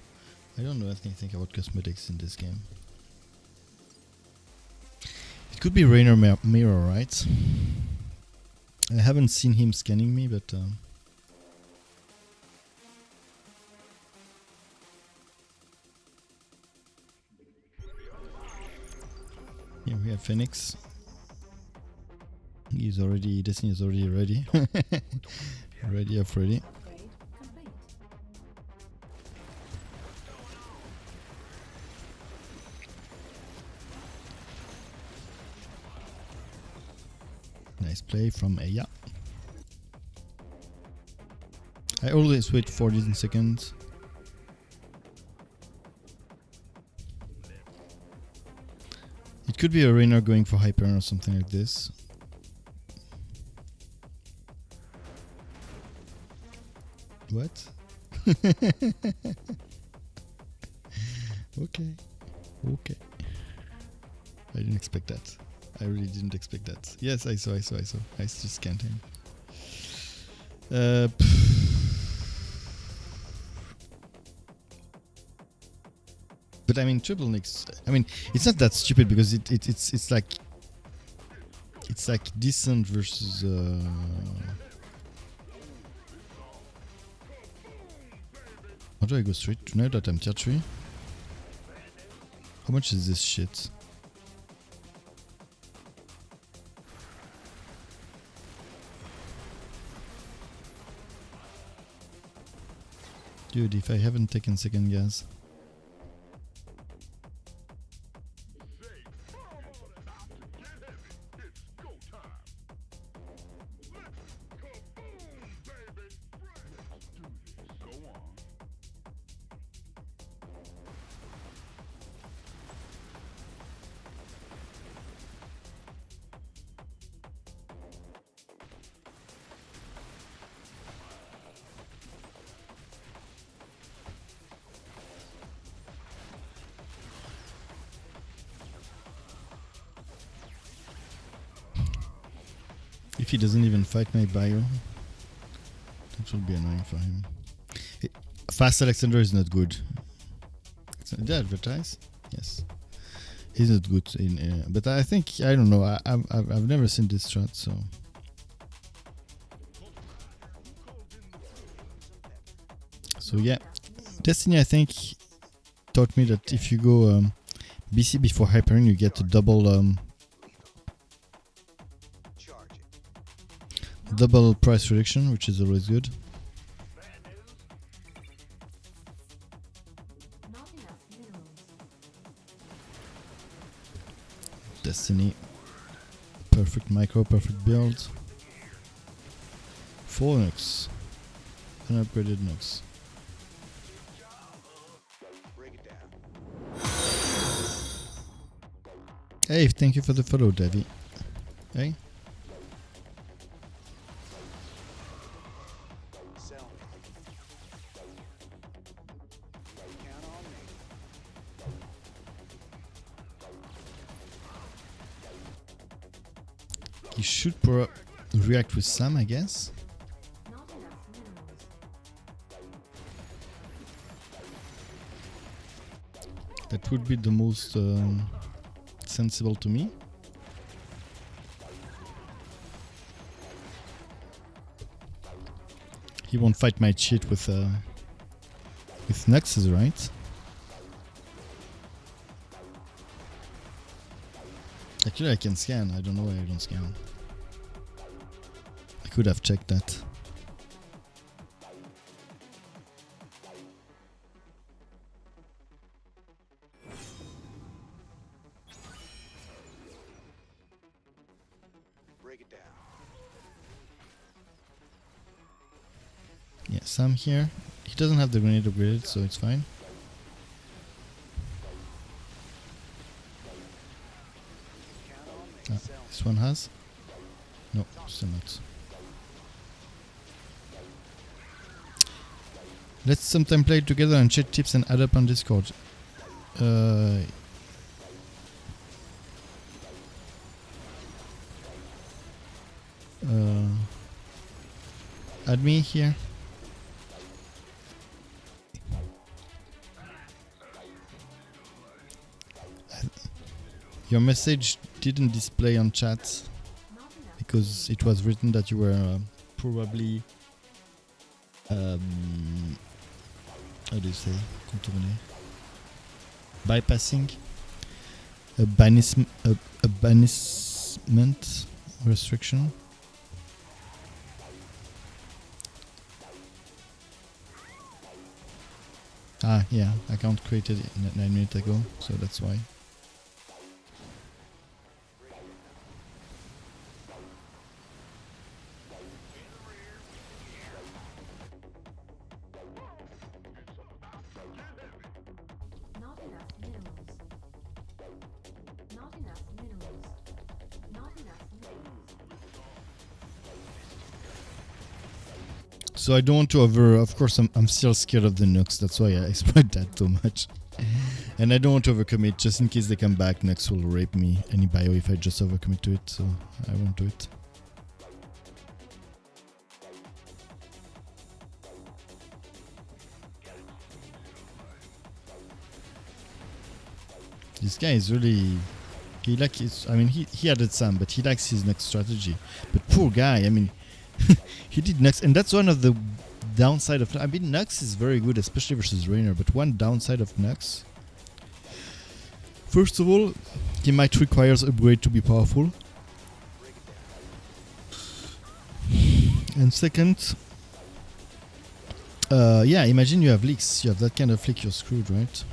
I don't know anything about cosmetics in this game. It could be Rainer Mirror, right? I haven't seen him scanning me, but here we have Phoenix. He's already, Destiny is already ready. Ready up ready. Upgrade complete. Nice play from Aya. I always wait 40 seconds. It could be a Rainer going for Hyper or something like this. What? Okay. Okay. I didn't expect that. I really didn't expect that. Yes, I saw. I just scanned him. But I mean, triple Nix. I mean, it's not that stupid because it's like decent versus. How do I go straight? Now that I'm tier 3? How much is this shit? Dude, if I haven't taken second gas. If he doesn't even fight my bio, that will be annoying for him. Fast Alexander is not good. Did I advertise? Yes. He's not good in, but I think I don't know. I've never seen this strat, so. So yeah, Destiny I think taught me that if you go BC before Hyperion, you get a double price reduction, which is always good. Not enough minerals. Destiny. Perfect micro, perfect build. 4 Nux. Unupgraded Nux. Hey, thank you for the follow, Davy. Hey. He should react with Sam, I guess. Not enough minerals. That would be the most sensible to me. He won't fight my cheat with Nexus, right? Actually, I can scan. I don't know why I don't scan. I could have checked that. Break it down. Yeah, Sam here. He doesn't have the grenade upgraded, so it's fine. Ah, this one has? No, still not. Let's sometime play together and chat tips and add up on Discord. Add me here. Your message didn't display on chat because it was written that you were probably how do you say contourner? Bypassing a banishment restriction. Ah, yeah, account created 9 minutes ago, so that's why. Not enough minerals. Not enough minerals. Not enough minerals. So I don't want to over. Of course, I'm still scared of the nukes. That's why I exploit that too much. And I don't want to overcommit, just in case they come back. Nux will rape me any bio if I just overcommit to it. So I won't do it. This guy is really. He like his. I mean, he added some, but he likes his next strategy. But poor guy. I mean, he did Nux, and that's one of the downside of. I mean, Nux is very good, especially versus Rainer. But one downside of Nux. First of all, he might require upgrade to be powerful. And second, yeah, imagine you have leaks. You have that kind of flick, you're screwed, right?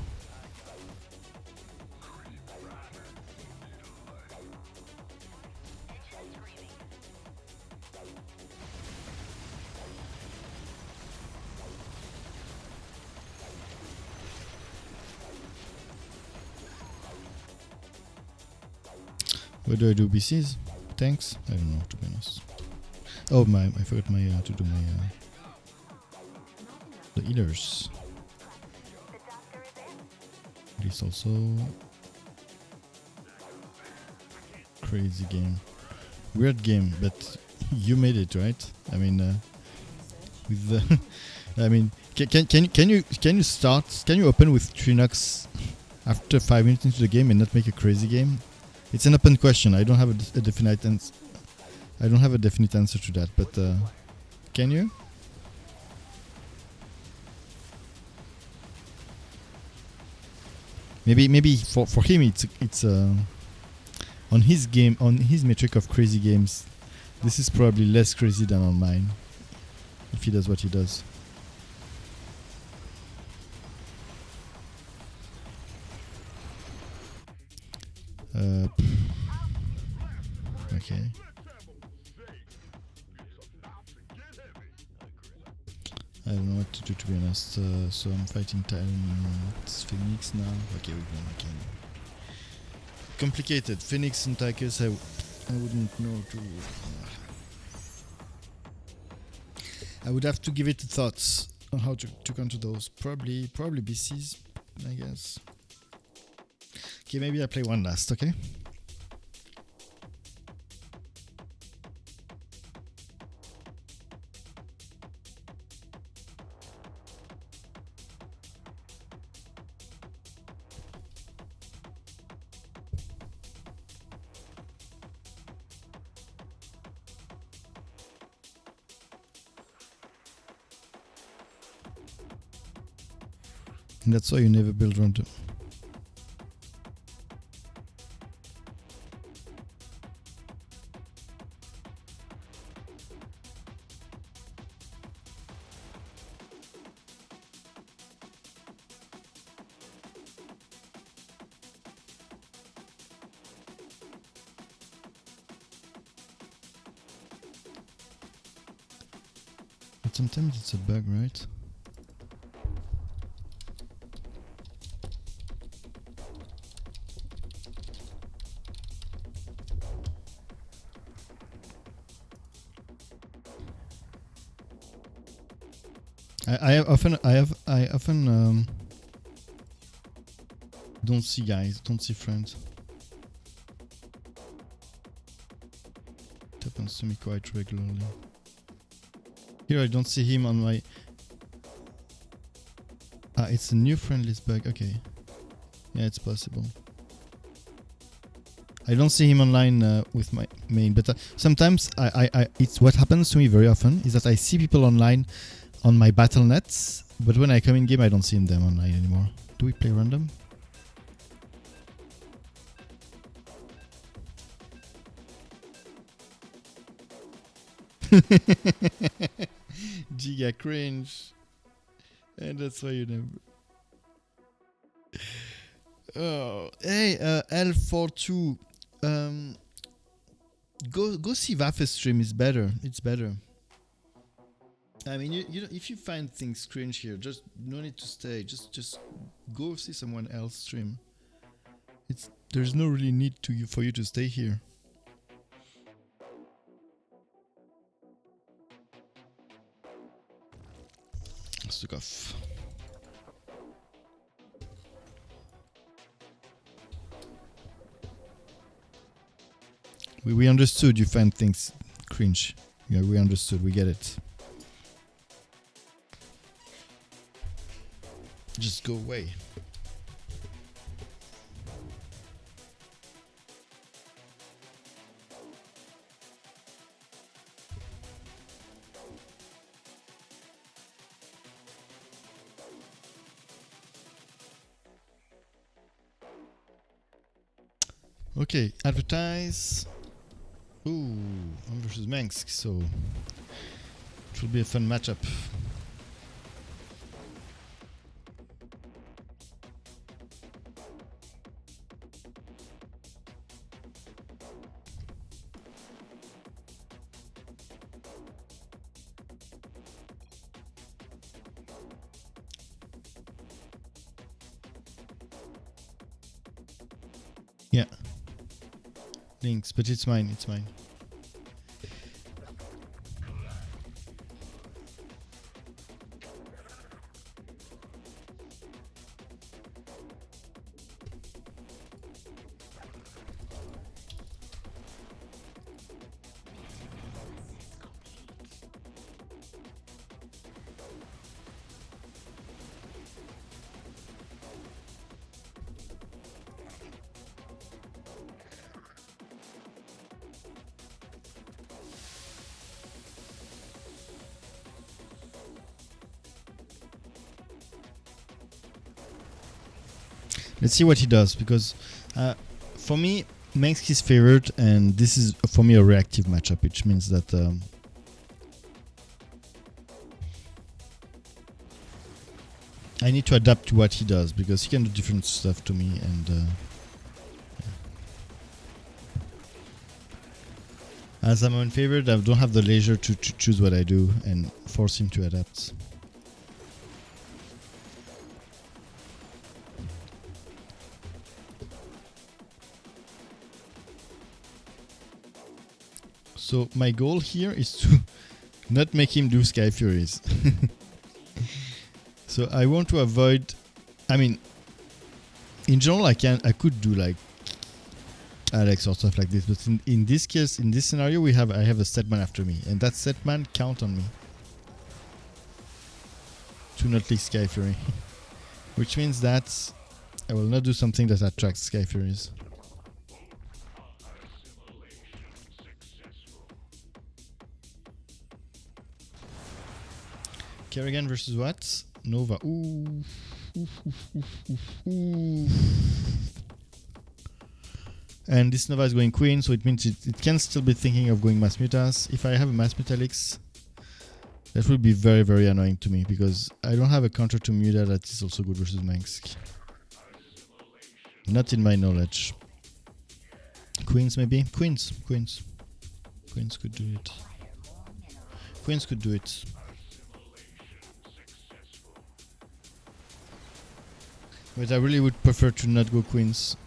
What do I do? BCs? Tanks? I don't know, to be honest. Oh, I forgot my to do my the healers. The doctor is in. This also crazy game, weird game, but you made it, right? I mean, with the, I mean, can you start? Can you open with Trinox after 5 minutes into the game and not make a crazy game? It's an open question. I don't have a definite answer. I don't have a definite answer to that, but can you? Maybe for him it's on his game, on his metric of crazy games. This is probably less crazy than on mine. If he does what he does. Okay. I don't know what to do, to be honest. So I'm fighting it's Phoenix now. Okay, we're going again. Complicated. Phoenix and Tychus, I wouldn't know to. I would have to give it thoughts on how to counter those. Probably BCs, I guess. Okay, maybe I play one last, okay? And that's why you never build random. But sometimes it's a bug, right? I often don't see guys, don't see friends. It happens to me quite regularly. Here I don't see him on my. Ah, it's a new friend list bug. Okay, yeah, it's possible. I don't see him online with my main, but sometimes it's what happens to me very often is that I see people online on my battle nets, but when I come in game, I don't see them online anymore. Do we play random? Giga cringe, and that's why you never. Oh, hey, L42. Go see Vafe stream. It's better. It's better. I mean, you if you find things cringe here, just no need to stay. Just go see someone else stream. There's no really need for you to stay here. fuck off. We understood you find things cringe. Yeah, we understood. We get it. Just go away. Okay, advertise. Ooh, versus Manx, so it will be a fun matchup. Yeah. Links, but it's mine, it's mine. Let's see what he does, because for me, Manx is favored, and this is for me a reactive matchup, which means that I need to adapt to what he does, because he can do different stuff to me, and yeah. As I'm unfavored, I don't have the leisure to choose what I do and force him to adapt. So my goal here is to not make him do Sky Furies. So I want to avoid, I mean, in general I could do like Alex or stuff like this, but in this case, in this scenario, I have a set man after me, and that set man count on me to not leak Sky Fury. Which means that I will not do something that attracts Sky Furies. Kerrigan versus what? Nova. Ooh. Ooh. And this Nova is going Queen, so it means it can still be thinking of going Mass Mutas. If I have a Mass Mutalix, that will be very, very annoying to me, because I don't have a counter to Muta that is also good versus Manx. Not in my knowledge. Queens maybe? Queens could do it. Queens could do it. But I really would prefer to not go Queens.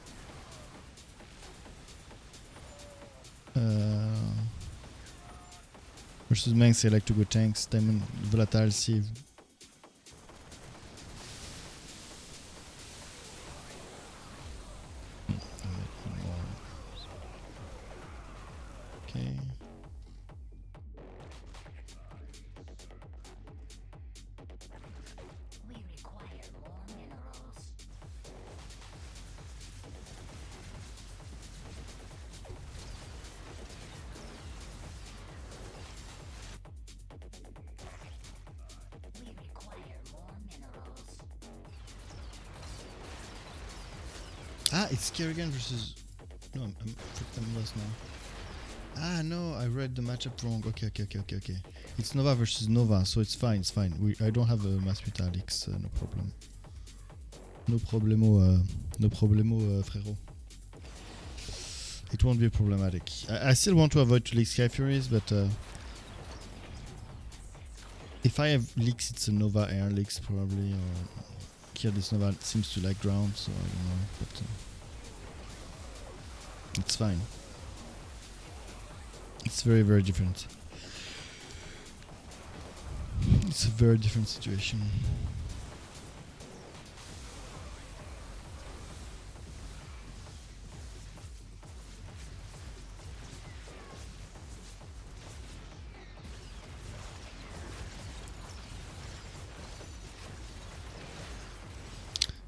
Versus Manx, I like to go tanks, Diamond, Volatile, Sieve. Okay. We require more minerals. We require more minerals. Ah, it's Kerrigan versus... No, I'm lost now. Ah, no, I read the matchup wrong. Okay. It's Nova versus Nova, so it's fine, I don't have a Mass Mutalix, no problem. No problemo, frérot. It won't be problematic. I still want to avoid to leak Sky Furies, but if I have leaks, it's a Nova Air leaks probably, or here this Nova seems to like ground, so I don't know, but it's fine. It's very, very different. It's a very different situation.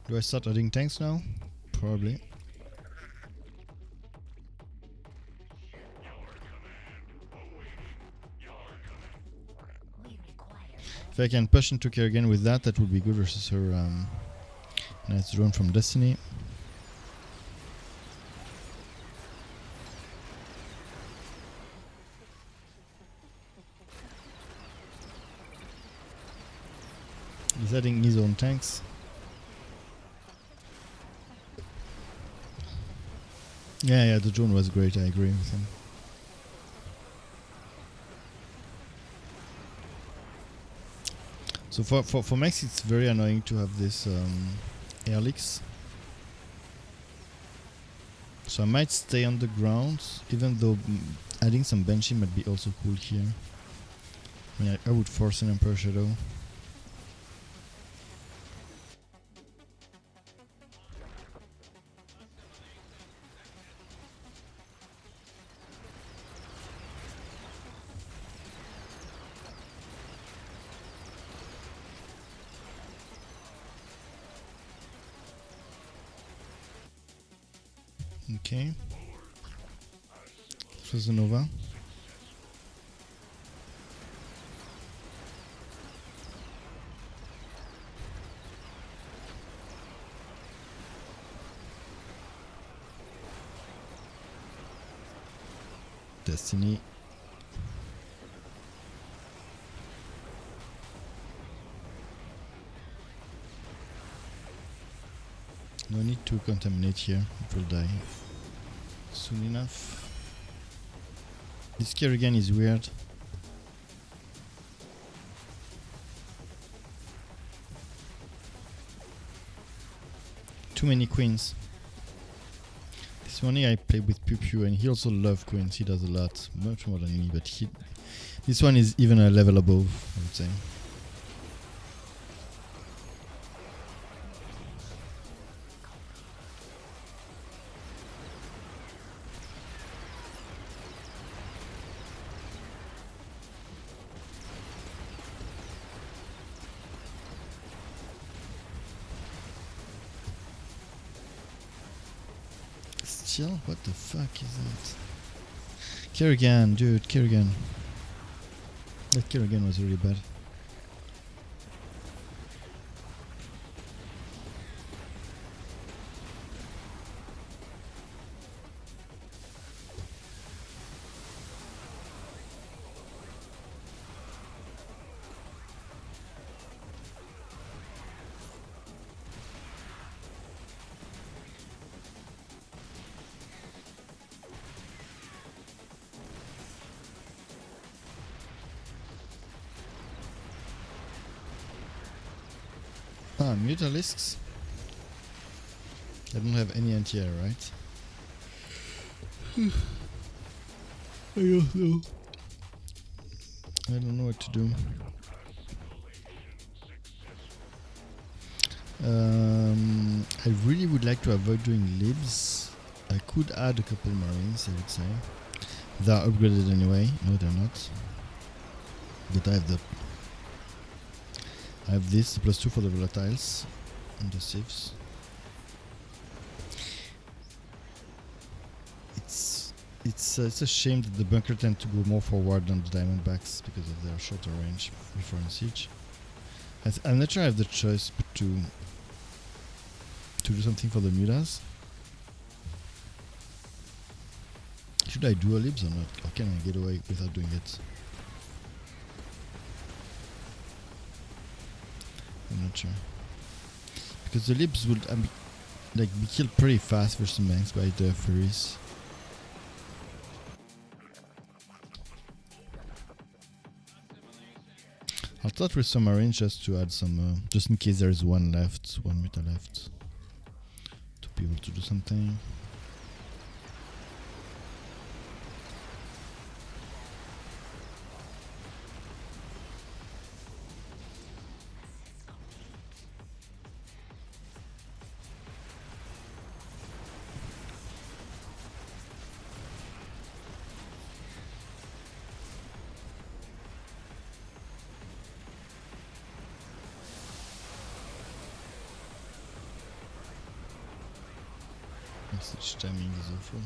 Do I start adding tanks now? Probably. We require If I can push into Kerrigan with that, that would be good versus her nice drone from Destiny. He's adding his own tanks. Yeah, the drone was great, I agree with him. So for Max, it's very annoying to have this air leaks. So I might stay on the ground, even though adding some Banshee might be also cool here. I mean, I would force an Emperor Shadow. Okay. This was a Nova. Destiny. No need to contaminate here, it will die soon enough. This Kerrigan is weird. Too many queens. This morning I played with Pew Pew and he also loves queens, he does a lot, much more than me, but this one is even a level above, I would say. Still? What the fuck is that? Kerrigan, dude, Kerrigan. That Kerrigan was really bad. Ah, Mutalisks. I don't have any anti-air, right? I don't know. I don't know what to do. I really would like to avoid doing libs. I could add a couple marines, I would say. They are upgraded anyway. No, they're not. But I have this +2 for the volatiles and the sieves. It's a shame that the bunker tend to go more forward than the diamondbacks because of their shorter range before in siege. I'm not sure I have the choice but to do something for the mutas. Should I do a libs or not? Or can I get away without doing it? I'm not sure. Because the libs would be killed pretty fast versus Manx by the Furies. I'll start with some marines just to add some, just in case there is one muta left, to be able to do something. Message timing is awful.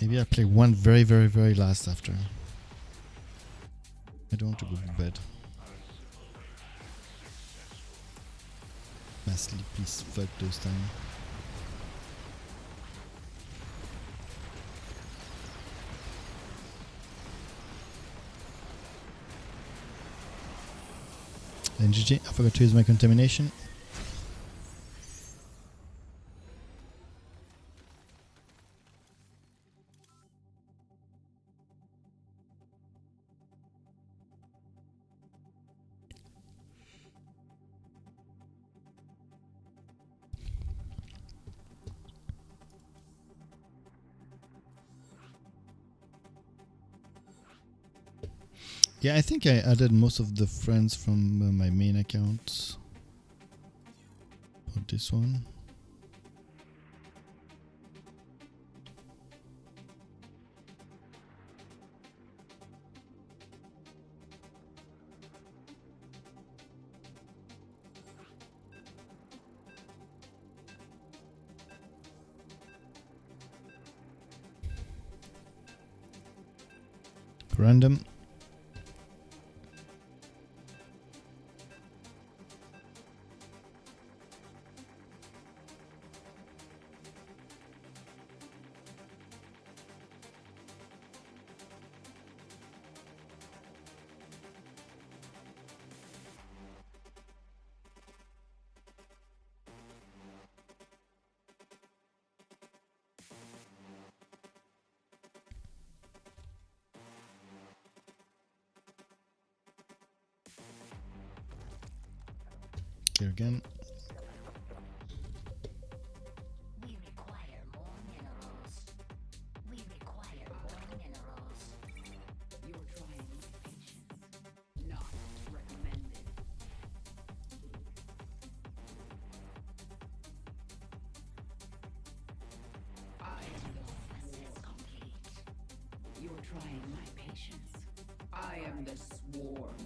Maybe I play one very, very, very last after. I don't want to go to bed. My sleep is fucked those time. And GG, I forgot to use my contamination. Yeah, I think I added most of the friends from my main account. Or this one. Random. Here again. We require more minerals. We require more minerals. You're trying patience. Not recommended. I am the process complete. You're trying my patience. I am the swarm.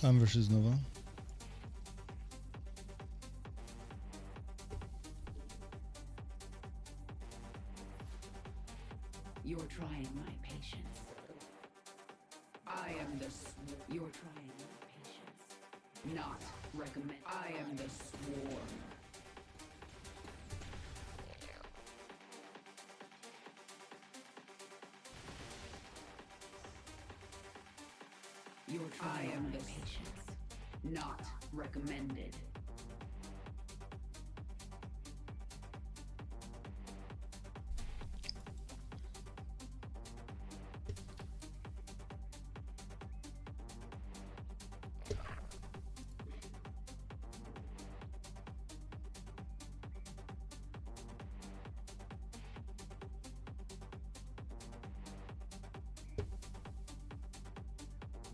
I'm versus Nova. You're trying my patience. I am the You're trying my patience. Not recommend. I am the swarm. You're trying I am the patience. Not recommended.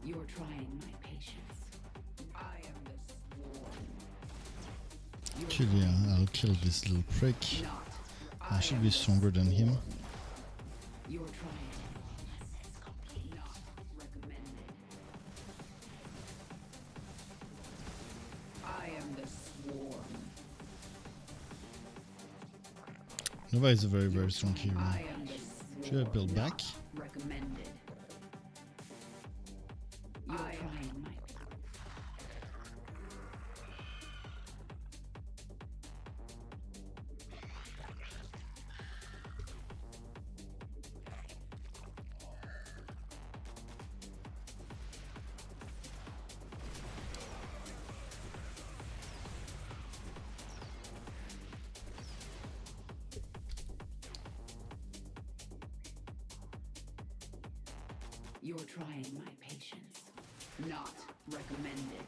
You're trying my patience. I am the swarm. Actually, yeah, I'll kill this little prick. Not. I should be stronger than him. You're trying. Not recommended. I am the swarm. Nova is a very, very strong hero. I am the swarm. Should I build back? Recommended. You're trying my You're trying my patience. Not recommended.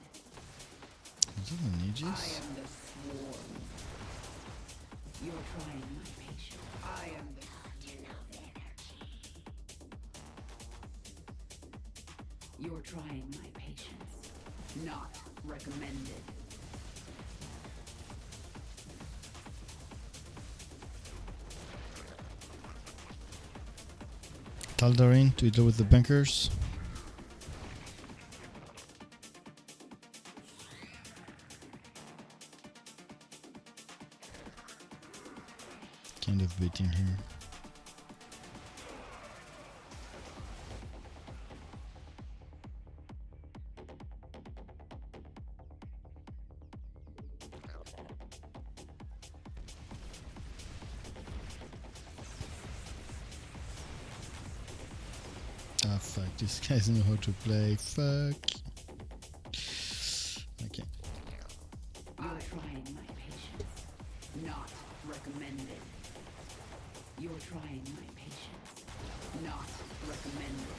Is it an I Aegis? am the swarm. You're trying my patience. I am the enough energy. You're trying my patience. Not recommended. Tal'Darin to deal with the bunkers. Kind of baiting here. Ah fuck, these guys know how to play. Fuck. Okay. You're trying my patience. Not recommended. You're trying my patience. Not recommended.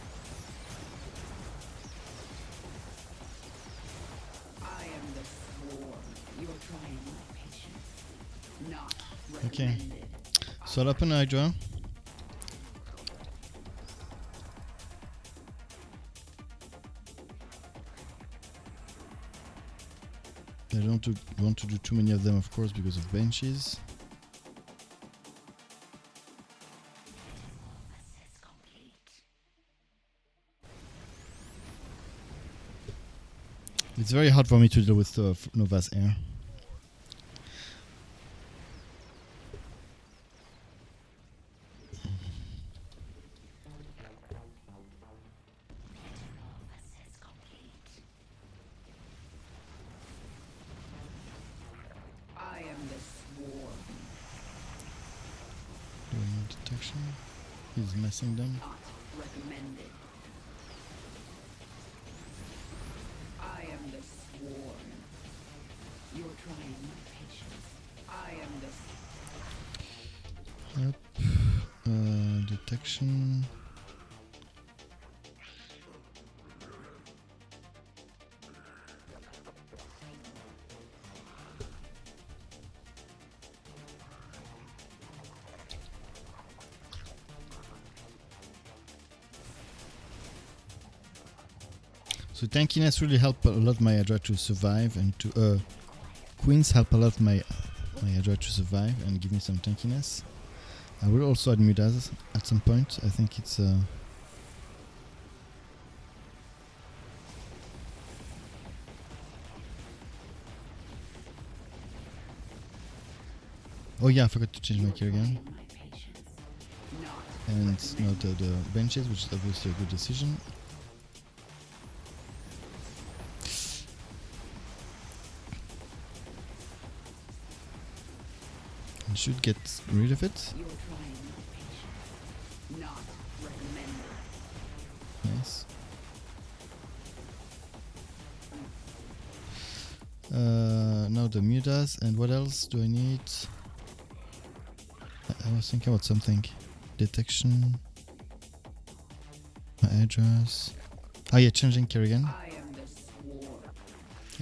I am the swarm. You're trying my patience. Not Okay. recommended. So I'll open Hydra. I don't want to do too many of them, of course, because of benches. It's very hard for me to deal with Nova's air. I am the swarm. Doing detection. He's messing them. Not recommended. I am the swarm. You're trying my patience. I am the Detection. So tankiness really help a lot my Hydra to survive, and to Queens help a lot my Hydra to survive and give me some tankiness. I will also add Mudas at some point. I think it's oh yeah, I forgot to change my gear again. my patience. Not And no, the benches, which is obviously a good decision. I should get rid of it. you're trying my patience. Not recommended. Nice. Now the Mudas, and what else do I need? I was thinking about something. Detection. My address. Oh yeah, changing Kerrigan I am the swarm.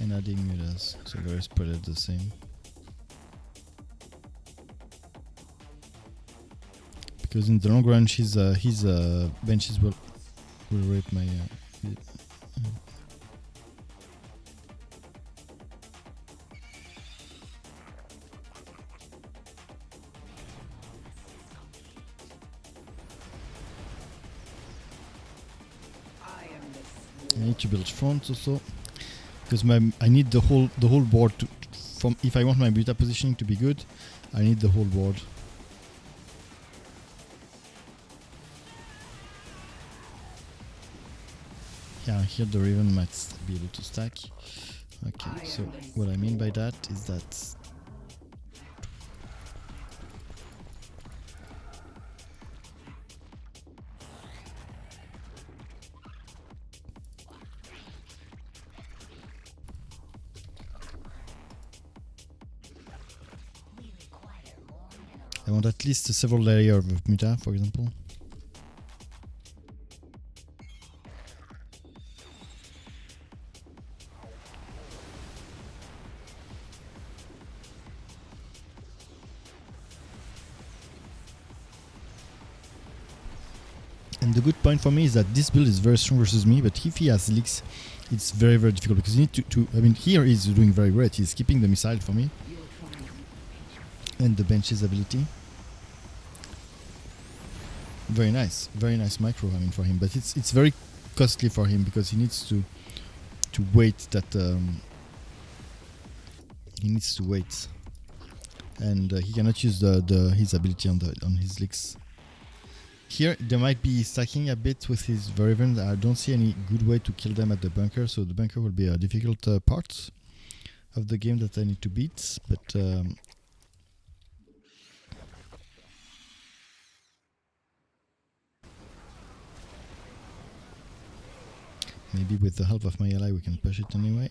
and adding Mudas, so the rest spread the same. Because in the long run, his benches will rape my. I am the I swarm. need to build fronts also, because I need the whole board to, from if I want my beta positioning to be good, I need the whole board. Yeah, here the Raven might be able to stack. Okay, so what I mean by that is that I want at least several layers of muta, for example. And the good point for me is that this build is very strong versus me, but if he has leaks, it's very, very difficult because you need to I mean, here he's doing very great. He's keeping the missile for me You're trying my patience. and the bench's ability. Very nice micro, I mean, for him, but it's very costly for him because he needs to wait that he needs to wait, and he cannot use his ability on his leaks. Here there might be stacking a bit with his Wyvern. I don't see any good way to kill them at the bunker, so the bunker will be a difficult part of the game that I need to beat, but maybe with the help of my ally we can push it anyway.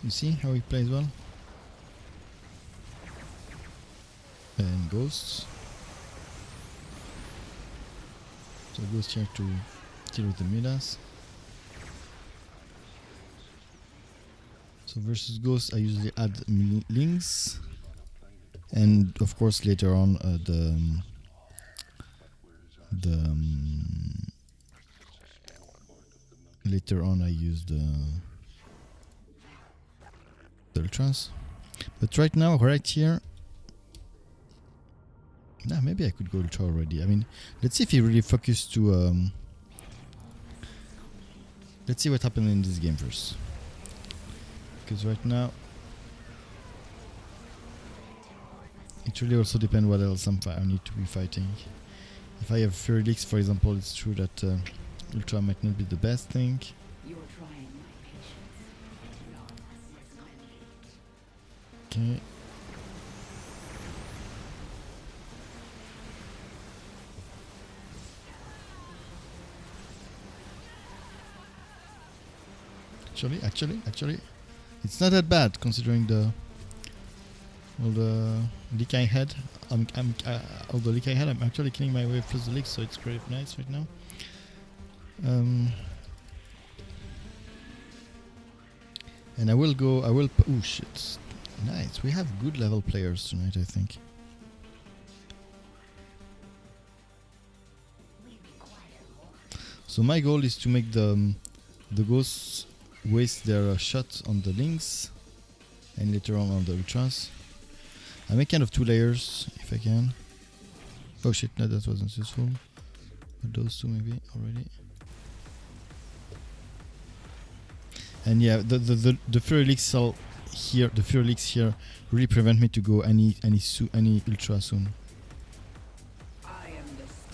You see how he plays well? And ghosts. So ghost here to deal with the Midas. So versus ghost I usually add links. And of course later on later on I use the ultras, but right now, right here, nah, maybe I could go ultra already. I mean, let's see if he really focused to let's see what happened in this game first, because right now it really also depends what else I need to be fighting. If I have Fury Leaks, for example, it's true that ultra might not be the best thing. You're trying my patience. Not Okay. Actually, it's not that bad considering all the leak I had. All the leak I had, I'm actually killing my wave plus the leak, so it's pretty nice right now. And I will. Oh shit! Nice. We have good level players tonight, I think. So my goal is to make the ghosts waste their shot on the links, and later on the ultras. I make kind of 2 layers if I can. Oh shit! No, that wasn't useful. But those 2 maybe already. And yeah, the Fury Leaks here, the Fury Leaks here really prevent me to go any ultra soon.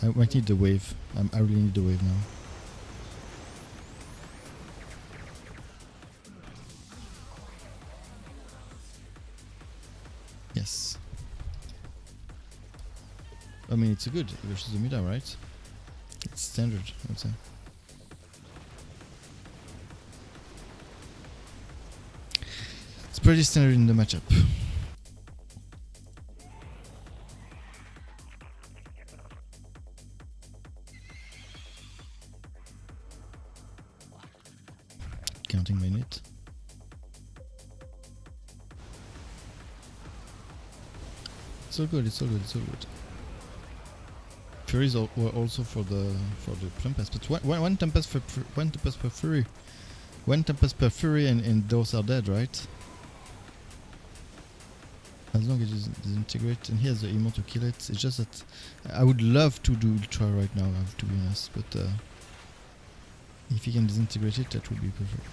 I might need the wave. I really need the wave now. Yes. I mean, it's a good versus the Mida, right? It's standard, I would say. It's pretty standard in the matchup. Counting my net. It's all good. Furies were also for the Tempest, but one Tempest per Fury. One Tempest per Fury and those are dead, right? As long as it disintegrate, and he has the emo to kill it. It's just that I would love to do Ultra right now, I have to be honest, but if he can disintegrate it, that would be perfect.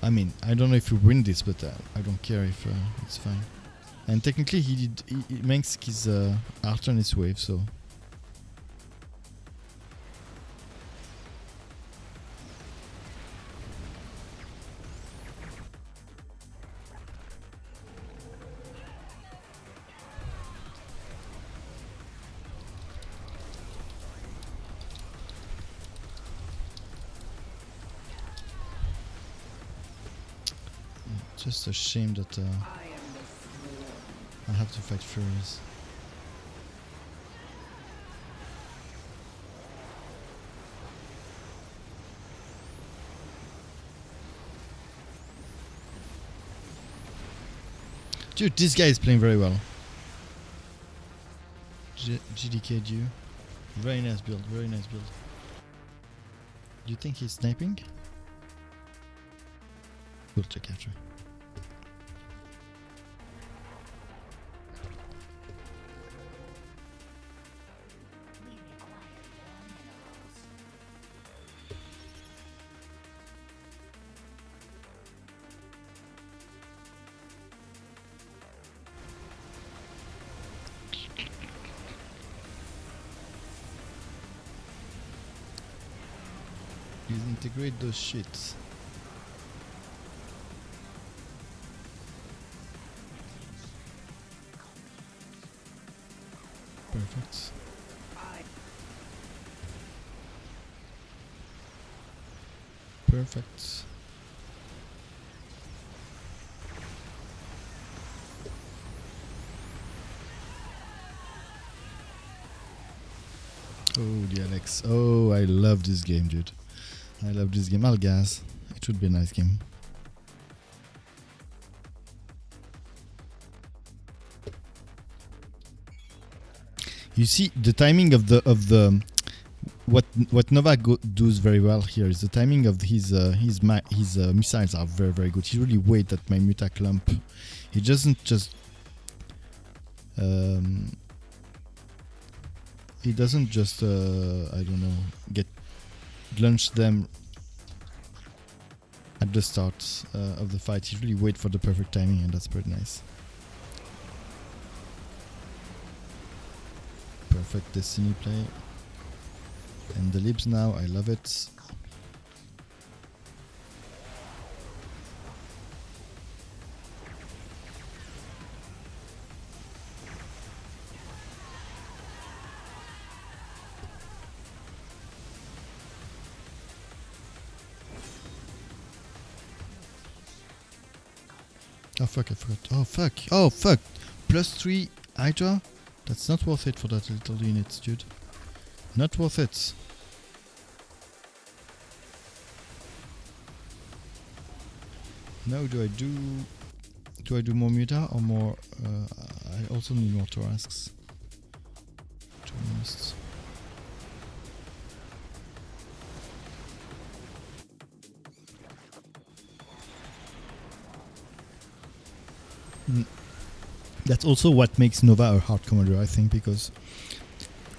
I mean, I don't know if we win this, but I don't care if it's fine. And technically, he makes his Arthur on his wave, so. Just a shame that I am the swarm. I have to fight Furies. Dude, this guy is playing very well. GDK Dew. Very nice build, very nice build. Do you think he's sniping? We'll check after. Please integrate those shits. Perfect. I Perfect. Oh, the Alex. Oh, I love this game, dude. I love this game. I'll gas. It should be a nice game. You see the timing of the what Nova does very well here is the timing of his missiles are very good. He really wait at my Muta clump. He doesn't just I don't know, get launch them at the start of the fight. He really wait for the perfect timing, and that's pretty nice. Perfect Destiny play. And the libs now, I love it. Oh fuck, I forgot. Oh fuck. Oh fuck. +3 Hydra? That's not worth it for that little unit, dude. Not worth it. Now do I do more Muta or more I also need more Torasks, to be honest. That's also what makes Nova a hard commander, I think, because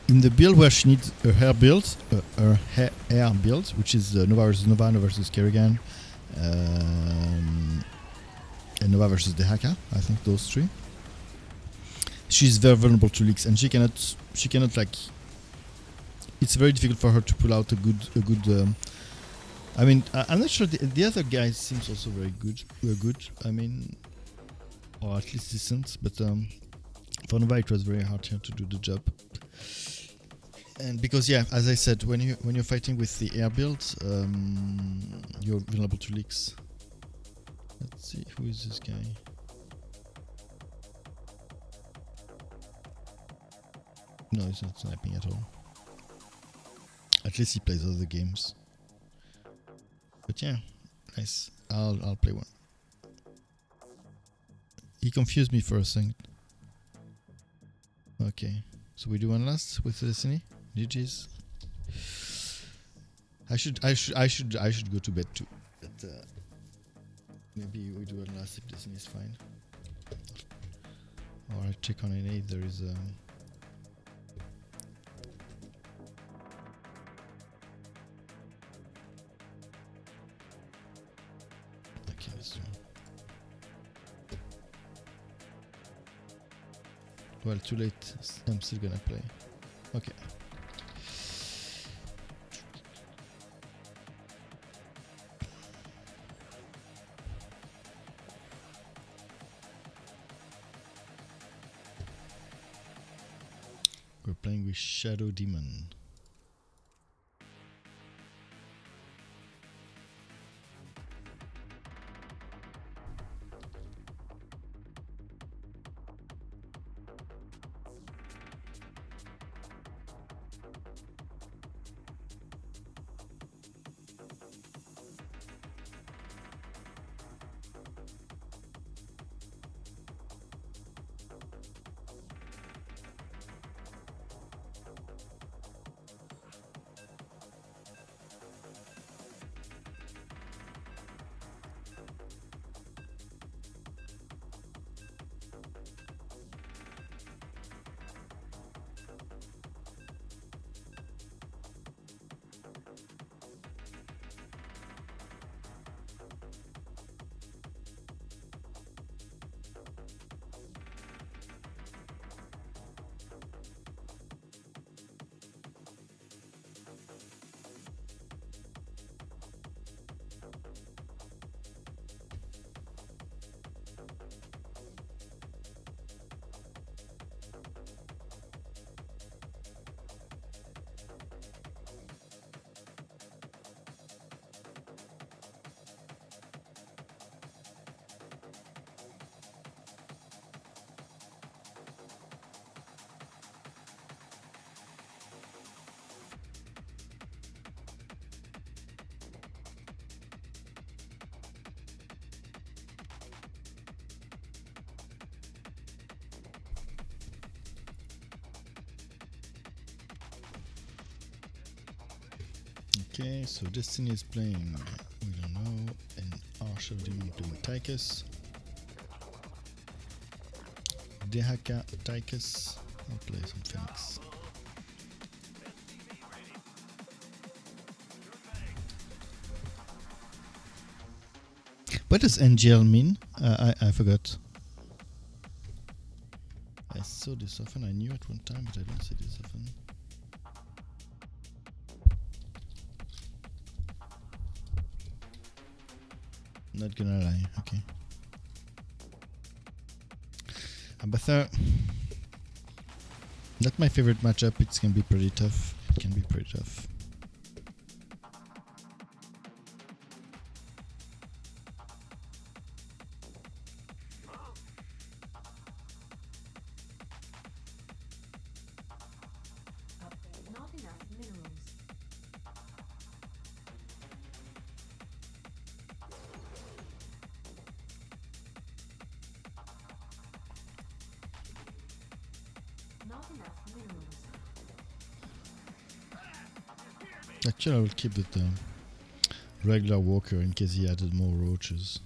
in the build where she needs a hair build, which is Nova versus Nova, Nova versus Kerrigan, and Nova versus Dehaka, I think those three. She's very vulnerable to leaks, and she cannot like. It's very difficult for her to pull out a good. I mean, I'm not sure the other guys seems also very good. Were good. I mean, or at least decent, but for Nova it was very hard here to do the job. And because yeah, as I said, when you're fighting with the air build, you're vulnerable to leaks. Let's see, who is this guy? No, he's not sniping at all. At least he plays other games. But yeah, nice. I'll play one. He confused me for a second. Okay, so we do one last with Destiny. GG's. I should go to bed too. But maybe we do one last if Destiny is fine. Or I check on NA if there is okay, let's do. Well, too late. I'm still gonna play. Okay. We're playing with Shadow Demon. Okay, so Destiny is playing, we don't know, and Archer Demon playing Tychus. Dehaka Tychus. I'll play some Phoenix. What does NGL mean? I forgot. I saw this often. I knew it one time, but I don't see this often. Not gonna lie. Okay. Abathar. Not my favorite matchup. It can be pretty tough. It can be pretty tough. Not enough minerals. Not enough minerals. Actually, I will keep it regular walker in case he added more roaches.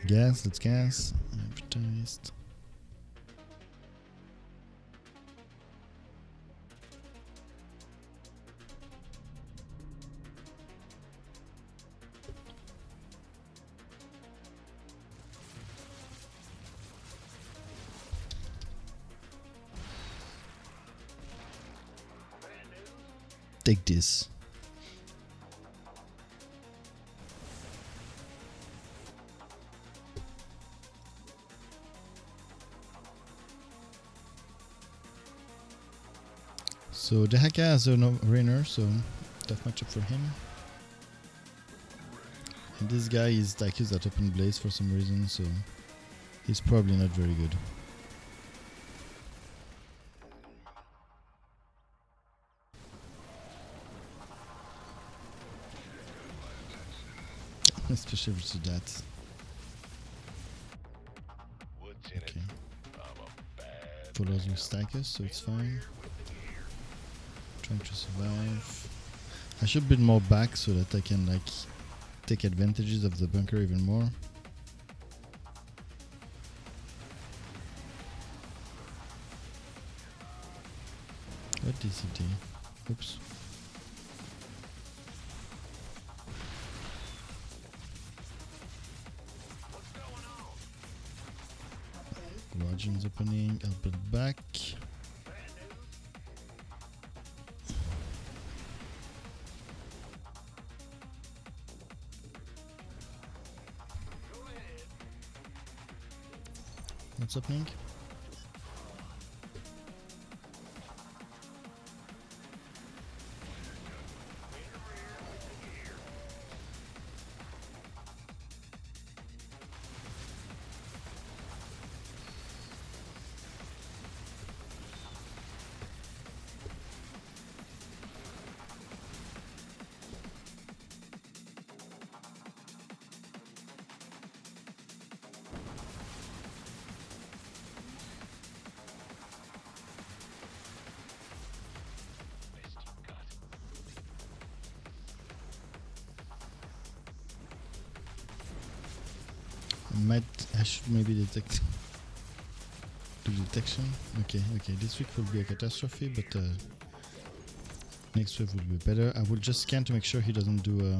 Gas, let's gas. Advertised. Take this. So the Haka has a no-brainer, so tough matchup for him. And this guy is like he's at open blaze for some reason, so he's probably not very good. Especially versus that. What's in Okay. it? I'm a bad Follows with Tychus, so it's fine. Trying to survive. I should build more back so that I can like take advantages of the bunker even more. What did he do? Oops. Guardian's opening, I'll build back. What's happening? I should maybe detect do detection. Okay, this week will be a catastrophe, but next wave will be better. I will just scan to make sure he doesn't do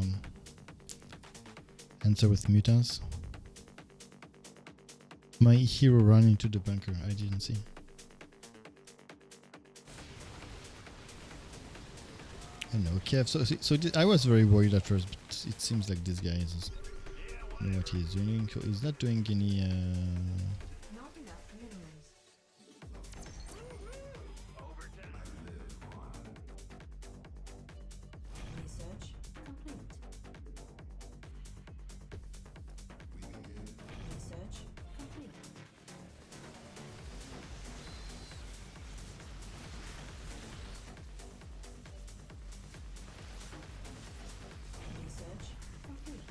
answer with mutants. My hero ran into the bunker, I didn't see. I know, Kev, so I was very worried at first, but it seems like this guy is know what he is doing. So he's not doing any Not enough minerals. Research complete. Research complete. Research complete.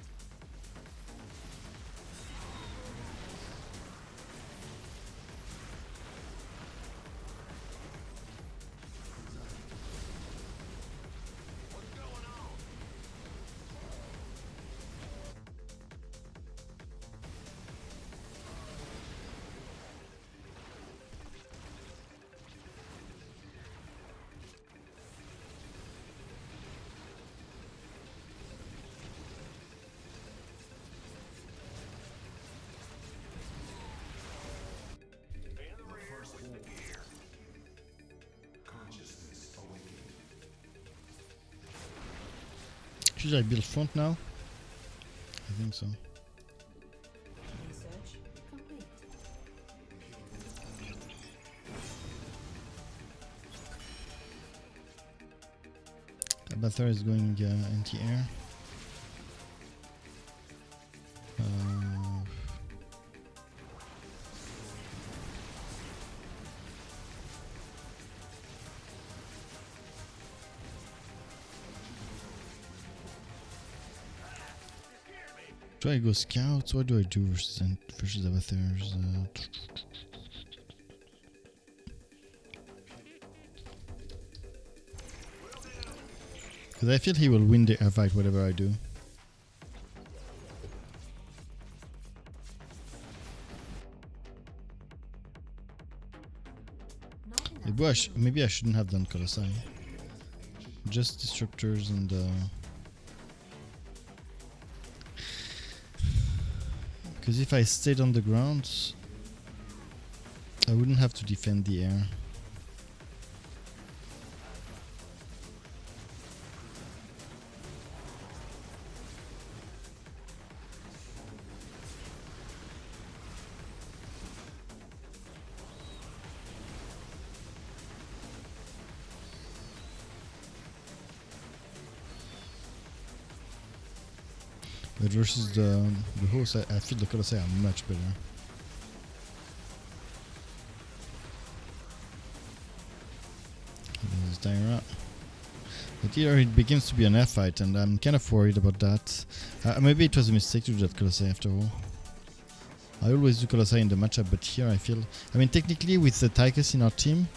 Should I build front now? I think so. Research complete. Abathar is going anti-air. Do I go scouts? What do I do versus Abathars? Because I feel he will win the air fight whatever I do. Not enough. Maybe I shouldn't have done Colossi. Just disruptors and because if I stayed on the ground, I wouldn't have to defend the air. But versus the host, I feel the Colossi are much better. There's Dyra. But here it begins to be an air fight, and I'm kind of worried about that. Maybe it was a mistake to do that Colossi after all. I always do Colossi in the matchup, but here I feel... I mean, technically with the Tychus in our team,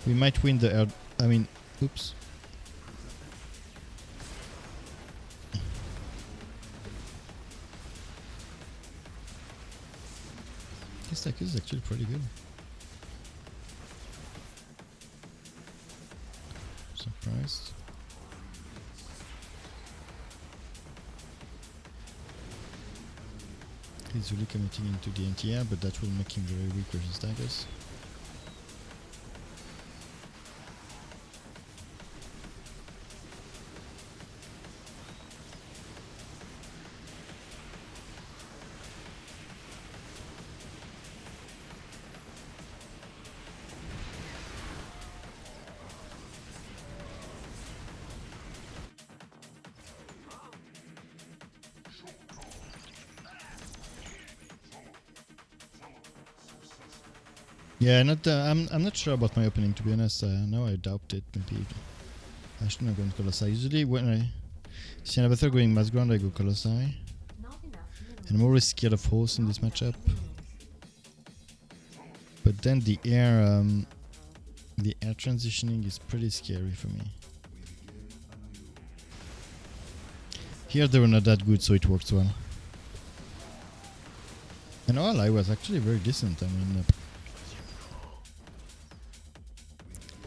we might win the air... I mean, oops. This Tychus is actually pretty good. Surprised. He's really committing into the anti-air, but that will make him very weak versus Tychus. Yeah, I'm not sure about my opening, to be honest. Now I doubt it. Maybe I shouldn't have gone Colossi. Usually when I see an Abathar going mass ground, I go Colossi. Not enough minerals. And I'm always scared of hosts in this matchup. Minerals. But then the air transitioning is pretty scary for me. Here they were not that good, so it works well. And Ally was actually very decent.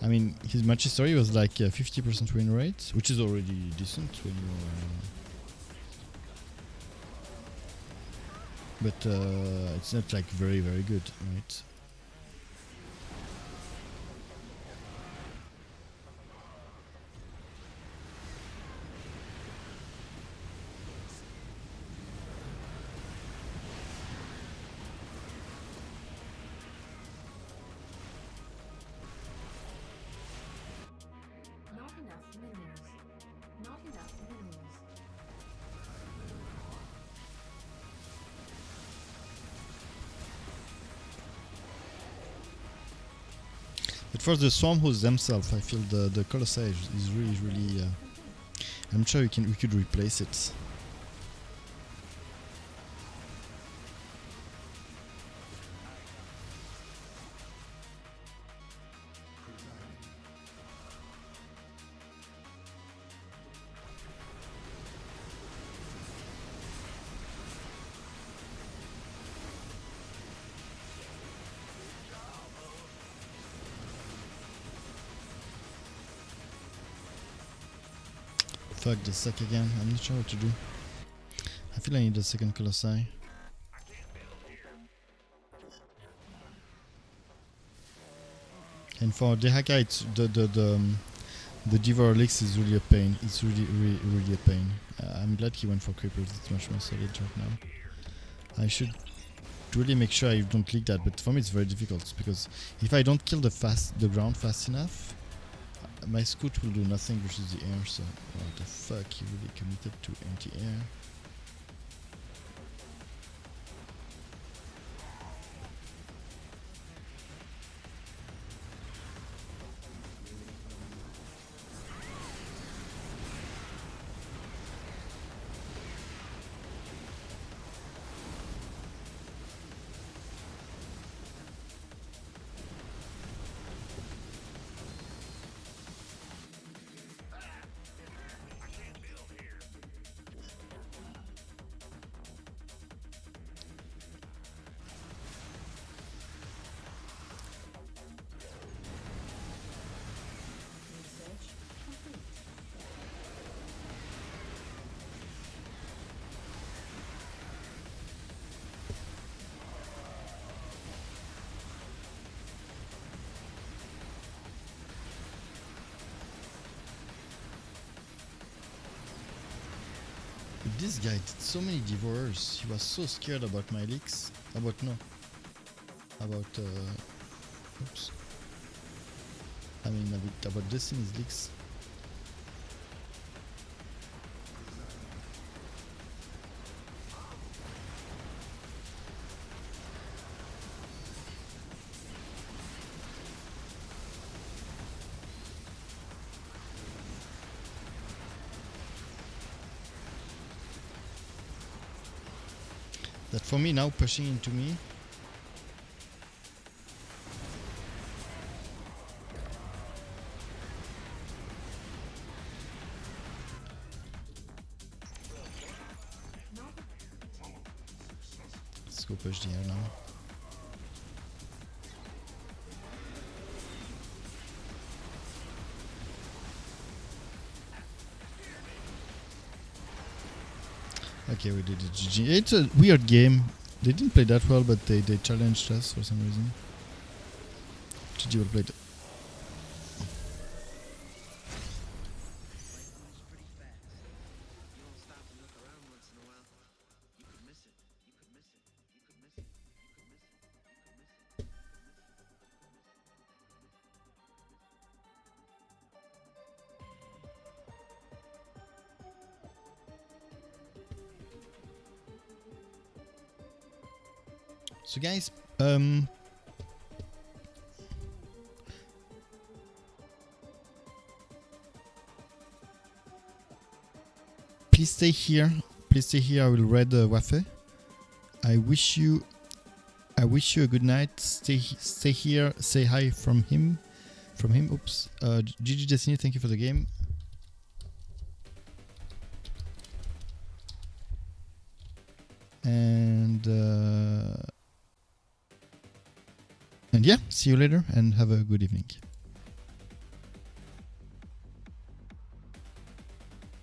I mean, his match history was like 50% win rate, which is already decent when you. But it's not like very good, right? Not enough minerals. Not enough minerals. But for the Swarm hosts themselves, I feel the Colossi is really. I'm sure we could replace it. Fuck the sec again. I'm not sure what to do. I feel I need a second Colossi. And for Dehaka, it's the The Devour Elix is really a pain. It's really a pain. I'm glad he went for Creepers. It's much more solid right now. I should really make sure I don't click that, but for me it's very difficult because if I don't kill the ground fast enough, my Scout will do nothing versus the air. So what the fuck? He really committed to anti-air. Research complete. But this guy did so many Devourers. He was so scared about my leaks. About oops. I mean about Destiny's leaks. That for me now pushing into me. Let's go push the air now. Okay, we did it. GG. It's a weird game. They didn't play that well, but they challenged us for some reason. GG well played. So guys, please stay here. Please stay here. I will read Wafe. I wish you a good night. Stay here. Say hi from him. Oops. GG Destiny. Thank you for the game. And yeah, see you later and have a good evening.